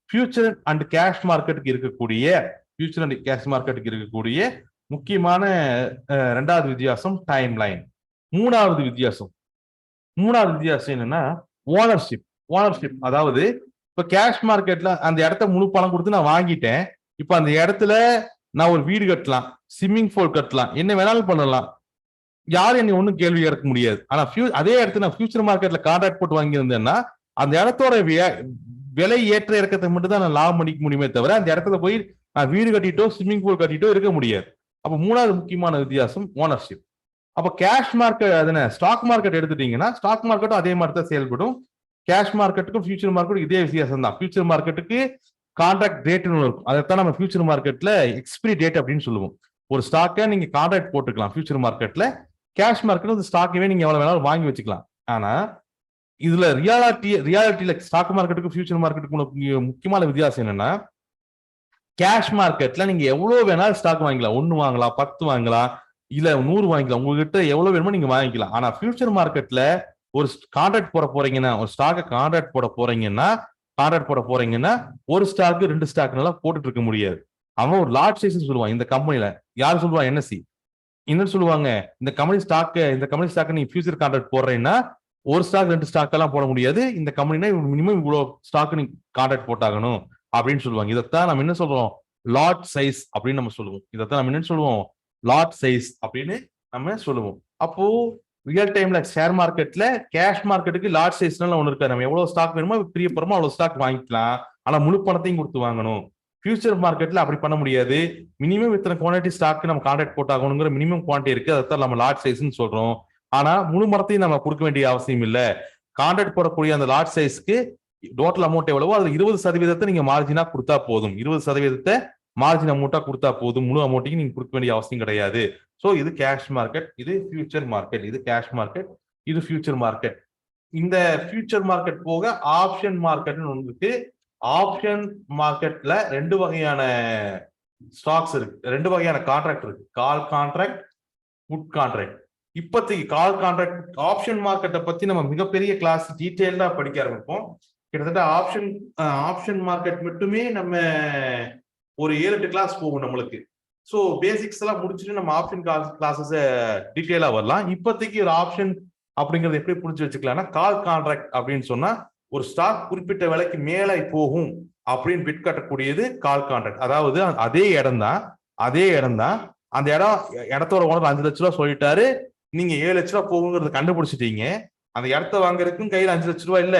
ஃபியூச்சர் அண்ட் கேஷ் மார்க்கெட்டுக்கு இருக்கக்கூடிய முக்கியமான ரெண்டாவது வித்தியாசம் டைம் லைன். மூணாவது வித்தியாசம் என்னன்னா ஓனர்ஷிப். அதாவது இப்ப கேஷ் மார்க்கெட்ல அந்த இடத்த முழு பணம் கொடுத்து நான் வாங்கிட்டேன். இப்ப அந்த இடத்துல நான் ஒரு வீடு கட்டலாம், ஸ்விம்மிங் பூல் கட்டலாம், என்ன வேணாலும் பண்ணலாம். யாரும் என்னை ஒன்றும் கேள்வி கேட்க முடியாது. ஆனா அதே இடத்துல நான் ஃபியூச்சர் மார்க்கெட்ல கான்ட்ராக்ட் போட்டு வாங்கியிருந்தேன்னா அந்த இடத்தோட விலை ஏற்ற இறக்கத்தை மட்டும் தான் நான் லாபம் பண்ணிக்க முடியுமே தவிர அந்த இடத்துல போய் நான் வீடு கட்டிட்டோ ஸ்விம்மிங் பூல் கட்டிட்டோ இருக்க முடியாது. அப்ப மூணாவது முக்கியமான வித்தியாசம் ஓனர்ஷிப். அப்ப கேஷ் மார்க்கெட் அதுன ஸ்டாக் மார்க்கெட் எடுத்துட்டீங்கன்னா ஸ்டாக் மார்க்கெட்டும் அதே மாதிரி தான் செயல்படும். கேஷ் மார்க்கெட்டுக்கும் ஃபியூச்சர் மார்க்கெட்டுக்கும் இதே வித்தியாசம் தான். ஃபியூச்சர் மார்க்கெட்டுக்கு கான்ட்ராக்ட் டேட்னு இருக்கும். அதைத்தான் நம்ம ஃபியூச்சர் மார்க்கெட்ல எக்ஸ்பிரி டேட் அப்படின்னு சொல்லுவோம். ஒரு ஸ்டாக்கை நீங்க கான்ட்ராக்ட் போட்டுக்கலாம் ஃபியூச்சர் மார்க்கெட்ல. கேஷ் மார்க்கெட் அந்த ஸ்டாக்கவே நீங்க எவ்வளவு வேணாலும் வாங்கி வச்சுக்கலாம். ஆனா இதுல ரியாலிட்டியில ஸ்டாக் மார்க்கெட்டுக்கும் ஃபியூச்சர் மார்க்கெட்டுக்கு முக்கியமான வித்தியாசம் என்னன்னா, கேஷ் மார்க்கெட்ல நீங்க எவ்வளவு வேணாலும் ஸ்டாக் வாங்கிக்கலாம். 1 வாங்கலாம், 10 வாங்கலாம், இல்ல 100 வாங்கிக்கலாம். உங்ககிட்ட எவ்வளவு வேணுமோ நீங்க வாங்கிக்கலாம். ஆனா ஃபியூச்சர் மார்க்கெட்ல ஒரு கான்ட்ராக்ட் போட போறீங்கன்னா, ஒரு ஸ்டாக்கை கான்ட்ராக்ட் போட போறீங்கன்னா ஒரு ஸ்டாக்கு 2 ஸ்டாக்னால போட்டுட்டு இருக்க முடியாது. அவன் ஒரு லார்ஜ் சைஸ் சொல்லுவான். இந்த கம்பெனில யார் சொல்லுவான்? என்எஸ்சி என்ன சொல்லுவாங்க? இந்த கம்பெனி ஸ்டாக் நீ ஃபியூச்சர் கான்ட்ராக்ட் போடுறேன்னா ஒரு ஸ்டாக் 2 ஸ்டாக் எல்லாம் போட முடியாது. இந்த கம்பெனினா மினிமம் இவ்வளவு ஸ்டாக் நீ கான்ட்ராக்ட் போட்டாகணும் அப்படின்னு சொல்லுவாங்க. இதைத்தான் நம்ம என்ன சொல்றோம்? லாட் சைஸ் அப்படின்னு நம்ம சொல்லுவோம். இதைத்தான் நம்ம என்ன சொல்லுவோம்? லாட் சைஸ் அப்படின்னு நம்ம சொல்லுவோம். அப்போ ரியல் டைம்ல ஷேர் மார்க்கெட்ல கேஷ் மார்க்கெட்டுக்கு லாட் சைஸ்னால ஒண்ணு இருக்காது. நம்ம எவ்வளவு ஸ்டாக் வேணுமோ பிரியப்படுமோ அவ்வளவு ஸ்டாக் வாங்கிக்கலாம். ஆனா முழு பணத்தையும் கொடுத்து வாங்கணும். ஃபியூச்சர் மார்க்கெட்ல அப்படி பண்ண முடியாது. மினிமம் இத்தனை குவான்டிட்டி ஸ்டாக் நம்ம கான்ட்ராக்ட் போட்டாகணுங்கிற மினிமம் குவான்டிட்டி இருக்கு. அதைத்தான் நம்ம லாட் சைஸ்ன்னு சொல்றோம். ஆனா முழு மரத்தையும் நம்ம கொடுக்க வேண்டிய அவசியம் இல்ல. கான்ட்ராக்ட் போடக்கூடிய அந்த லாட் சைஸ்க்கு டோட்டல் அமௌண்ட் எவ்வளவோ அதுல 20% நீங்க மார்ஜினா கொடுத்தா போதும். 20% மார்ஜின் அமௌண்டா கொடுத்தா போதும். முழு அமௌண்ட்டையும் நீங்க கொடுக்க வேண்டிய அவசியம் கிடையாது. சோ இது கேஷ் மார்க்கெட், இது ஃபியூச்சர் மார்க்கெட். இது கேஷ் மார்க்கெட், இது ஃபியூச்சர் மார்க்கெட். இந்த ஃபியூச்சர் மார்க்கெட் போக ஆப்ஷன் மார்க்கெட்னு ஒன்று இருக்கு. ஆப்ஷன் மார்க்கெட்ல 2 வகையான ஸ்டாக்ஸ் இருக்கு, 2 வகையான கான்ட்ராக்ட் இருக்கு. கால் கான்ட்ராக்ட், புட் கான்ட்ராக்ட். இப்போதைக்கு கால் கான்ட்ராக்ட் ஆப்ஷன் மார்க்கெட்டை பத்தி நம்ம மிகப்பெரிய கிளாஸ் டீடைல்டா படிக்க ஆரம்பிப்போம். கிட்டத்தட்ட ஆப்ஷன் மார்க்கெட் மட்டுமே நம்ம ஒரு 7-8 கிளாஸ் போகும் நம்மளுக்கு. ஸோ பேசிக்ஸ் எல்லாம் முடிச்சுட்டு நம்ம ஆப்ஷன் கிளாஸஸ் டீட்டெயிலா வரலாம். இப்போதைக்கு ஒரு ஆப்ஷன் அப்படிங்கறது எப்படி புரிஞ்சு வச்சுக்கலாம்னா, கால் கான்ட்ராக்ட் அப்படின்னு சொன்னா ஒரு ஸ்டாக் குறிப்பிட்ட விலைக்கு மேல போகும் அப்படின்னு பிட் கட்டக்கூடியது கால் கான்ட்ராக்ட். அதாவது அதே இடம் தான் அந்த இடத்தோட ஓனர் 5 லட்ச ரூபா சொல்லிட்டாரு, நீங்க 7 லட்ச ரூபா போகுங்கிறத கண்டுபிடிச்சிட்டீங்க. அந்த இடத்த வாங்குறதுக்கும் கையில 5 லட்ச ரூபா இல்ல,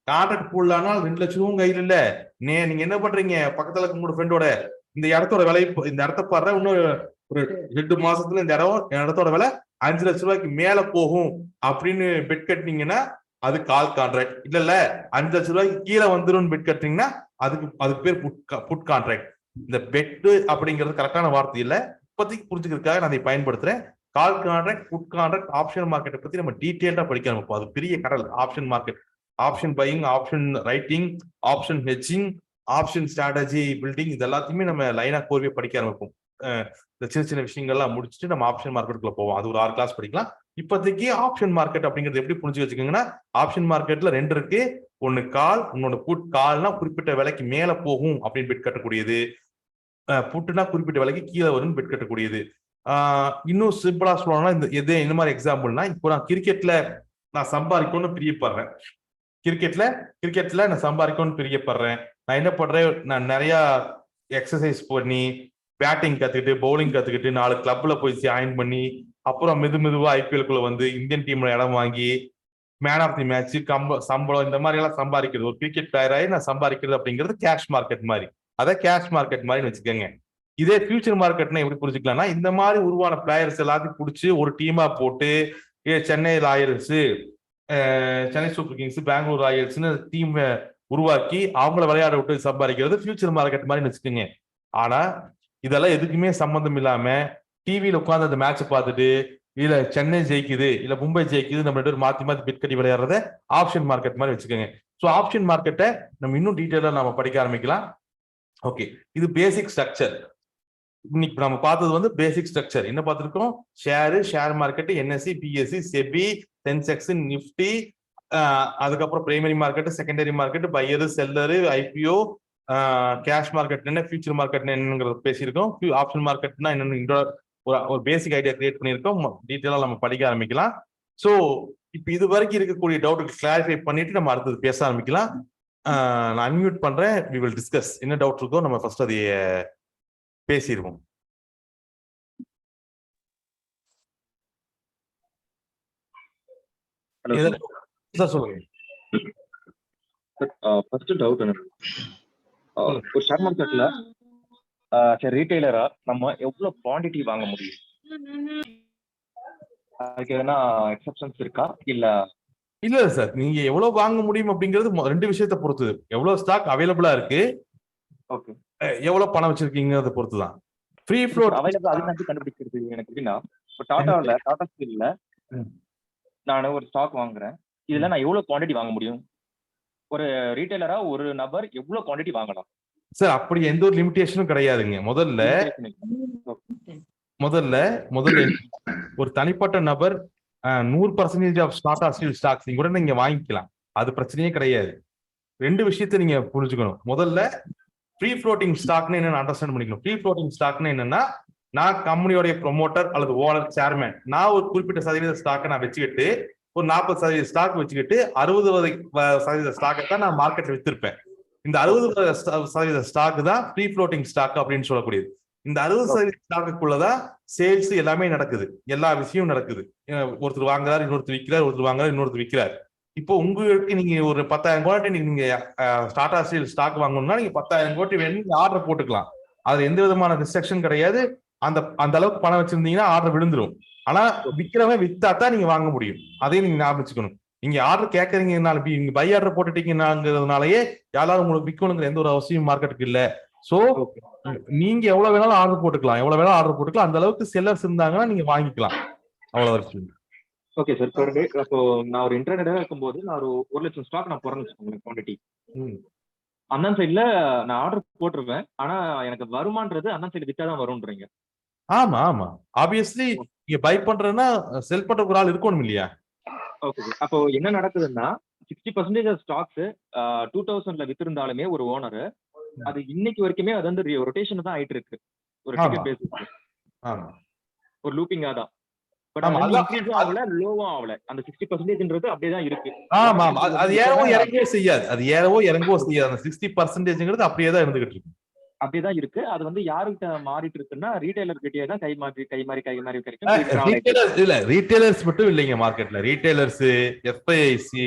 கான்ட்ராக்ட் போடலானால் 2 லட்ச ரூபாயும் கையில் இல்ல. நீங்க என்ன பண்றீங்க? பக்கத்துல உங்களோட ஃப்ரெண்டோட இந்த இடத்தோட விலை, இந்த இடத்த பாடுற இன்னும் ஒரு 2 மாசத்துல இந்த இடத்தோட விலை 5 லட்ச ரூபாய்க்கு மேல போகும் அப்படின்னு பெட் கட்டினீங்கன்னா அது கால் கான்ட்ராக்ட். இல்ல 5 லட்ச ரூபாய்க்கு கீழே வந்துடும் பெட் கட்டினீங்கன்னா அதுக்கு பேர் புட் கான்ட்ராக்ட். இந்த பெட் அப்படிங்கிறது கரெக்டான வார்த்தை இல்ல, இப்போதைக்கு புரிஞ்சுக்கிறதுக்காக நான் அதை பயன்படுத்துறேன். கால் கான்ட்ராக்ட், புட் கான்ட்ராக்ட், ஆப்ஷன் மார்க்கெட்டை பத்தி நம்ம டீடைல்டா படிக்க ஆரம்பிப்போம். அது பெரிய கடல் option market. Option buying, option writing, option hedging, option strategy building, இது எல்லாத்தையுமே நம்ம லைனா கோர்வையா படிக்க ஆரம்பிப்போம். இந்த சின்ன விஷயங்கள்லாம் முடிச்சுட்டு நம்ம ஆப்ஷன் மார்க்கெட்டுக்குள்ள போவோம். அது ஒரு 6 கிளாஸ் படிக்கலாம். இப்போதைக்கு ஆப்ஷன் மார்க்கெட் அப்படிங்கிறது எப்படி புரிஞ்சு வச்சுக்கோங்கன்னா, ஆப்ஷன் மார்க்கெட்ல 2 இருக்கு. ஒன்னு கால், இன்னொன்னு புட். கால்னா குறிப்பிட்ட விலைக்கு மேல போகும் அப்படின்னு பெட் கட்டக்கூடியது, புட்டுனா குறிப்பிட்ட விலைக்கு கீழே வரும் பெட் கட்டக்கூடியது. இன்னும் சிம்பிளா சொல்லணும்னா இந்த மாதிரி எக்ஸாம்பிள்னா, இப்போ நான் கிரிக்கெட்ல நான் சம்பாதிக்கணும்னு பிரியப்படுறேன். கிரிக்கெட்ல நான் சம்பாதிக்கணும்னு பிரியப்படுறேன். நான் என்ன பண்றேன்? நான் நிறைய எக்ஸசைஸ் பண்ணி பேட்டிங் கத்துக்கிட்டு பவுலிங் கத்துக்கிட்டு 4 கிளப்ல போய் ஜாயின் பண்ணி அப்புறம் மெதுவா ஐபிஎல்குள்ள வந்து இந்தியன் டீம்ல இடம் வாங்கி மேன் ஆஃப் தி மேட்ச், சம்பளம், இந்த மாதிரி எல்லாம் சம்பாதிக்கிறது. ஒரு கிரிக்கெட் பிளேயராகி நான் சம்பாதிக்கிறது அப்படிங்கிறது கேஷ் மார்க்கெட் மாதிரி. அதை கேஷ் மார்க்கெட் மாதிரி வச்சுக்கோங்க. இதே ஃபியூச்சர் மார்க்கெட்னா எப்படி புரிஞ்சுக்கலாம்னா, இந்த மாதிரி உருவான பிளேயர்ஸ் எல்லாத்தையும் பிடிச்சி ஒரு டீமா போட்டு Chennai Royals, Chennai Super Kings, Bangalore ராயல்ஸ்னு டீம் உருவாக்கி அவங்கள விளையாட விட்டு சம்பாதிக்கிறது ஃபியூச்சர் மார்க்கெட் மாதிரி வச்சுக்கோங்க. ஆனா இதெல்லாம் எதுக்குமே சம்பந்தம் இல்லாம டிவியில உட்காந்து அந்த மேட்சை பார்த்துட்டு இல்ல சென்னை ஜெயிக்குது இல்ல மும்பை ஜெயிக்குது நம்ம 2 பேரும் மாத்தி பெட் கட்டி விளையாடுறத ஆப்ஷன் மார்க்கெட் மாதிரி வச்சுக்கோங்க. ஸோ ஆப்ஷன் மார்க்கெட்டை நம்ம இன்னும் டீட்டெயிலா நம்ம படிக்க ஆரம்பிக்கலாம். ஓகே, இது பேசிக் ஸ்ட்ரக்சர். இன்னைக்கு நம்ம பார்த்தது பேசிக் ஸ்ட்ரக்சர் என்ன பார்த்திருக்கோம்? Share market, NSC, BSC, SEBI, Sensex, Nifty, அதுக்கப்புறம் primary market, secondary market, buyer, seller, IPO, cash market என்ன, ஃபியூச்சர் மார்க்கெட் என்னங்கிறது பேசியிருக்கோம். ஆப்ஷன் மார்க்கெட்னா என்னன்னு ஒரு பேசிக் ஐடியா கிரியேட் பண்ணியிருக்கோம். டீட்டெயிலா நம்ம படிக்க ஆரம்பிக்கலாம். ஸோ இப்போ இது வரைக்கும் இருக்கக்கூடிய டவுட்டுக்கு கிளாரிஃபை பண்ணிட்டு நம்ம அடுத்தது பேச ஆரம்பிக்கலாம். நான் அன்மியூட் பண்றேன். we will discuss. என்ன டவுட் இருக்கோ நம்ம ஃபர்ஸ்ட் அதை பேசிடுவோம். ஹலோ சார் சொல்லுங்க. ஃபர்ஸ்ட் டவுட் என்ன, ஒரு ஷேர் மார்க்கெட்ல ரீட்டைலரா நம்ம எவ்வளவு குவாண்டிட்டி வாங்க முடியும்? அதுக்கு எதனா எக்ஸெப்ஷன்ஸ் இருக்கா இல்ல? இல்ல சார், நீங்க எவ்வளவு வாங்க முடியும் அப்படிங்கிறது ரெண்டு விஷயத்தை பொறுத்தது. எவ்வளவு ஸ்டாக் அவைலபிளா இருக்கு, ஓகே, எவ்வளவு பணம் வச்சிருக்கீங்கிறத பொறுத்து தான். ஃப்ரீ ஃப்ளோட் அவைலபிள் அது வந்து கண்டுபிடிக்கிறது எனக்கு எப்படின்னா, இப்போ டாடா ஸ்டீல்ல நான் ஒரு ஸ்டாக் வாங்குறேன், இதுல நான் எவ்வளவு குவாண்டிட்டி வாங்க முடியும்? ஒரு ரீட்டைலரா ஒரு நபர் எவ்வளவு குவாண்டிட்டி வாங்கலாம்? சார் அப்படி எந்த ஒரு லிமிடேஷனும் கிடையாதுங்க. முதல்ல ஒரு தனிப்பட்ட நபர் 100% ஆஃப் டாடா ஸ்டீல் ஸ்டாக்ஸ் கூட நீங்க வாங்கிக்கலாம், அது பிரச்சனையே கிடையாது. ரெண்டு விஷயத்தை நீங்க புரிஞ்சுக்கணும். முதல்ல ஃப்ரீ ஃப்ளோட்டிங் ஸ்டாக்னு என்னன்னு அண்டர்ஸ்டாண்ட் பண்ணிக்கணும். ஃப்ரீ ஃப்ளோட்டிங் ஸ்டாக்னு என்னன்னா, நான் கம்பெனியோடைய ப்ரொமோட்டர் அல்லது ஓனர் சேர்மேன், நான் ஒரு குறிப்பிட்ட சதவீத ஸ்டாக்கை நான் வச்சுக்கிட்டு ஒரு 40% ஸ்டாக் வச்சுக்கிட்டு 60% ஸ்டாக்கை தான் நான் மார்க்கெட்ல வித்திருப்பேன். இந்த 60% ஸ்டாக் தான் ஃப்ரீ ஃப்ளோட்டிங் ஸ்டாக் அப்படின்னு சொல்லக்கூடியது. இந்த 60% ஸ்டாக்குக்குள்ளதான் சேல்ஸ் எல்லாமே நடக்குது, எல்லா விஷயமும் நடக்குது. ஒருத்தர் வாங்குறாரு, இன்னொருத்தர் விற்கிறார், ஒருத்தர் வாங்குறாரு, இன்னொருத்தர் விற்கிறார். இப்போ உங்களுக்கு நீங்க ஒரு 10,000 கோடி நீங்க டாடா ஸ்டீல் ஸ்டாக் வாங்கணும்னா நீங்க 10,000 கோடி வேணும் ஆர்டர் போட்டுக்கலாம். அது எந்த விதமான ரெஸ்ட்ரிக்ஷன் கிடையாது. அந்த அளவுக்கு பணம் வச்சிருந்தீங்கன்னா ஆர்டர் விழுந்துரும். ஆனா விற்கிறவன் வித்தாத்தான் நீங்க வாங்க முடியும். அதையும் நீங்க ஞாபகம் வச்சுக்கணும். நீங்க ஆர்டர் கேட்கறீங்கனால நீங்க பை ஆர்டர் போட்டுட்டீங்கன்னாங்கிறதுனாலயே யாராலும் உங்களுக்கு விற்கணுங்கிற எந்த ஒரு அவசியம் மார்க்கெட்டுக்கு இல்ல. சோ நீங்க எவ்வளவு வேணாலும் ஆர்டர் போட்டுக்கலாம், அந்த அளவுக்கு செல்லர்ஸ் இருந்தாங்கன்னா நீங்க வாங்கிக்கலாம், அவ்வளவு. ஓகே சார், அப்போ நான் ஒரு இன்டர்நெட்டா இருக்கும்போது நான் ஒரு 1,00,000 ஸ்டாக் நான் போறேன்னு வச்சுக்கோங்களேன் குவாண்டிட்டி. அந்த சைட்ல நான் ஆர்டர் போட்டுருவேன், ஆனா எனக்கு வருமானது அந்த சைடு வித்தாதான் வரும்ன்றீங்க? ஆமா ஆமா, ஆப்வியஸ்லி நீங்க பை பண்றதுன்னா செல் பண்ற ஒரு ஆள் இருக்கணும் இல்லையா? ஓகே, அப்போ என்ன நடக்குதுன்னா 60% ஸ்டாக்ஸ் 2000ல வித்திருந்தாலுமே ஒரு ஓனர், அது இன்னைக்கு வரைக்குமே அது வந்து ரொட்டேஷன் தான் ஆயிட்டு இருக்கு, ஒரு டிக்கெட் பேசிஸ், ஒரு லூப்பிங்கா தான். பட் அது இன்க்ரீஸும் ஆகல, லோவும் ஆகல. அந்த 60%ன்றது அப்படியே தான் இருக்கு. ஆமா, அது ஏறவோ இறங்கவோ செய்யாது, அந்த 60%ங்கிறது அப்படியே தான் இருந்துகிட்டு இருக்கு. அப்படியேதான் இருக்கு. அது வந்து யாருக்கிட்ட மாறிட்டு இருக்குன்னா ரீட்டைலர் கிட்டே தான் கை மாறி இல்ல, ரீட்டைலர்ஸ் மட்டும் இல்லைங்க மார்க்கெட்ல. ரீட்டைலர்ஸ், எஃப்ஐஐசி,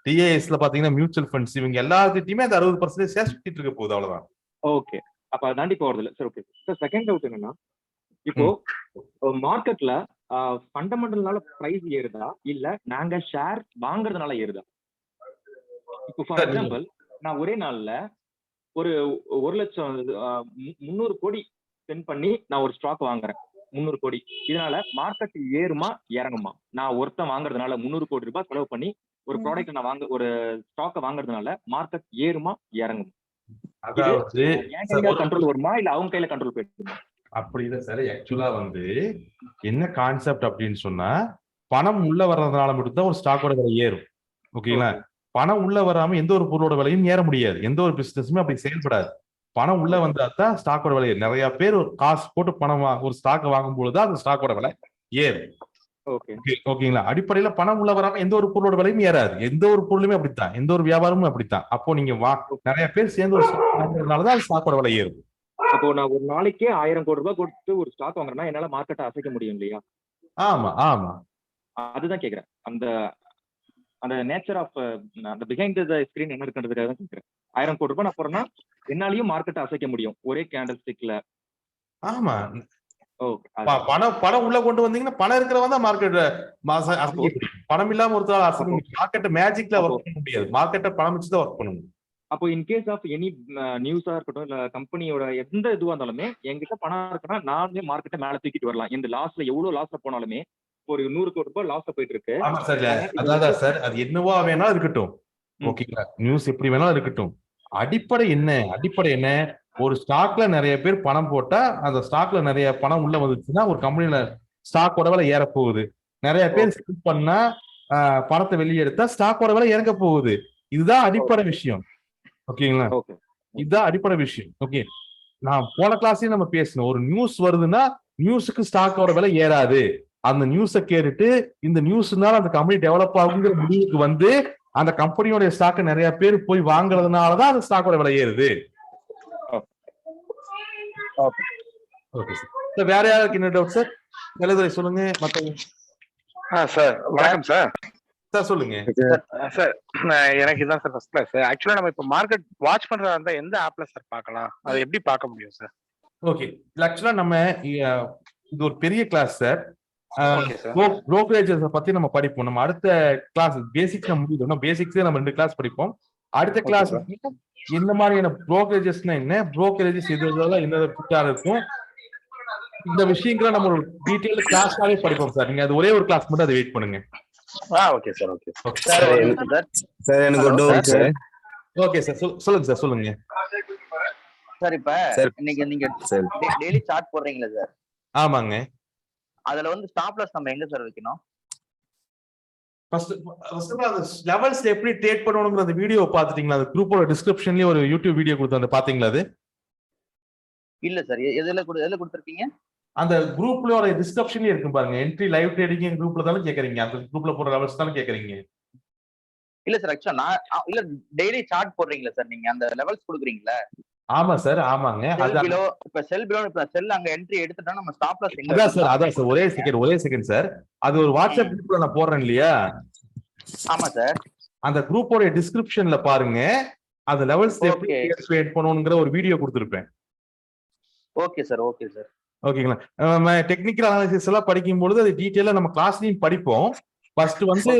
டிஐஎஸ்ல பாத்தீங்கன்னா மியூச்சுவல் ஃபண்ட்ஸ், இவங்க எல்லாத்துக்கிட்டையுமே அந்த 60% ஷேர் சுத்திட்டு இருக்க போகுது, அவ்வளவுதான். ஓகே, அப்ப அதை தாண்டி போறது இல்லை sir. Okay sir, second doubt என்னன்னா, இப்போ மார்க்கெட்ல ஃபண்டமெண்டல்னால பிரைஸ் ஏறுதா இல்ல நாங்க ஷேர் வாங்குறதுனால ஏறுதா? இப்போ ஃபார் எக்ஸாம்பிள், நான் ஒரே நாள்ல ஒரு 1,00,000 300 கோடி ஸ்பெண்ட் பண்ணி நான் ஒரு ஸ்டாக் வாங்குறேன், 300 கோடி. இதனால மார்க்கெட் ஏறுமா இறங்குமா? நான் ஒருத்தன் வாங்குறதுனால 300 கோடி ரூபாய் செலவு பண்ணி ஒரு ப்ராடக்ட் நான் ஒரு ஸ்டாக்கை வாங்குறதுனால மார்க்கெட் ஏறுமா இறங்குமா? அதாவது என் கையில கண்ட்ரோல் வருமா இல்ல அவங்க கையில கண்ட்ரோல் போயிடுமா? அப்படி இல்லை சார். ஆக்சுவலா வந்து என்ன கான்செப்ட் அப்படின்னு சொன்னா, பணம் உள்ள வர்றதுனால மட்டும்தான் ஒரு ஸ்டாக்கோட விலை ஏறும். ஓகேங்களா? பணம் உள்ள வராம எந்த ஒரு பொருளோட விலையும் ஏற முடியாது. எந்த ஒரு பிசினஸுமே அப்படி செயல்படாது. பணம் உள்ள வந்தா தான் ஸ்டாக்கோட விலை. நிறைய பேர் ஒரு காசு போட்டு பணம் ஒரு ஸ்டாக் வாங்கும் பொழுதுதான் அந்த ஸ்டாக்கோட விலை ஏறும். ஓகேங்களா? அடிப்படையில பணம் உள்ள வராம எந்த ஒரு பொருளோட விலையும் ஏறாது. எந்த ஒரு பொருளுமே அப்படித்தான், எந்த ஒரு வியாபாரமும் அப்படித்தான். அப்போ நீங்க நிறைய பேர் சேர்ந்து ஒரு ஸ்டாக் வாங்குறதுனாலதான் ஸ்டாக்கோட விலை ஏறும். அப்போ நான் ஒரு நாளைக்கே 1000 கோடி ரூபாய் கொடுத்து ஒரு ஸ்டாக் வாங்குறேன்னா என்னால மார்க்கெட்டை அசைக்க முடியும் இல்லையா? ஆமா ஆமா, அதுதான் கேக்குறேன். அந்த நேச்சர் ஆஃப் அந்த பிஹைண்ட் தி ஸ்கிரீன் என்ன இருக்குன்றதுக்காக தான் கேக்குறேன். 1000 கோடி ரூபாய் நான் போறேன்னா என்னாலையும் மார்க்கெட்டை அசைக்க முடியும் ஒரே கேண்டல் ஸ்டிக்ல. ஆமா, பணம் உள்ள கொண்டு வந்தீங்கன்னா பணம் இருக்கிறவங்க தான் மார்க்கெட் அசைக்க முடியும். பணம் இல்லாம ஒருத்தர் அசைக்க முடியும். மார்க்கெட்டை மேஜிக்ல ஒர்க் பண்ண முடியாது. மார்க்கெட்டை பணம் வச்சு தான் ஒர்க் பண்ணணும். அப்போ இன் கேஸ் ஆஃப் எனி நியூஸா இருக்கட்டும் இல்ல கம்பெனியோட எந்த இதுவா இருந்தாலுமே என்கிட்ட பணம் இருக்குன்னா நானே மார்க்கெட்டை மேல தூக்கிட்டு வரலாம். இந்த லாஸ்ல எவ்வளவு லாஸ்ல போனாலுமே ஒரு 100 கோடி ரூபாய் லாஸ்ல போயிட்டு இருக்கு. ஆமா சார், அதான் சார், அது என்னவா வேணாலும் இருக்கட்டும். ஓகேங்களா? நியூஸ் எப்படி வேணாலும் இருக்கட்டும். அடிப்படை என்ன, ஒரு ஸ்டாக்ல நிறைய பேர் பணம் போட்டா அந்த ஸ்டாக்ல நிறைய பணம் உள்ள வந்துச்சுன்னா ஒரு கம்பெனில ஸ்டாக்கோட விலை ஏற போகுது. நிறைய பேர் செல் பண்ணா பணத்தை வெளியே எடுத்தா ஸ்டாக்கோட விலை இறங்க போகுது. இதுதான் அடிப்படை விஷயம். ஓகேங்களா? இதுதான் அடிப்படை விஷயம். ஓகே, நான் போன கிளாஸ்லயும் நம்ம பேசணும். ஒரு நியூஸ் வருதுன்னா நியூஸுக்கு ஸ்டாக்கோட விலை ஏறாது. அந்த நியூஸை கேட்டுட்டு இந்த நியூஸ்னால அந்த கம்பெனி டெவலப் ஆகுங்கிற முடிவுக்கு வந்து அந்த கம்பெனியோட ஸ்டாக் நிறைய பேர் போய் வாங்குறதுனாலதான் அந்த ஸ்டாக்கோட விலை ஏறுது. Okay sir. வேற யாருக்கு என்ன டவுட் சார்? எழுதுரை சொல்லுங்க. மத்த சார் வணக்கம் சார். சார் சொல்லுங்க சார். எனக்கு இதான் சார் ஃபர்ஸ்ட் கிளாஸ். ஆக்சுவலா நம்ம இப்போ மார்க்கெட் வாட்ச் பண்றதா இருந்தா எந்த ஆப்ல சார் பார்க்கலாம்? அது எப்படி பார்க்க முடியும் சார்? ஓகே, ஆக்சுவலா நம்ம இது ஒரு பெரிய class sir. Okay sir. Brokerages பத்தி நம்ம படிப்போம். நம்ம அடுத்த கிளாஸ் பேசிக்ஸ் நம்ம முடியும். பேசிக்ஸே நம்ம 2 கிளாஸ் படிப்போம். அடுத்த கிளாஸ் இந்த மாதிரியான புரோக்கரேஜஸ்னா என்ன, புரோக்கரேஜஸ் எதுலாம் என்ன இருக்கும், இந்த விஷயங்களை நம்ம ஒரு டீடைல் கிளாஸாவே படிப்போம் சார். நீங்க அது ஒரே ஒரு கிளாஸ் மட்டும் அதை வெயிட் பண்ணுங்க. Okay sir. ஓகே சார் எனக்கு ஒரு டவுட் சார். ஓகே சார், சொல்லுங்க சார். சொல்லுங்க சார். இப்ப இன்னைக்கு நீங்க டெய்லி சார்ட் போடுறீங்களா சார்? ஆமாங்க. அதுல வந்து ஸ்டாப் லாஸ் நம்ம எங்க சார் வைக்கணும்? ஃபர்ஸ்ட் ஆஃப் ஆல் லெவல்ஸ் எப்படி ட்ரேட் பண்ணணும்ங்கற அந்த வீடியோ பாத்துட்டீங்களா? அந்த குரூப்போட டிஸ்கிரிப்ஷன்லயே ஒரு யூடியூப் வீடியோ கொடுத்தேன், அதை பாத்தீங்களா? அது இல்ல சார். எதுல கொடுத்திருக்கீங்க? அந்த குரூப்ல டிஸ்கிரிப்ஷன்லயே இருக்கு பாருங்க. என்ட்ரி லைவ் ட்ரேடிங் குரூப்ல தானே கேக்குறீங்க? அந்த குரூப்ல போற லெவல்ஸ் தானே கேக்குறீங்க? இல்ல சார். ஆக்சுவலா நான் இல்ல டெய்லி சார்ட் போடுறீங்களா சார்? நீங்க அந்த லெவல்ஸ் கொடுக்குறீங்களா? ஆமா சார். ஆமாங்க. இப்ப செல் பிலோ இப்ப செல் அங்க என்ட்ரி எடுத்துட்டா நம்ம ஸ்டாப் லாஸ் எங்க? அதான் சார். ஒரே செகண்ட் சார். அது ஒரு வாட்ஸ்அப் குரூப்ல நான் போடுறேன் இல்லையா? ஆமா சார். அந்த குரூப்போட டிஸ்கிரிப்ஷன்ல பாருங்க. அந்த லெவல்ஸ் எப்படி ட்ரேட் பண்ணணும்ங்கற ஒரு வீடியோ கொடுத்திருப்பேன். Okay sir. Okay sir. ஓகேங்களா? நம்ம டெக்னிக்கல் அனாலிசிஸ் எல்லாம் படிக்கும்போது அது டீடைலா நம்ம கிளாஸ்லயும் படிப்போம். ஃபர்ஸ்ட் வந்து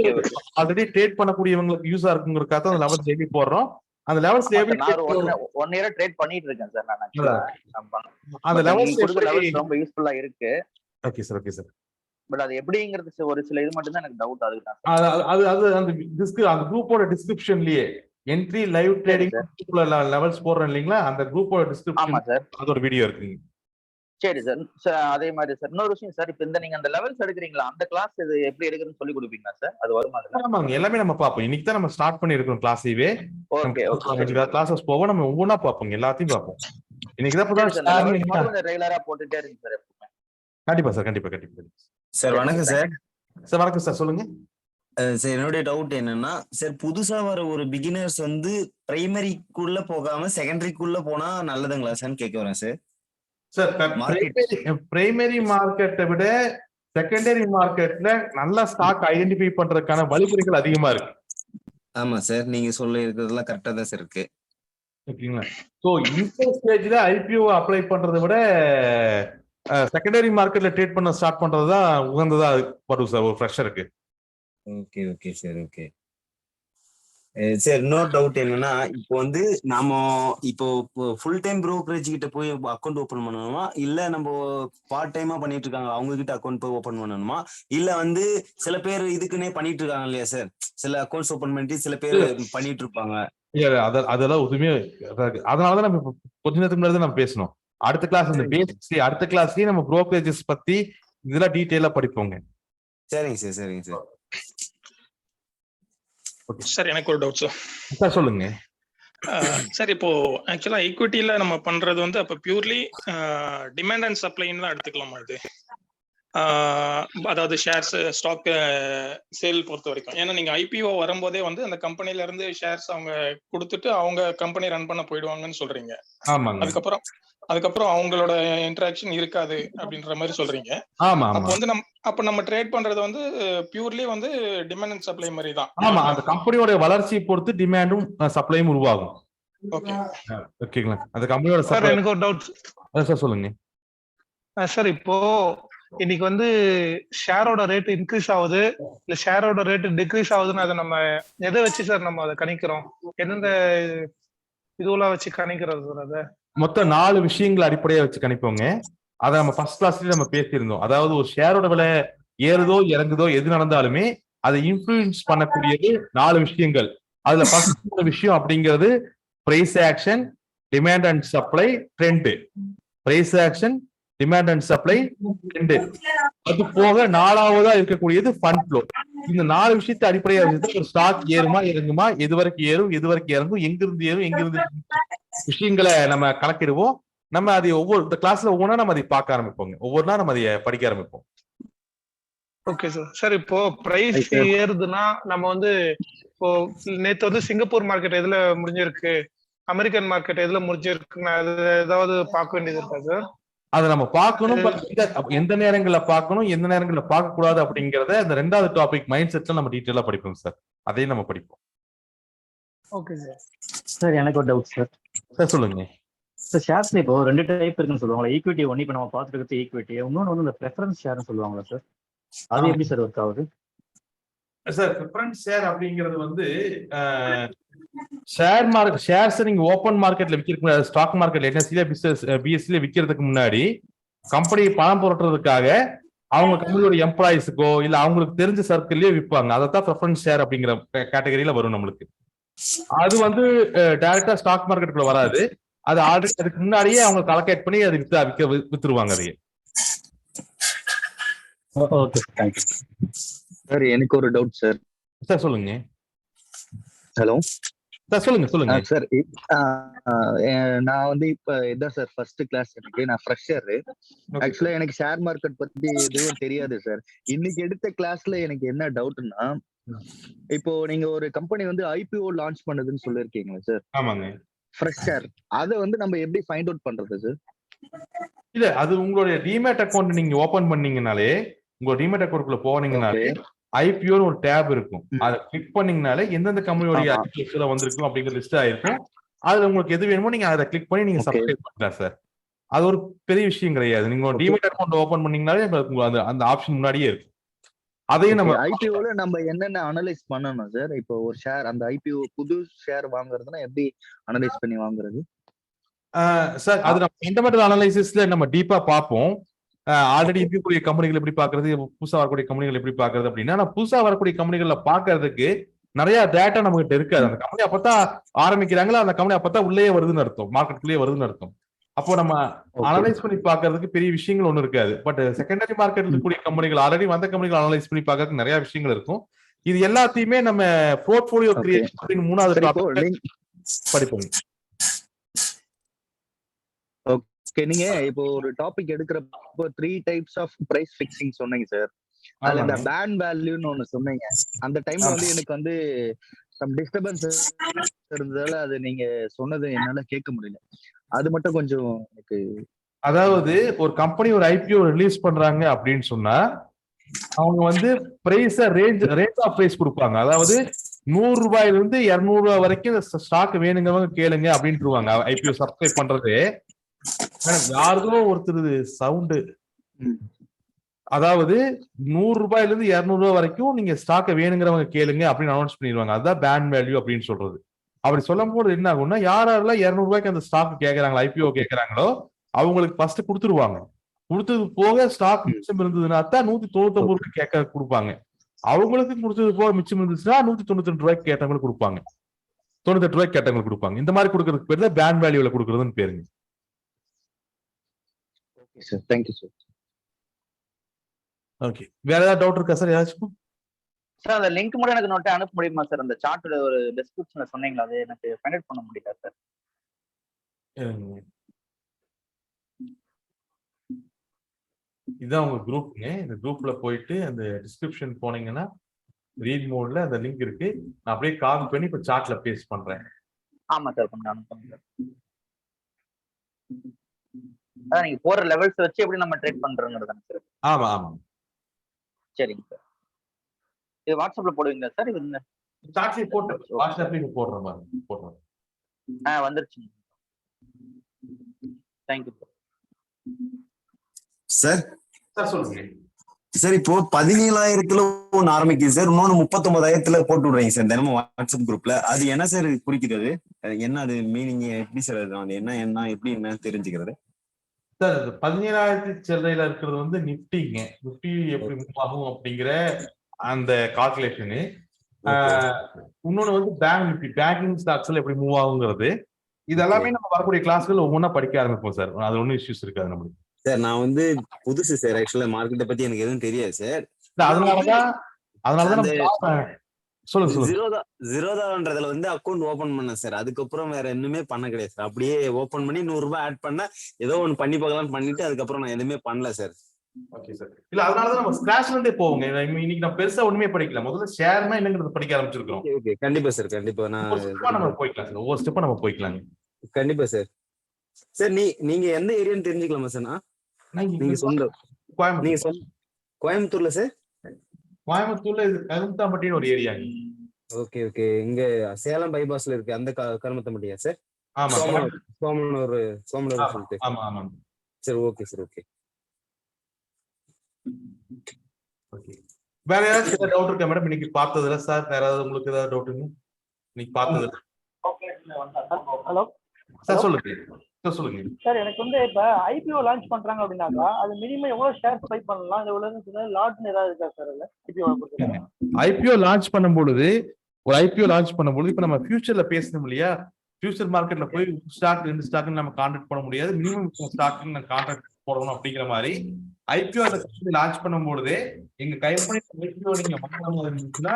ஆல்ரெடி ட்ரேட் பண்ணக்கூடியவங்களுக்கு யூஸா இருக்குங்கிறதுக்காக அந்த லெவல்ஸ் எப்படி போடுறோம். அந்த லெவல்ஸ் எப்படி நான் 1 இயரா ட்ரேட் பண்ணிட்டு இருக்கேன் சார். நான் அந்த லெவல்ஸ் ரொம்ப யூஸ்ஃபுல்லா இருக்கு. Okay sir. Okay sir. But அது எப்படிங்கிறது ஒரு சில இது மட்டும் தான் எனக்கு டவுட். அதுதான் அது அந்த குரூப்போட டிஸ்கிரிப்ஷன்லயே என்ட்ரி லைவ் ட்ரேடிங் லெவல்ஸ் போடுறேன் இல்லீங்களா? அந்த குரூப்போட டிஸ்கிரிப்ஷன். ஆமா சார். அது ஒரு வீடியோ இருக்குங்க. சரி சார். அதே மாதிரி சார் இன்னொரு விஷயம் சார். இப்ப நீங்க அந்த லெவல்ஸ் எடுக்கிறீங்களா, அந்த கிளாஸ் இது எப்படி எடுக்கிறதுன்னு சொல்லி கொடுப்பீங்களா சார்? அது வருமா? ஆமாங்க. எல்லாமே நம்ம பார்ப்போம். இன்னைக்கு தான் நம்ம ஸ்டார்ட் பண்ணிருக்கோம் கிளாஸவே. ஓகே. கிளாஸஸ் போவோம். நம்ம ஒவ்வொன்றா பார்ப்போம். எல்லாத்தையும் பார்ப்போம். இன்னைக்கு தான் ரெகுலரா போட்டுட்டே இருக்கு சார். கண்டிப்பா சார். கண்டிப்பா சார். வணக்கம் சார். சார் வணக்கம் சார். சொல்லுங்க சார். என்னுடைய டவுட் என்னன்னா சார், புதுசா வர ஒரு பிகினர்ஸ் வந்து பிரைமரிக்குள்ள போகாம செகண்டரிக்குள்ள போனா நல்லதுங்களா சார் கேட்க வரேன் சார். சார், பிரைமரி மார்க்கெட்டை விட செகண்டரி மார்க்கெட்ல நல்ல ஸ்டாக் ஐடென்டிஃபை பண்றதுக்கான வழிமுறைகள் அதிகமா இருக்கு. ஆமா சார். நீங்க சொல்ல இருக்கிறதெல்லாம் கரெக்டா தான் சார் இருக்கு. ஓகேங்களா? சோ இந்த ஸ்டேஜ்ல ஐபிஓ அப்ளை பண்றதை விட செகண்டரி மார்க்கெட்ல ட்ரேட் பண்ண ஸ்டார்ட் பண்றதுதான் உகந்ததா வரும் சார் ஒரு ஃப்ரெஷருக்கு. Okay sir. Okay sir. இன்னொரு டவுட் என்னன்னா, இப்போ வந்து நாம இப்போ ஃபுல் டைம் ப்ரோக்கரேஜ் கிட்ட போய் அக்கௌண்ட் ஓபன் பண்ணணுமா, இல்ல நம்ம பார்ட் டைமா பண்ணிட்டு இருக்காங்க அவங்க கிட்ட அக்கௌண்ட் போய் ஓபன் பண்ணணுமா, இல்ல வந்து சில பேர் இதுக்குன்னே பண்ணிட்டு இருக்காங்க இல்லையா சார்? சில அக்கௌண்ட்ஸ் ஓபன் பண்ணிட்டு சில பேர் பண்ணிட்டு இருப்பாங்க. அதெல்லாம் உதவி. அதனாலதான் நம்ம கொஞ்ச நேரத்துக்கு முன்னாடி நம்ம பேசணும். அடுத்த கிளாஸ் இந்த பேசிக்ஸ் அடுத்த கிளாஸ்லயே நம்ம ப்ரோக்கரேஜஸ் பத்தி இதெல்லாம் டீடைலா படிப்போங்க. சரிங்க சார். சார் எனக்கு ஒரு டவுட் சார். சொல்லுங்க சார். இப்போ ஆக்சுவலா ஈக்விட்டியில நம்ம பண்றது வந்து அப்ப பியூர்லி டிமாண்ட் அண்ட் சப்ளைன்னு தான் எடுத்துக்கலாமா இது? அதாவது ஷேர்ஸ் ஸ்டாக் சேல் பொறுத்த வரைக்கும். ஏன்னா நீங்க ஐபிஓ வரும்போதே வந்து அந்த கம்பெனில இருந்து ஷேர்ஸ் அவங்க கொடுத்துட்டு அவங்க கம்பெனி ரன் பண்ண போயிடுவாங்கன்னு சொல்றீங்க. அதுக்கப்புறம் அவங்களோட இன்டராக்ஷன் இருக்காது அப்படின்ற மாதிரி சொல்றீங்க. அப்ப வந்து நம்ம ட்ரேட் பண்றது வந்து பியூர்லி வந்து டிமாண்ட் அண்ட் சப்ளை மாதிரி தான். ஆமா, அந்த கம்பெனியோட வளர்ச்சியை பொறுத்து டிமாண்டும் சப்ளையும் உருவாகும். ஓகேங்களா? அந்த கம்பெனியோட. சார் எனக்கு ஒரு டவுட் சார். சொல்லுங்க சார். இப்போ இன்னைக்கு வந்து ஷேரோட ரேட் இன்க்ரீஸ் ஆகுது இல்ல ஷேரோட ரேட் டிக்ரீஸ் ஆகுதுன்னு அதை நம்ம எதை வச்சு சார் நம்ம அதை கணிக்கிறோம்? எந்தெந்த இதுவெல்லாம் வச்சு கணிக்கிறது சார்? அதை மொத்தம் 4 விஷயங்களை அடிப்படையா வச்சு கணிப்போங்க. அதை நம்ம ஃபர்ஸ்ட் கிளாஸ்லயே நம்ம பேசியிருந்தோம். அதாவது ஒரு ஷேரோட விலை ஏறுதோ இறங்குதோ எது நடந்தாலுமே அதை இன்ஃப்ளூயன்ஸ் பண்ணக்கூடியது 4 விஷயங்கள். அதுல ஃபர்ஸ்ட் விஷயம் அப்படிங்கிறது price action, demand and supply, trend. Price action, demand and supply, trend. அது போக 4வதா இருக்கக்கூடியது ஃபண்ட் ஃப்ளோ. இந்த 4 விஷயத்தை அடிப்படையா வச்சு ஒரு ஸ்டாக் ஏறுமா இறங்குமா, எது வரைக்கும் ஏறும் எது வரைக்கும் இறங்கும், எங்கிருந்து ஏறும் எங்கிருந்து விஷயங்களை நம்ம கணக்கிடுவோம். நம்ம அதை ஒவ்வொரு கிளாஸ்ல ஒவ்வொன்றா நம்ம அதை பார்க்க ஆரம்பிப்போங்க. ஒவ்வொரு நாள் நம்ம அதை படிக்க ஆரம்பிப்போம். Okay sir. சார் இப்போ பிரைஸ் ஏறுதுன்னா நம்ம வந்து இப்போ நேத்து வந்து சிங்கப்பூர் மார்க்கெட் எதுல முடிஞ்சிருக்கு, அமெரிக்கன் மார்க்கெட் எதுல முடிஞ்சிருக்குன்னு அது ஏதாவது பார்க்க வேண்டியது இருக்கா சார்? அதை நம்ம பார்க்கணும், எந்த நேரங்கள்ல பார்க்கணும், எந்த நேரங்கள்ல பார்க்க கூடாது அப்படிங்கறத இந்த 2வது டாபிக் மைண்ட் செட்ல நம்ம டீட்டெயிலா படிப்போம் சார். அதையும் நம்ம படிப்போம். Okay sir. சார் எனக்கு ஒரு டவுட் சார். சார் சொல்லுங்க சார். ஷேர்ஸ்ல இப்போ 2 டைப் இருக்குன்னு சொல்லுவாங்களா? ஈக்விட்டி ஒன்னு இப்போ நம்ம பார்த்துட்டு ஈக்விட்டி, இன்னொன்று வந்து இந்த ப்ரெஃபரன்ஸ் ஷேர்னு சொல்லுவாங்களா சார்? அது எப்படி சார் ஒர்க் ஆகுது சார்? ப்ரிஃபரன்ஸ் ஷேர் அப்படிங்கிறது வந்து ஷேர்ஸ் நீங்க ஓப்பன் மார்க்கெட்ல விற்கிறதுக்கு, ஸ்டாக் மார்க்கெட்ல என்எஸ்சில பிஎஸ்சில விற்கிறதுக்கு முன்னாடி கம்பெனி பணம் புரட்டுறதுக்காக அவங்க கம்பெனியோட எம்ப்ளாயிஸுக்கோ இல்ல அவங்களுக்கு தெரிஞ்ச சர்க்கிள்லயே விற்பாங்க. அதைத்தான் ப்ரிஃபரன்ஸ் ஷேர் அப்படிங்கிற கேட்டகரியில வரும் நம்மளுக்கு. அது வந்து டைரக்டா ஸ்டாக் மார்க்கெட்டுக்குள்ள வராது. அது ஆல்ரெடி அதுக்கு முன்னாடியே அவங்க கலெக்ட் பண்ணி அது வித்துருவாங்க அதையே. Okay thank you sir. எனக்கு ஒரு டவுட் சார். சார் சொல்லுங்க. ஹலோ சார் சொல்லுங்க சார். நான் வந்து இப்ப இதான் சார் ஃபர்ஸ்ட் கிளாஸ். எனக்கு நான் ஃப்ரெஷர். ஆக்சுவலா எனக்கு ஷேர் மார்க்கெட் பத்தி எதுவும் தெரியாது சார். இன்னைக்கு எடுத்த கிளாஸ்ல எனக்கு என்ன டவுட்னா, இப்போ நீங்க ஒரு கம்பெனி வந்து ஐபிஓ லான்ச் பண்ணுதுன்னு சொல்லிருக்கீங்களா சார்? ஆமாங்க. ஃப்ரெஷர் அதை வந்து நம்ம எப்படி ஃபைண்ட் அவுட் பண்றது சார்? இல்ல, அது உங்களுடைய டிமேட் அக்கௌண்ட் நீங்க ஓபன் பண்ணீங்கனாலே, உங்க டிமேட் அக்கௌண்ட்குள்ள போனீங்கனாலே ஐபிஓன்னு ஒரு டேப் இருக்கும். அதை கிளிக் பண்ணீங்கனாலே எந்தெந்த கம்பெனியோட ஐபிஓ வந்திருக்கும் அப்படிங்கிற லிஸ்ட் ஆயிருக்கும். அதுல உங்களுக்கு எது வேணுமோ நீங்க அதை கிளிக் பண்ணி நீங்க சப்ஸ்கிரைப் பண்ணலாம் சார். அது ஒரு பெரிய விஷயம் கிடையாது. நீங்க டிமேட் அக்கௌண்ட் ஓபன் பண்ணீங்கனாலே அந்த ஆப்ஷன் முன்னாடியே இருக்கும். அதையும் நம்ம ஐபிஓல நம்ம என்னென்ன அனலைஸ் பண்ணணும் சார்? இப்போ ஒரு ஷேர், அந்த ஐபிஓ புது ஷேர் வாங்குறதுன்னா எப்படி அனலைஸ் பண்ணி வாங்குறது சார்? அது நம்ம ஃபண்டமெண்டல் அனலைசிஸ்ல நம்ம டீப்பா பார்ப்போம். ஆல்ரெடி இருக்கக்கூடிய கம்பெனிகள் எப்படி பாக்குறது, புதுசா வரக்கூடிய கம்பெனிகள் எப்படி பாக்குறது அப்படின்னா, புதுசா வரக்கூடிய கம்பெனிகள்ல பாக்குறதுக்கு நிறைய டேட்டா நம்ம கிட்ட இருக்காது. அந்த கம்பெனி அப்பதான் ஆரம்பிக்கிறாங்களா, அந்த கம்பெனி அப்பதான் உள்ளே வருதுன்னு அர்த்தம், மார்க்கெட்டுக்குள்ளே வருதுன்னு அர்த்தம். அப்போ நம்ம அனலைஸ் பண்ணி பாக்குறதுக்கு பெரிய விஷயங்கள் ஒண்ணு இருக்காது. பட் செகண்டரி மார்க்கெட் இருக்கக்கூடிய கம்பெனிகள், ஆல்ரெடி வந்த கம்பெனிகள் அனலைஸ் பண்ணி பாக்குறதுக்கு நிறைய விஷயங்கள் இருக்கும். இது எல்லாத்தையுமே நம்ம போர்ட்போலியோ கிரியேஷன் அப்படின்னு 3வது டாபிக் படிப்போம். ஓகே. நீங்க இப்போ ஒரு டாபிக் எடுக்கிறப்போ 3 டைப்ஸ் ஆஃப் பிரைஸ் ஃபிக்சிங் சொன்னீங்க சார். அதுல இந்த பேண்ட் வேல்யூன்னு ஒண்ணு சொன்னீங்க. அந்த டைம்ல வந்து எனக்கு வந்து சம் டிஸ்டர்பன்ஸ் இருந்ததால அது நீங்க சொன்னது என்னால கேட்க முடியல. அது மட்டும் கொஞ்சம் எனக்கு. அதாவது ஒரு கம்பெனி ஒரு ஐபிஓ ரிலீஸ் பண்றாங்க அப்படின்னு சொன்னா, அவங்க வந்து பிரைஸ் ரேஞ்ச் ஆஃப் பிரைஸ் கொடுப்பாங்க. அதாவது 100 ரூபாயில இருந்து 200 ரூபாய் வரைக்கும் ஸ்டாக் வேணுங்கிறவங்க கேளுங்க அப்படின்ட்டுருவாங்க. ஐபிஓ சப்ஸ்கிரைப் பண்றது யாருதோ ஒருத்தர் சவுண்டு. அதாவது 100 ரூபாயில இருந்து 200 ரூபாய் வரைக்கும் நீங்க ஸ்டாக்கை வேணுங்கிறவங்க கேளுங்க அப்படின்னு அனௌன்ஸ் பண்ணிடுவாங்க. அதுதான் பேண்ட் வேல்யூ அப்படின்னு சொல்றது. அப்படி சொல்லும் போது என்ன ஆகும்னா, யாரெல்லாம் 200 ரூபாய்க்கு அந்த ஸ்டாக் கேட்கறாங்களோ, ஐபிஓ கேட்கறாங்களோ, அவங்களுக்கு ஃபர்ஸ்ட் கொடுத்துருவாங்க. கொடுத்தது போக ஸ்டாக் மிச்சம் இருந்ததுன்னா தான் 199 ரூபாய் கேட்க கொடுப்பாங்க. அவங்களுக்கு கொடுத்தது போக மிச்சம் இருந்துச்சுன்னா 192 ரூபாய்க்கு கேட்டவங்களுக்கு கொடுப்பாங்க, 98 ரூபாய்க்கு கேட்டவங்களுக்கு கொடுப்பாங்க. இந்த மாதிரி கொடுக்கறதுக்கு பேர் தான் பேண்ட் வேல்யூல கொடுக்கறதுன்னு பேருங்க. Okay sir, thank you sir. Okay, வேற ஏதாவது டவுட் இருக்கா சார் யாராச்சும்? சார் அந்த லிங்க் மட்டும் எனக்கு நோட்டை அனுப்ப முடியுமா சார்? அந்த சார்ட்டோட ஒரு டிஸ்கிரிப்ஷன்ல சொன்னீங்களா, அது எனக்கு ஃபைண்ட் அவுட் பண்ண முடியல சார். இதான் உங்க குரூப்ங்க. இந்த குரூப்ல போயிட்டு அந்த டிஸ்கிரிப்ஷன் போனீங்கன்னா ரீட் மோட்ல அந்த லிங்க் இருக்கு. நான் அப்படியே காப்பி பண்ணி இப்ப சார்ட்ல பேஸ்ட் பண்றேன். ஆமா சார், கொஞ்சம் அனுப்புங்க சார். அதான் நீங்க போற லெவல்ஸ் வச்சு எப்படி நம்ம ட்ரேட் பண்றோங்கிறது சார். ஆமா ஆமா, சரிங்க சார். இது வாட்ஸ்அப்ல போடுவீங்களா சார்? இது சார்ட்ல போட்டு வாட்ஸ்அப்ல போடுற மாதிரி போடுறோம். வந்துருச்சு. Thank you sir. சார் சொல்லுங்க சார். இப்போ 17,000 ஒண்ணு ஆரம்பிக்குது சார், இன்னொன்னு 39,000 போட்டு விடுறீங்க சார் தினமும் வாட்ஸ்அப் குரூப்ல. அது என்ன சார் குறிக்கிறது? என்ன அது மீனிங்? எப்படி சார் அது என்ன எப்படி என்ன தெரிஞ்சுக்கிறது சார்? 17,000 சில்லறையில இருக்கிறது வந்து நிப்டிங்க. நிப்டி எப்படி மூவ் ஆகும் அப்படிங்கிற அந்த கால்குலேஷனு. இன்னொன்னு வந்து பேங்க் நிப்டி, பேங்கிங் ஸ்டாக்ஸ்ல எப்படி மூவ் ஆகுங்கிறது. இதெல்லாமே நம்ம வரக்கூடிய கிளாஸ்கள் ஒவ்வொன்றா படிக்க ஆரம்பிப்போம் சார். அது ஒன்றும் இஷ்யூஸ் இருக்காது நம்மளுக்கு சார். நான் வந்து புதுசு சார், ஆக்சுவலா மார்க்கெட்டை பத்தி எனக்கு எதுவும் தெரியாது சார். அதனாலதான் ஜீரோதான்றதுல வந்து அக்கௌண்ட் ஓபன் பண்ணேன் சார். அதுக்கப்புறம் வேற எதுவுமே பண்ண கிடையாது சார். அப்படியே ஓபன் பண்ணி 100 ரூபாய் ஆட் பண்ண ஏதோ ஒன்னு பண்ணி பார்க்கலாம் பண்ணிட்டு அதுக்கப்புறம் நான் எதுவுமே பண்ணல சார். Okay sir. இல்ல அதனாலதான் நம்ம ஸ்கிராச்ல இருந்தே போவோங்க. இன்னைக்கு நான் பெருசா ஒண்ணுமே படிக்கல. முதல்ல ஷேர்னா என்னங்கிறது படிக்க ஆரம்பிச்சிருக்கோம். ஓகே கண்டிப்பா சார், கண்டிப்பா நான் ஒவ்வொரு ஸ்டெப்பா நம்ம போய்க்கலாம் சார். ஒவ்வொரு ஸ்டெப்பா நம்ம போய்க்கலாங்க. கண்டிப்பா சார். சார் நீங்க எந்த ஏரியான்னு தெரிஞ்சுக்கலாமா சார்? நீங்க சொந்த நீங்க சொந்த கோயம்புத்தூர்ல சார்? கோயம்புத்தூர்ல இது கருமத்தாம்பட்டின்னு ஒரு ஏரியா. Okay okay. இங்க சேலம் பைபாஸ்ல இருக்கு அந்த கருமத்தம்பட்டியா சார்? ஆமா. சோமனூர் சொல்லிட்டு. ஆமா ஆமா. சரி ஓகே சார். Okay okay. வேற ஏதாவது டவுட் இருக்கா மேடம்? இன்னைக்கு பார்த்ததுல சார் வேற ஏதாவது உங்களுக்கு ஏதாவது டவுட்டுங்க இன்னைக்கு பார்த்தது? ஹலோ சார் சொல்லுங்க சார். எனக்கு வந்து இப்ப ஐபிஓ லான்ச் பண்றாங்க அப்படின்னாக்கா அது மினிமம் எவ்வளவு ஷேர்ஸ் பை பண்ணலாம், எவ்வளவு லாட்னு ஏதாவது இருக்கா சார்? அதுல ஐபிஓ லான்ச் பண்ணும்பொழுது இப்ப நம்ம ஃபியூச்சர்ல பேசணும் இல்லையா? ஃபியூச்சர் மார்க்கெட்ல போய் ஸ்டாக் 2 ஸ்டாக் நம்ம கான்ட்ராக்ட் பண்ண முடியாது. மினிமம் ஸ்டாக் நான் கான்ட்ராக்ட் போடணும் அப்படிங்கிற மாதிரி ஐபிஓ லான்ச் பண்ணும்போது எங்க கம்பெனி ஐபிஓ நீங்க வாங்கினா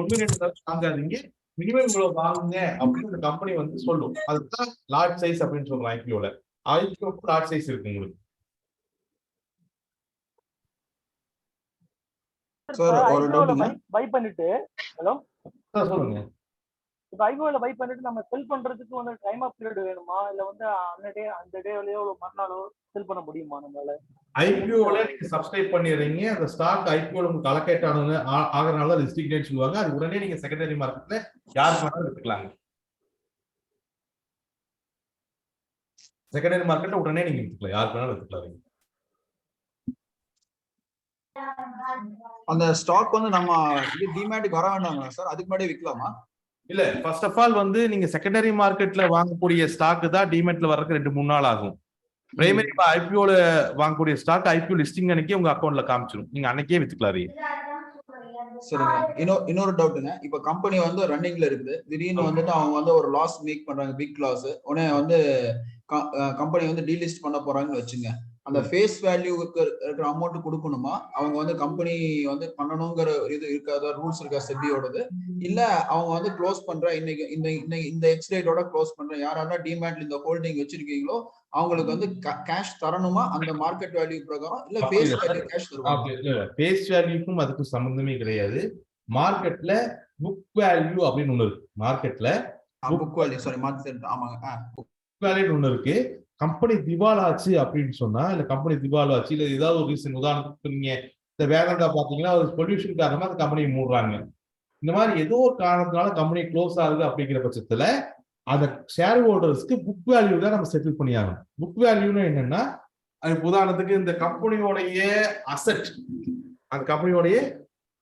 1-2 வாங்காதீங்க, மினிமம் இவ்வளவு வாங்குங்க அப்படின்னு அந்த கம்பெனி வந்து சொல்லும். அதுதான் லார்ஜ் சைஸ் அப்படின்னு சொல்றோம். ஐபிஓல லார்ஜ் சைஸ் இருக்கு உங்களுக்கு. பை பண்ணிட்டு ஹலோ சார் சொல்லுங்க. இப்ப ஐபிஓல பை பண்ணிட்டு நம்ம செல் பண்றதுக்கு வந்து டைம் ஆஃப் பீரியட் வேணுமா, இல்ல வந்து அந்த டேலயோ மறுநாளோ செல் பண்ண முடியுமா நம்மளால? ஐபிஓல நீங்க சப்ஸ்கிரைப் பண்ணிடுறீங்க, அந்த ஸ்டாக் ஐபிஓல உங்களுக்கு அலோகேட் ஆகுறதுனால லிஸ்டிங் டேட் சொல்லுவாங்க. அது உடனே நீங்க செகண்டரி மார்க்கெட்ல யாருக்கு வேணாலும் வித்துக்கலாங்க. செகண்டரி மார்க்கெட்ல உடனே நீங்க வித்துக்கலாம், யாருக்கு வேணாலும் வித்துக்கலாம். அந்த ஸ்டாக் வந்து நம்ம டிமேட்டுக்கு வர வேண்டாங்களா சார்? அதுக்கு முன்னாடி விற்கலாமா? இல்ல, ஃபர்ஸ்ட் ஆஃப் ஆல் வந்து நீங்க செகண்டரி மார்க்கெட்ல வாங்கக்கூடிய ஸ்டாக் தான் டிமேட்ல வர்றதுக்கு 2-3 நாள் ஆகும். பிரைமரி ஐபிஓல வாங்கக்கூடிய ஸ்டாக் ஐபிஓ லிஸ்டிங் அன்னைக்கே உங்க அக்கௌண்ட்ல காமிச்சிடும், நீங்க அன்னைக்கே வித்துக்கலாம். சரிங்க. இன்னொரு டவுட்டுங்க. இப்ப கம்பெனி வந்து ரன்னிங்ல இருக்குது, திடீர்னு வந்துட்டு அவங்க வந்து ஒரு லாஸ் மேக் பண்றாங்க, பிக் லாஸ். உடனே வந்து கம்பெனி வந்து டீலிஸ்ட் பண்ண போறாங்கன்னு வச்சுங்க. அந்த ஃபேஸ் வேல்யூக்கு இருக்கிற அமௌண்ட் கொடுக்கணுமா? அவங்க வந்து கம்பெனி வந்து பண்ணணுங்கிற இது இருக்காத ரூல்ஸ் இருக்கா செபியோடது? இல்ல அவங்க வந்து க்ளோஸ் பண்ற இன்னைக்கு இந்த எக்ஸ் டேட்டோட க்ளோஸ் பண்ற யாரெல்லாம் டிமேட்ல இந்த ஹோல்டிங் வச்சிருக்கீங்களோ அவங்களுக்கு வந்து கேஷ் தரணுமா அந்த மார்க்கெட் வேல்யூ பிரகாரம்? இல்ல ஃபேஸ் வேல்யூ கேஷ் தருவாங்க? ஃபேஸ் வேல்யூக்கும் அதுக்கும் சம்பந்தமே கிடையாது. மார்க்கெட்ல புக் வேல்யூ அப்படின்னு ஒண்ணு இருக்கு. மார்க்கெட்ல புக் வேல்யூ சாரி மார்க்கெட் ஆமாங்க புக் வேல்யூ ஒண்ணு இருக்கு. கம்பெனி திவாலாச்சு அப்படின்னு சொன்னா, இல்ல கம்பெனி திவாலாச்சு இல்ல ஏதாவது ஒரு ரீசன், உதாரணத்துக்கு நீங்க இந்த வேதாந்தா பாத்தீங்கன்னா ஒரு பொல்யூஷன் காரணமா அந்த கம்பெனியை மூடுறாங்க. இந்த மாதிரி ஏதோ ஒரு காரணத்தினால கம்பெனி க்ளோஸ் ஆகுது அப்படிங்கிற பட்சத்துல அந்த ஷேர் ஹோல்டர்ஸ்க்கு புக் வேல்யூ தான் நம்ம செட்டில் பண்ணி ஆகணும். புக் வேல்யூன்னு என்னன்னா, உதாரணத்துக்கு இந்த கம்பெனியோடைய அசெட், அந்த கம்பெனியோடைய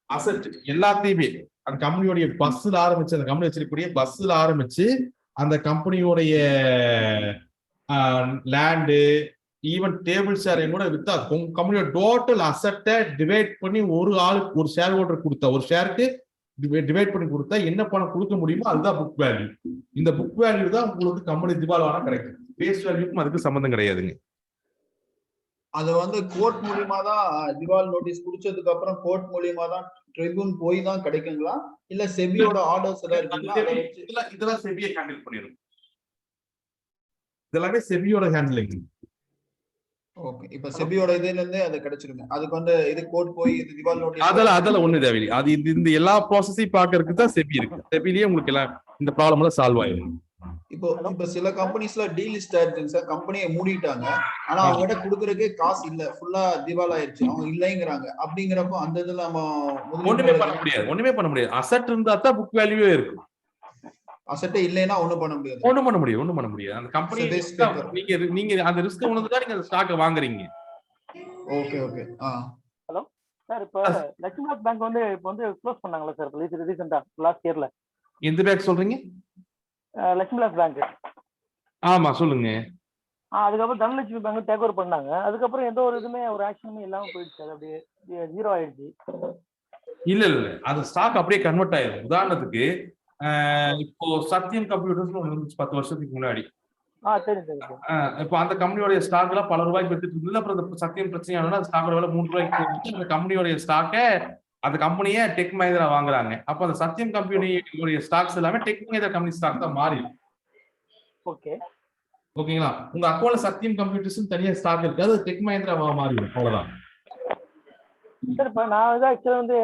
அசெட் எல்லாத்தையுமே அந்த கம்பெனியோடைய பஸ்ல ஆரம்பிச்சு, அந்த கம்பெனி வச்சிருக்கக்கூடிய பஸ்ல ஆரம்பிச்சு அந்த கம்பெனியோடைய லேண்டு ஈவன் டேபிள் ஷேரையும் கூட வித்தா கம்பெனியோட டோட்டல் அசெட்டை டிவைட் பண்ணி ஒரு ஆளுக்கு ஒரு ஷேர் ஹோல்டர் கொடுத்தா, ஒரு ஷேருக்கு டிவைட் பண்ணி கொடுத்தா என்ன பணம் கொடுக்க முடியுமோ அதுதான் புக் வேல்யூ. இந்த புக் வேல்யூ தான் உங்களுக்கு கம்பெனி திவாலானா கிடைக்கும். ஃபேஸ் வேல்யூக்கும் அதுக்கு சம்பந்தம் கிடையாதுங்க. அது வந்து கோர்ட் மூலியமா தான் திவால் நோட்டீஸ் குடிச்சதுக்கு அப்புறம் கோர்ட் மூலியமா தான் ட்ரிபியூன் போய் தான் கிடைக்குங்களா? இல்ல செபியோட ஆர்டர்ஸ் எல்லாம் இருக்குங்களா? இதெல்லாம் செபியை ஹேண்டில் பண்ணிடும். இதெல்லாமே செபியோட ஹேண்ட்லிங். ஓகே. இப்ப செபியோட இதுல இருந்தே அது கிடைச்சிருங்க. அதுக்கு வந்து இது கோர்ட் போய் இது திவால் நோட்டீஸ் அதெல்லாம் ஒண்ணு தேவையில்லை. அது இந்த எல்லா ப்ராசஸையும் பாக்குறதுக்கு தான் செபி இருக்கு. செபிலேயே உங்களுக்கு எல்லாம் இந்த ப்ராப்ளம் எல்லாம் சால்வ் ஆயிடும். இப்போ சில கம்பெனிஸ்ல டீலிஸ்ட் ஆயிடுச்சுங்க சார், கம்பெனியை மூடிட்டாங்க, ஆனா அவங்க கிட்ட குடுக்கறதுக்கே காசு இல்ல, ஃபுல்லா திவால் ஆயிடுச்சு, அவங்க இல்லைங்கிறாங்க. அப்படிங்கிறப்போ அந்த இதுல நம்ம ஒண்ணுமே பண்ண முடியாது. அசெட் இருந்தா தான் புக் வேல்யூவே இருக்கு. அசெட்டே இல்லைன்னா ஒண்ணும் பண்ண முடியாது. அந்த கம்பெனி நீங்க அந்த ரிஸ்க் உணர்ந்துட்டா நீங்க அந்த ஸ்டாக்க வாங்குறீங்க. ஓகே. ஹலோ சார், இப்போ லட்சுமி பேங்க் வந்து இப்போ வந்து க்ளோஸ் பண்ணாங்களா சார் ரீசெண்டா லாஸ்ட் இயர்ல? எந்த பேங்க் சொல்றீங்க? லட்சுமி பேங்க். ஆமா சொல்லுங்க. அதுக்கப்புறம் தனலட்சுமி பேங்க் டேக் ஓவர் பண்ணாங்க. அதுக்கப்புறம் எந்த ஒரு இதுமே ஒரு ஆக்ஷனுமே இல்லாம போயிடுச்சு, அது அப்படியே 0 ஆயிடுச்சு. இல்ல அந்த ஸ்டாக் அப்படியே கன்வெர்ட் ஆயிடும். உதாரணத்துக்கு இப்போ சத்யம் கம்ப்யூட்டர்ஸ் 10 வருஷத்துக்கு முன்னாடி இப்போ அந்த கம்பெனியோட ஸ்டாக் எல்லாம் பல ரூபாய்க்கு வித்துட்டு இருந்தது. அப்புறம் அந்த சத்தியம் பிரச்சனை ஆனா ஸ்டாக்கோட விலை 3 ரூபாய்க்கு போயிடுச்சு. அந்த கம்பெனியோட ஸ்டாக்கை அந்த கம்பெனியை டெக் மஹிந்திரா வாங்குறாங்க. அப்ப அந்த சத்தியம் கம்பெனியோட ஸ்டாக்ஸ் எல்லாமே டெக் மஹிந்திரா கம்பெனி ஸ்டாக் தான் மாறிடும். ஓகேங்களா? உங்க அக்கௌண்ட்ல சத்தியம் கம்ப்யூட்டர்ஸ் தனியா ஸ்டாக் இருக்கு, அது டெக் மஹிந்திரா மாறிடும். அவ்வளவுதான். சார் இப்போ நான் வந்து ஆக்சுவலாக வந்து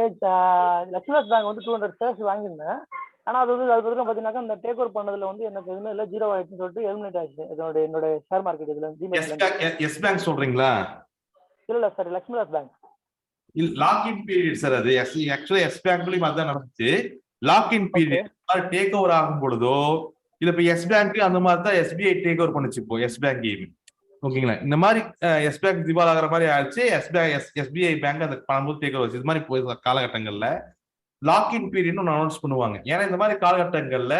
லக்ஷ்மி பேங்க் வந்து 200 ஷேர்ஸ் வாங்கியிருந்தேன். ஆனா அது வந்து அதுக்கப்புறம் பாத்தீங்கன்னா இந்த டேக் ஓவர் பண்ணதுல வந்து எனக்கு எதுவுமே இல்லை, 0 ஆயிடுச்சுன்னு சொல்லிட்டு எலிமினேட் ஆயிடுச்சு என்னோட ஷேர் மார்க்கெட் இதுல. எஸ் பேங்க் சொல்றீங்களா? இல்ல sir, Lakshmidas Bank. Lock in period sir அது. ஆக்சுவலா எஸ் பேங்க்லயும் அதான் நடந்துச்சு. லாக்இன் பீரியட் டேக் ஓவர் ஆகும் பொழுதோ இல்ல இப்ப எஸ் பேங்க் அந்த மாதிரி தான் எஸ்பிஐ டேக் ஓவர் பண்ணுச்சு இப்போ எஸ் பேங்க். ஓகேங்களா? இந்த மாதிரி எஸ் பேங்க் திவால் ஆகிற மாதிரி ஆயிடுச்சு. எஸ்பிஐ பேங்க் அந்த பணம் டேக் ஓவர். இது மாதிரி போய் காலகட்டங்கள்ல லாக்இன் பீரியட் ஒன்று அனௌன்ஸ் பண்ணுவாங்க. ஏன்னா இந்த மாதிரி காலகட்டங்கள்ல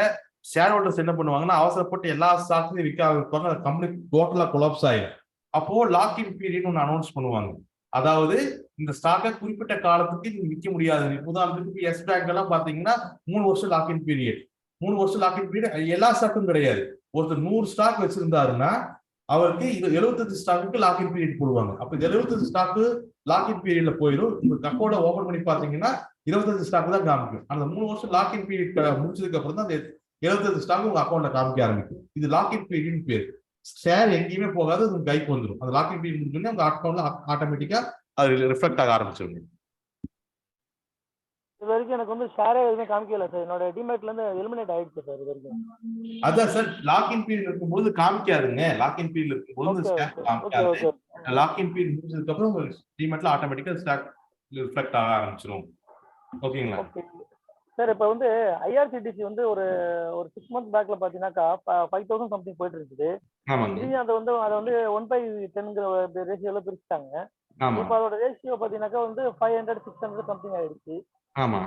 ஷேர் ஹோல்டர்ஸ் என்ன பண்ணுவாங்கன்னா அவசரப்பட்டு எல்லா ஸ்டாக்ஸையும் விற்க ஆரம்பிப்பாங்க. அந்த கம்பெனி டோட்டலா கொலாப்ஸ் ஆயிடும். அப்போ லாக்இன் பீரியட் ஒன்று அனௌன்ஸ் பண்ணுவாங்க. அதாவது இந்த ஸ்டாக்கை குறிப்பிட்ட காலத்துக்கு நீங்க விற்க முடியாது. உதாரணத்துக்கு எஸ் பேங்க் எல்லாம் பாத்தீங்கன்னா 3 வருஷம் லாக்இன் பீரியட். 3 வருஷம் லாக்இன் பீரியட் எல்லா ஸ்டாக்கும் கிடையாது. ஒருத்தர் 100 ஸ்டாக் வச்சிருந்தாருன்னா அவருக்கு இது 75 ஸ்டாக்கு லாக்இன் பீரியட் போடுவாங்க. அப்ப 75 ஸ்டாக்கு லாக்இன் பீரியட்ல போயிடும். உங்க அக்கௌண்ட ஓபன் பண்ணி பாத்தீங்கன்னா 25 ஸ்டாக் தான் காமிக்கும். அந்த 3 வருஷம் லாக்இன் பீரியட் முடிச்சதுக்கு அப்புறம் தான் அந்த 75 ஸ்டாக் உங்க அக்கௌண்ட்ல காமிக்க ஆரம்பிக்கும். இது லாக்இன் பீரியட் பேர். ஷேர் எங்கேயுமே போகாது, உங்க கைக்கு வந்துடும். அந்த லாக்இன் பீரியட் முடிஞ்சோடனே உங்க அக்கௌண்ட்ல ஆட்டோமேட்டிக்கா அது ரிஃப்ளெக்ட் ஆக ஆரம்பிச்சிருங்க. இது வரைக்கும் எனக்கு வந்து ஷேரே எதுவுமே காமிக்கல சார். என்னோட டிமேட்ல இருந்து எலிமினேட் ஆயிடுச்சு சார் இது வரைக்கும். அதான் சார், லாக்இன் பீரியட் இருக்கும்போது காமிக்காதுங்க. லாக்இன் பீரியட் இருக்கும்போது ஸ்டாக் காமிக்காது. லாக்இன் பீரியட் முடிஞ்சதுக்கு அப்புறம் உங்க டிமேட்ல ஆட்டோமேட்டிக்கா ஸ்டாக் ரிஃப்ளெக்ட் ஆக ஆரம்பிச்சிடும். ஓகேங்களா சார்? இப்போ வந்து ஐஆர்சிடிசி வந்து ஒரு 6 மந்த்ஸ் பேக்ல பாத்தீங்கன்னாக்கா 5000 சம்திங் போயிட்டு இருக்குது. அதை வந்து 1/10 ரேஷியோல பிரிச்சுட்டாங்க. இப்போ அதோட ரேஷியோ பாத்தீங்கன்னாக்கா வந்து 500 600 சம்திங் ஆயிடுச்சு.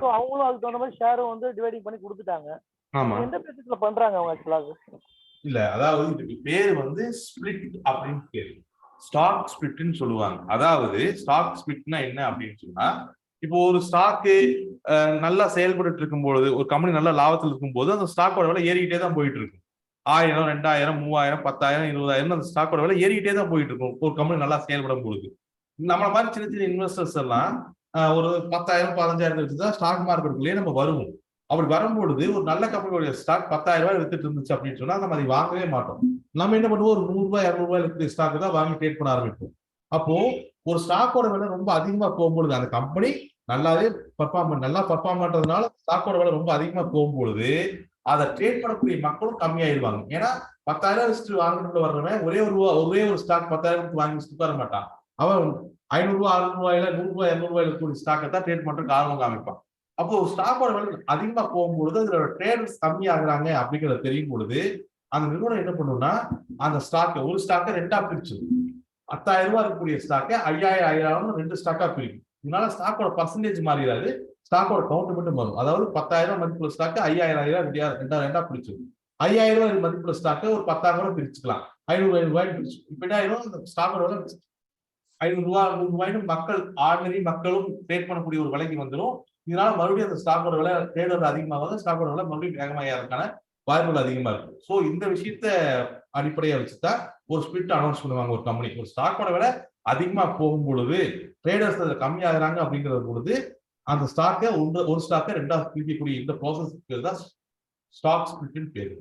ஸோ அவங்களும் அதுக்கு தகுந்த மாதிரி ஷேரும் வந்து டிவைடிங் பண்ணி கொடுத்துட்டாங்க. எந்த பேசிஸ்ல பண்றாங்க அவங்க ஆக்சுவலாக? இல்ல, அதாவது இதுக்கு பேர் வந்து ஸ்பிளிட் அப்படின்னு பேரு. ஸ்டாக் ஸ்பிளிட்னு சொல்லுவாங்க. அதாவது ஸ்டாக் ஸ்பிளிட்னா என்ன அப்படின்னு சொன்னா, இப்போ ஒரு ஸ்டாக்கு நல்லா செயல்பட்டு இருக்கும்போது, ஒரு கம்பெனி நல்ல லாபத்தில் இருக்கும்போது அந்த ஸ்டாக்கோட விலை ஏறிக்கிட்டே தான் போயிட்டு இருக்கும். 1000 2000 3000 10000 20000 அந்த ஸ்டாக்கோட விலை ஏறிக்கிட்டே தான் போயிட்டு இருக்கும் ஒரு கம்பெனி நல்லா செயல்படும் பொழுது. நம்மள மாதிரி சின்ன சின்ன இன்வெஸ்டர்ஸ் எல்லாம் ஒரு 10000 15000 வச்சுதான் ஸ்டாக் மார்க்கெட்டுக்குள்ளேயே நம்ம வருவோம். அப்படி வரும்பொழுது ஒரு நல்ல கம்பெனியோட ஸ்டாக் 10000 ரூபாய் வித்துட்டு இருந்துச்சு அப்படின்னு சொன்னா நம்ம அதை வாங்கவே மாட்டோம். நம்ம என்ன பண்ணுவோம், ஒரு 100 ரூபாய் 200 ரூபாய் இருக்கிற ஸ்டாக் தான் வாங்கி ட்ரேட் பண்ண ஆரம்பிப்போம். அப்போ ஒரு ஸ்டாக்கோட விலை ரொம்ப அதிகமா போகும்பொழுது அந்த கம்பெனி நல்லா பர்ஃபார்ம் பண்றதுனால ஸ்டாக்கோட விலை ரொம்ப அதிகமா போகும்பொழுது அதை ட்ரேட் பண்ணக்கூடிய மக்களும் கம்மியாயிருவாங்க. ஏன்னா 10000 வச்சுட்டு வாங்கிட்டு வர்றவன் ஒரே ஒரு ஸ்டாக் 10000 வாங்கி வச்சுட்டு வர மாட்டான். அவன் 500 ரூபாய் 600 ரூபாயில 100 ரூபாய் 200 ரூபாயில கூடிய ஸ்டாக்கை தான் ட்ரேட் பண்றதுக்கு ஆர்வம் காமிப்பான். அப்போ ஸ்டாக்கோட விலை அதிகமா போகும்பொழுது அதோட ட்ரேடர்ஸ் கம்மியாகிறாங்க அப்படிங்கிறத தெரியும் பொழுது அந்த நிறுவனம் என்ன பண்ணும்னா அந்த ஒரு ஸ்டாக்கை 2ஆ பிரிச்சு 10000 ரூபாய் இருக்கக்கூடிய ஸ்டாக்கை 5000 2 ஸ்டாக்கா பிரிக்கும். இதனால ஸ்டாக்கோட பர்சன்டேஜ் மாறிடாது, ஸ்டாக்கோட கவுண்ட் மட்டும் வரும். அதாவது 10000 மதிப்புள்ள ஸ்டாக்கு 5000 2ஆ பிரிச்சிடும். 5000 ரூபாய் மதிப்புள்ள ஸ்டாக்கை ஒரு 10000 ரூபாய் பிரிச்சுக்கலாம். 500 ரூபாய் பிரிச்சு இப்ப என்ன ஆயிரும், அந்த ஸ்டாக்கோட 500 ரூபாய் 100 ரூபாய்னு மக்கள் ஆர்டினரி மக்களும் ட்ரேட் பண்ணக்கூடிய ஒரு விலைக்கு வந்துடும். இதனால மறுபடியும் அந்த ஸ்டாக்கோட விலை ட்ரேடர் அதிகமாக ஸ்டாக்கோட விலை மறுபடியும் வேகமாகிறதுக்கான வாய்ப்புகள் அதிகமா இருக்கும். ஸோ இந்த விஷயத்த அடிப்படையா வச்சுதான் ஒரு ஸ்பிளிட் அனௌன்ஸ் பண்ணுவாங்க. ஒரு கம்பெனி ஒரு ஸ்டாக்கோட விலை அதிகமா போகும் பொழுது ட்ரேடர்ஸ் அதுல கம்மியாகிறாங்க அப்படிங்கிற பொழுது அந்த ஸ்டாக்கை ஒரு ஸ்டாக்கை 2ஆ பிரிக்கக்கூடிய இந்த ப்ராசஸ் தான் ஸ்டாக் ஸ்பிளிட்னு பேரு.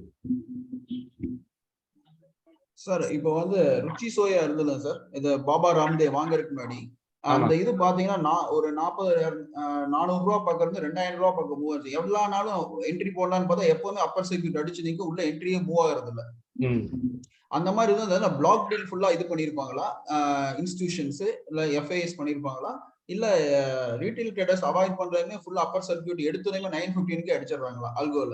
சார் இப்போ வந்து ருச்சி சோயா இருந்தது சார், இது பாபா ராம்தேவ் வாங்கறதுக்கு முன்னாடி அந்த இது பாத்தீங்கன்னா ஒரு 400 ரூபாய் பக்கம் இருந்து 2000 ரூபாய் பக்கம் மூவ் ஆகுது. எவ்வளவு நாளும் என்ட்ரி போடலான்னு பார்த்தா எப்பவுமே அப்பர் சர்க்யூட் அடிச்சு நீங்க உள்ள என்ட்ரியே மூவ் ஆகுறது இல்ல. அந்த மாதிரி இருந்தா பிளாக் டீல் ஃபுல்லா இது பண்ணிருப்பாங்களா இன்ஸ்டிடியூஷன்ஸ், இல்ல எஃப்ஐஎஸ் பண்ணிருப்பாங்களா, இல்ல ரீட்டைல் ட்ரேடர்ஸ் அவாய்ட் பண்றதுமே ஃபுல்லா அப்பர் சர்க்யூட் எடுத்துனே 915 அடிச்சிடுறாங்களா அல்கோல?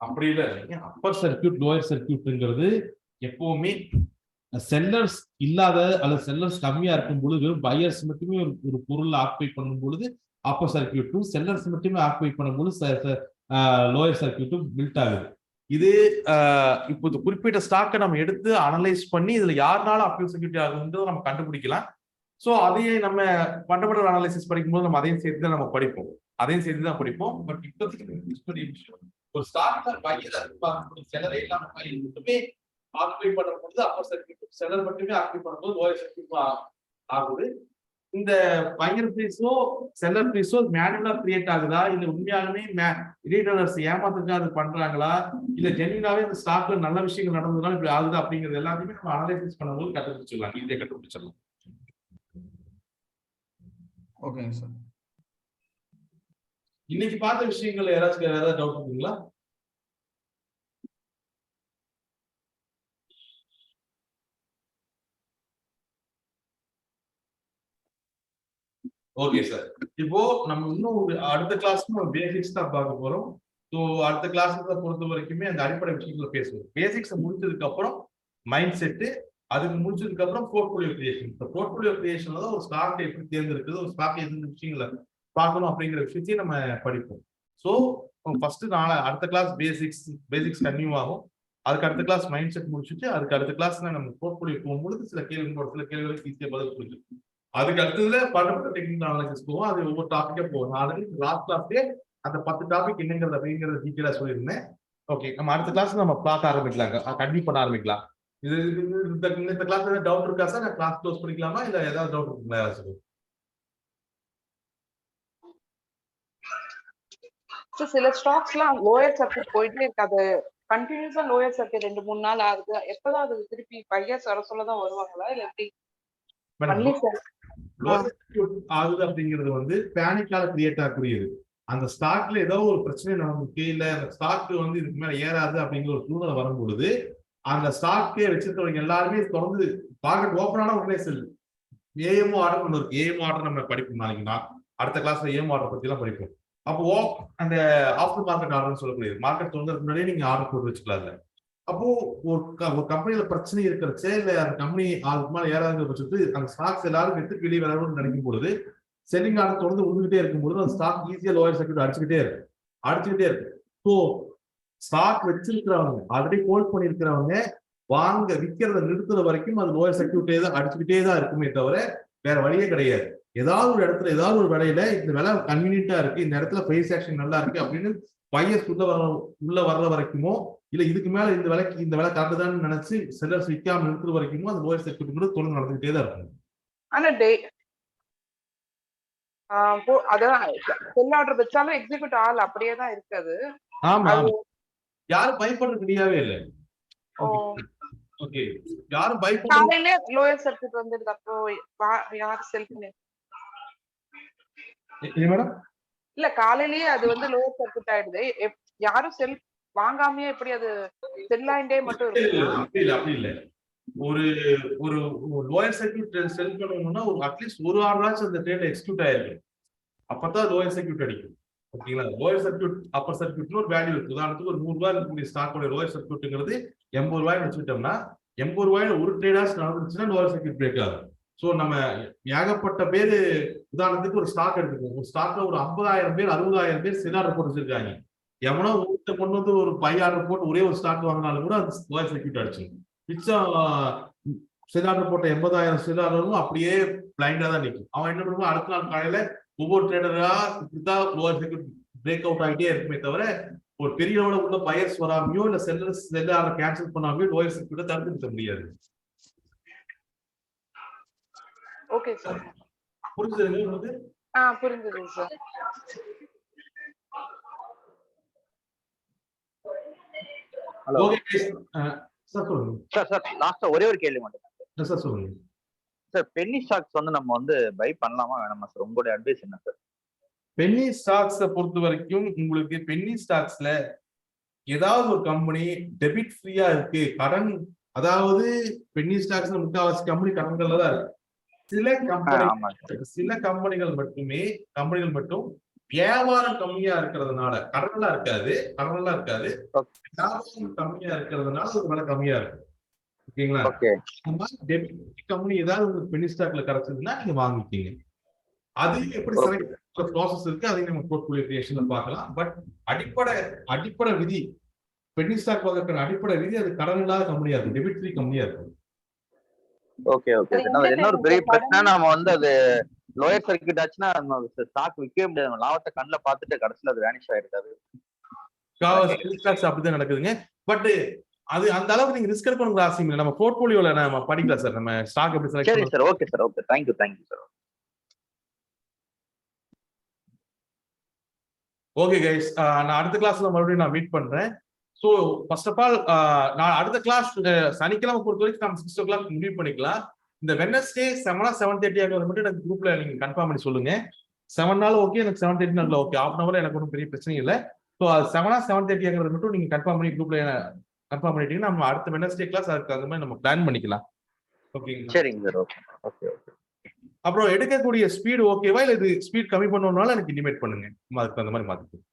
அப்படி இல்ல, அப்பர் சர்க்யூட் லோயர் சர்க்யூட்ங்கிறது எப்பவுமே செல்லர்ஸ் இல்லாத அல்லது செல்லர்ஸ் கம்மியா இருக்கும் பொழுது வெறும் பையர்ஸ் மட்டுமே ஒரு பொருள் ஆக்குபை பண்ணும் பொழுது அப்பர் சர்க்யூட்டும், செல்லர்ஸ் மட்டுமே ஆக்குபை பண்ணும் பொழுது லோயர் சர்க்யூட்டும் பில்ட் ஆகுது. இது இப்போ குறிப்பிட்ட ஸ்டாக்கை நம்ம எடுத்து அனலைஸ் பண்ணி இதுல யாருனாலும் அப்பர் சர்க்யூட் ஆகுதுன்றதை நம்ம கண்டுபிடிக்கலாம். ஸோ அதையே நம்ம ஃபண்டமெண்டல் அனாலிசிஸ் படிக்கும்போது நம்ம அதையும் சேர்த்து தான் நம்ம படிப்போம். பட் இப்போ ஒரு ஸ்டாக்ல பையர் செல்லரே இல்லாம பையர் மட்டுமே ஆக்குபை பண்ணும்போது அப்பர் சர்க்யூட், செல்லர் மட்டுமே ஆக்குபை பண்ணும்போது லோயர் சர்க்யூட் ஆகுது. இந்த பையர் பீஸோ செல்லர் பீஸோ மேனுவலா கிரியேட் ஆகுதா, இல்ல உண்மையாலுமே ரீடர்ஸ் ஏமாத்துக்காக அது பண்றாங்களா, இல்ல ஜென்யூனாவே இந்த ஸ்டாக்ல நல்ல விஷயங்கள் நடந்ததுனால இப்படி ஆகுது அப்படிங்கிறது எல்லாத்தையுமே நம்ம அனலைசிஸ் பண்ணும்போது ஈஸியா கண்டுபிடிச்சிடலாம். ஓகேங்க சார். இன்னைக்கு பார்த்த விஷயங்கள் யாராச்சும் வேற ஏதாவது டவுட் இருக்குங்களா? Okay sir. இப்போ நம்ம இன்னும் அடுத்த கிளாஸ் பேசிக்ஸ் தான் பார்க்க போறோம். ஸோ அடுத்த கிளாஸ்ல பொறுத்த வரைக்குமே அந்த அடிப்படை விஷயங்களை பேசுவோம். பேசிக்ஸ் முடிச்சதுக்கு அப்புறம் மைண்ட் செட்டு, அதுக்கு முடிச்சதுக்கு அப்புறம் போர்ட்ஃபோலியோ கிரியேஷன். இந்த போர்ட்ஃபோலியோ கிரியேஷன்ல தான் ஒரு ஸ்டாக் எப்படி தேர்ந்தெடுக்குது, ஒரு ஸ்டாக் எந்த விஷயங்களை பார்க்கணும் அப்படிங்கிற விஷயத்தையும் நம்ம படிப்போம். ஸோ ஃபர்ஸ்ட் அடுத்த கிளாஸ் பேசிக்ஸ் கன்டினியூ ஆகும். அதுக்கு அடுத்த கிளாஸ் மைண்ட் செட் முடிச்சுட்டு அதுக்கு அடுத்த கிளாஸ்ல நம்ம போர்ட்ஃபோலியோ போகும்போது சில கேள்விகளுக்கு ஈஸியாக பதில் கொடுக்கும். அதுக்கு அடுத்ததுல ஃபண்டமெண்டல் டெக்னிக்கல் அனாலிசிஸ் போவோம். அது ஒவ்வொரு டாபிக்கா போகும். ஆல்ரெடி லாஸ்ட் கிளாஸ்லயே அந்த 10 டாபிக் என்னங்கிறது அப்படிங்கிறத டீட்டெயிலா சொல்லியிருந்தேன். ஓகே, நம்ம அடுத்த கிளாஸ் நம்ம பார்க்க ஆரம்பிக்கலாங்க, கண்டினியூ பண்ண ஆரம்பிக்கலாம். இந்த கிளாஸ் ஏதாவது டவுட் இருக்கா சார்? நான் கிளாஸ் க்ளோஸ் பண்ணிக்கலாமா இல்ல ஏதாவது டவுட் இருக்குங்களா யாராச்சும்? சில ஸ்டாக்ஸ்லாம் லோயர் சர்க்கியூட் போயிட்டே இருக்காது, கண்டினியூஸா லோயர் சர்க்கியூட் 2-3 நாள் ஆகுது. எப்பதான் அது திருப்பி பையர்ஸ் வர சொல்லதான் வருவாங்களா இல்ல எப்படி? ஆகுது அப்படிங்கிறது வந்து பேனிக்கால கிரியேட் ஆகக்கூடியது. அந்த ஸ்டாக்ல ஏதோ ஒரு பிரச்சனை நமக்கு இல்ல, அந்த ஸ்டாக் வந்து இதுக்கு மேல ஏறாது அப்படிங்கிற ஒரு சூழ்நிலை வரும்பொழுது அந்த ஸ்டாக்கே வச்சிருக்கவங்க எல்லாருமே தொடர்ந்து மார்க்கெட் ஓப்பன் ஆனா உடனே செல்லு. ஏஎம் ஆர்டர் ஒன்று இருக்கு. ஏஎம் ஆர்டர் நம்ம படிப்போம் நாளைக்குன்னா, அடுத்த கிளாஸ்ல ஏஎம் ஆர்டர் பத்தி எல்லாம் படிப்போம். அப்போ அந்த ஆஃப்டர் மார்க்கெட் ஆர்டர்னு சொல்லக்கூடியது, மார்க்கெட் தொடங்குறதுக்கு முன்னாடியே நீங்க ஆர்டர் போட்டு வச்சுக்கலாம்ல. அப்போ ஒரு கம்பெனியில பிரச்சனை இருக்கிறச்சே இல்ல அந்த கம்பெனி அதுக்கு மேல ஏறாத வச்சுட்டு அந்த ஸ்டாக்ஸ் எல்லாரும் எடுத்து வெளியே வரணும்னு நினைக்கும் பொழுது செல்லிங் ஆர்டர் தொடர்ந்து விழுந்துகிட்டே இருக்கும்போது அந்த ஸ்டாக் ஈஸியா லோயர் சர்க்கியூட் அடிச்சுக்கிட்டே இருக்கு. ஸோ ஸ்டாக் வச்சிருக்கிறவங்க, ஆல்ரெடி ஹோல்ட் பண்ணிருக்கிறவங்க விற்கிறத நிறுத்துற வரைக்கும் அது லோயர் சர்க்கியூட்டே தான் அடிச்சுக்கிட்டே தான் இருக்குமே தவிர வேற வழியே கிடையாது. ஏதாவது ஒரு இடத்துல ஏதாவது ஒரு விலையில இந்த விலை கன்வீனியன்டா இருக்கு, இந்த இடத்துல பிரைஸ் ஆக்ஷன் நல்லா இருக்கு அப்படின்னு பையர்ஸ் உள்ள வர்ற வரைக்குமோ இல்ல இதுக்கு மேல இந்த விலை கரெக்ட் தான் நினைச்சு செல்லர்ஸ் விற்காம நிறுத்துற வரைக்குமோ அந்த லோயர் சர்க்கியூட் தொடர்ந்து நடந்துகிட்டே தான் இருக்கும். ஆனா அதான் செல் ஆர்டர் வச்சாலும் எக்ஸிக்யூட் ஆகல, அப்படியே தான் இருக்காது. ஆமா, யாரும் பயப்படுற கிடையவே இல்லை. ஓகே, யாரும் பயப்படுற லோயர் சர்க்கியூட் வந்துடுது, அப்போ யார் செல் பண்ணி மேடம் இல்ல காலையிலேயே அது வந்து லோயர் சர்க்கியூட் ஆயிடுது, யாரும் செல் வாங்காமயே எப்படி அது செல் ஆயிண்டே மட்டும் இருக்கு? அப்படி இல்ல. ஒரு ஒரு லோயர் சர்க்கியூட் செல் பண்ணணும்னா ஒரு அட்லீஸ்ட் ஒரு ஆர்டராச்சும் அந்த ட்ரேட் எக்ஸிக்யூட் ஆயிருக்கு, அப்பதான் லோயர் சர்க்கியூட் அடிக்கும். ஓகேங்களா? லோயர் சர்க்கியூட் அப்பர் சர்க்கியூட்னு ஒரு வேல்யூ இருக்கு. உதாரணத்துக்கு ஒரு 100 ரூபாய் இருக்கக்கூடிய ஸ்டாக்கோட லோயர் சர்க்கியூட்ங்கிறது 80 ரூபாய்னு வச்சுக்கிட்டோம்னா 80 ரூபாயில ஒரு ட்ரேடாஸ் நடந்துச்சுன்னா லோயர் சர்க்கியூட் பிரேக் ஆகும். ஸோ நம்ம ஏகப்பட்ட பேர் உதாரணத்துக்கு ஒரு ஸ்டாக் எடுத்துக்கோம். ஒரு ஸ்டாக்ல ஒரு 50,000 பேர் 60,000 பேர் செல் ஆர்டர் போட்டு வச்சிருக்காங்க. எவனோ கொண்டு வந்து ஒரு பை ஆர்டர் போட்டு ஒரே ஒரு ஸ்டாக் வாங்கினாலும் கூட அது லோயர் சர்க்கியூட் அடிச்சிடும். மிச்சம் செல் ஆர்டர் போட்ட 80,000 செல் ஆர்டரும் அப்படியே பிளைண்டா தான் நிற்கும். அவன் என்ன பண்ணுவான், அடுத்த நாள் காலையில ஒவ்வொரு ட்ரேடரா இப்படிதான் லோயர் சர்க்கியூட் பிரேக் அவுட் ஆகிட்டே இருக்குமே தவிர ஒரு பெரிய அளவுல உள்ள பையர்ஸ் வராமையோ இல்ல செல் ஆர்டர் கேன்சல் பண்ணாமையோ லோயர் சர்க்கியூட்டை தடுத்து நிறுத்த முடியாது. ஓகே சார், புரிஞ்சுதுங்க உங்களுக்கு? புரிஞ்சுது சார். ஹலோ சார் சொல்லுங்க. சார் லாஸ்டா ஒரே ஒரு கேள்வி மட்டும் சார் சொல்லுங்க சார். பென்னி ஸ்டாக்ஸ் வந்து நம்ம வந்து பை பண்ணலாமா வேணாமா சார்? உங்களுடைய அட்வைஸ் என்ன சார்? பென்னி ஸ்டாக்ஸை பொறுத்த வரைக்கும் உங்களுக்கு பென்னி ஸ்டாக்ஸ்ல ஏதாவது ஒரு கம்பெனி டெபிட் ஃப்ரீயா இருக்கு, கடன், அதாவது பென்னி ஸ்டாக்ஸ் முக்காவாசி கம்பெனி கடன்கள்ல தான் இருக்கு. சில கம்பெனிகள் மட்டும் வியாபாரம் கம்மியா இருக்கிறதுனால கடனெல்லாம் இருக்காது, வியாபாரம் கம்மியா இருக்கிறதுனால ஒரு விலை கம்மியா இருக்கு. ஓகேங்களா? டெபிட் கம்பெனி ஏதாவது உங்களுக்கு பென்னி ஸ்டாக்ல கிடைச்சதுன்னா நீங்க வாங்கிக்கீங்க. அது எப்படி செலக்ட் ப்ராசஸ் இருக்கு, அதையும் நம்ம போர்ட்ஃபோலியோ கிரியேஷன்ல பார்க்கலாம். பட் அடிப்படை விதி பென்னி ஸ்டாக் வாங்குற அடிப்படை விதி அது கடன் இல்லாத கம்பெனியா இருக்கும், டெபிட் ஃப்ரீ கம்பெனியா இருக்கும். ஓகே இன்னொரு பெரிய பிரச்சனை, நம்ம வந்து அது லோயர் சர்க்கியூட் ஆச்சுன்னா ஸ்டாக் விற்கவே முடியாது. லாபத்தை கண்ணில் பார்த்துட்டு கடைசியில் அது வேனிஷ் ஆயிருக்காது. அப்படிதான் நடக்குதுங்க. பட் அது அந்த அளவுக்கு நீங்க ரிஸ்க் எடுக்கணுங்கிற அவசியம் இல்லை. நம்ம போர்ட்ஃபோலியோல நம்ம படிக்கலாம் சார், நம்ம ஸ்டாக் எப்படி செலக்ட் பண்ணலாம். Sir okay sir, okay, thank you sir. Okay guys, நான் அடுத்த கிளாஸ்ல மறுபடியும் நான் மீட் பண்றேன். ஸோ ஃபர்ஸ்ட் ஆஃப் ஆல் நான் அடுத்த கிளாஸ் சனிக்கிழமை பொறுத்த வரைக்கும் நம்ம 6 o'clock முடிவு பண்ணிக்கலாம். இந்த வெனஸ்டே 7:30 ஆகிறது மட்டும் எனக்கு குரூப்ல நீங்க கன்ஃபார்ம் பண்ணி சொல்லுங்க. 7 ஓகே, எனக்கு 7:30 ஓகே. ½ hour எனக்கு ஒன்றும் பெரிய பிரச்சனை இல்லை. ஸோ அது 7:30 ஆகிறது மட்டும் நீங்க கன்ஃபார்ம் பண்ணி குரூப்ல கன்ஃபார்ம் பண்ணிட்டீங்கன்னா நம்ம அடுத்த வெனஸ்டே கிளாஸ் அதுக்கு அந்த மாதிரி நம்ம பிளான் பண்ணிக்கலாம். ஓகேங்களா? சரிங்க சார். Okay okay okay. அப்புறம் எடுக்கக்கூடிய ஸ்பீடு ஓகேவா, இல்ல இது ஸ்பீட் கம்மி பண்ணணும்னாலும் எனக்கு இனிமேட் பண்ணுங்க. நம்ம அதுக்கு அந்த மாதிரி மாத்திக்கலாம்.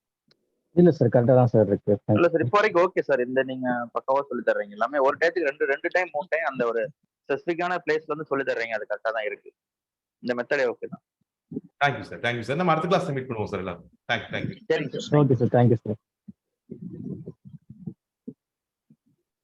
இல்ல சார், கரெக்டா தான் சார் இருக்கு. இல்ல சார், இப்போ வரைக்கும் ஓகே சார். இந்த நீங்க பக்காவா சொல்லி தர்றீங்க எல்லாமே. ஒரு டயத்துக்கு ரெண்டு டைம் 3 டைம் அந்த ஒரு ஸ்பெசிஃபிக்கான பிளேஸ்ல வந்து சொல்லி தர்றீங்க. அது கரெக்டா தான் இருக்கு. இந்த மெத்தடே ஓகே தான். Thank you sir. நம்ம அடுத்த கிளாஸ் மீட் பண்ணுவோம் சார் எல்லாரும். Thank you. Okay sir, thank you sir.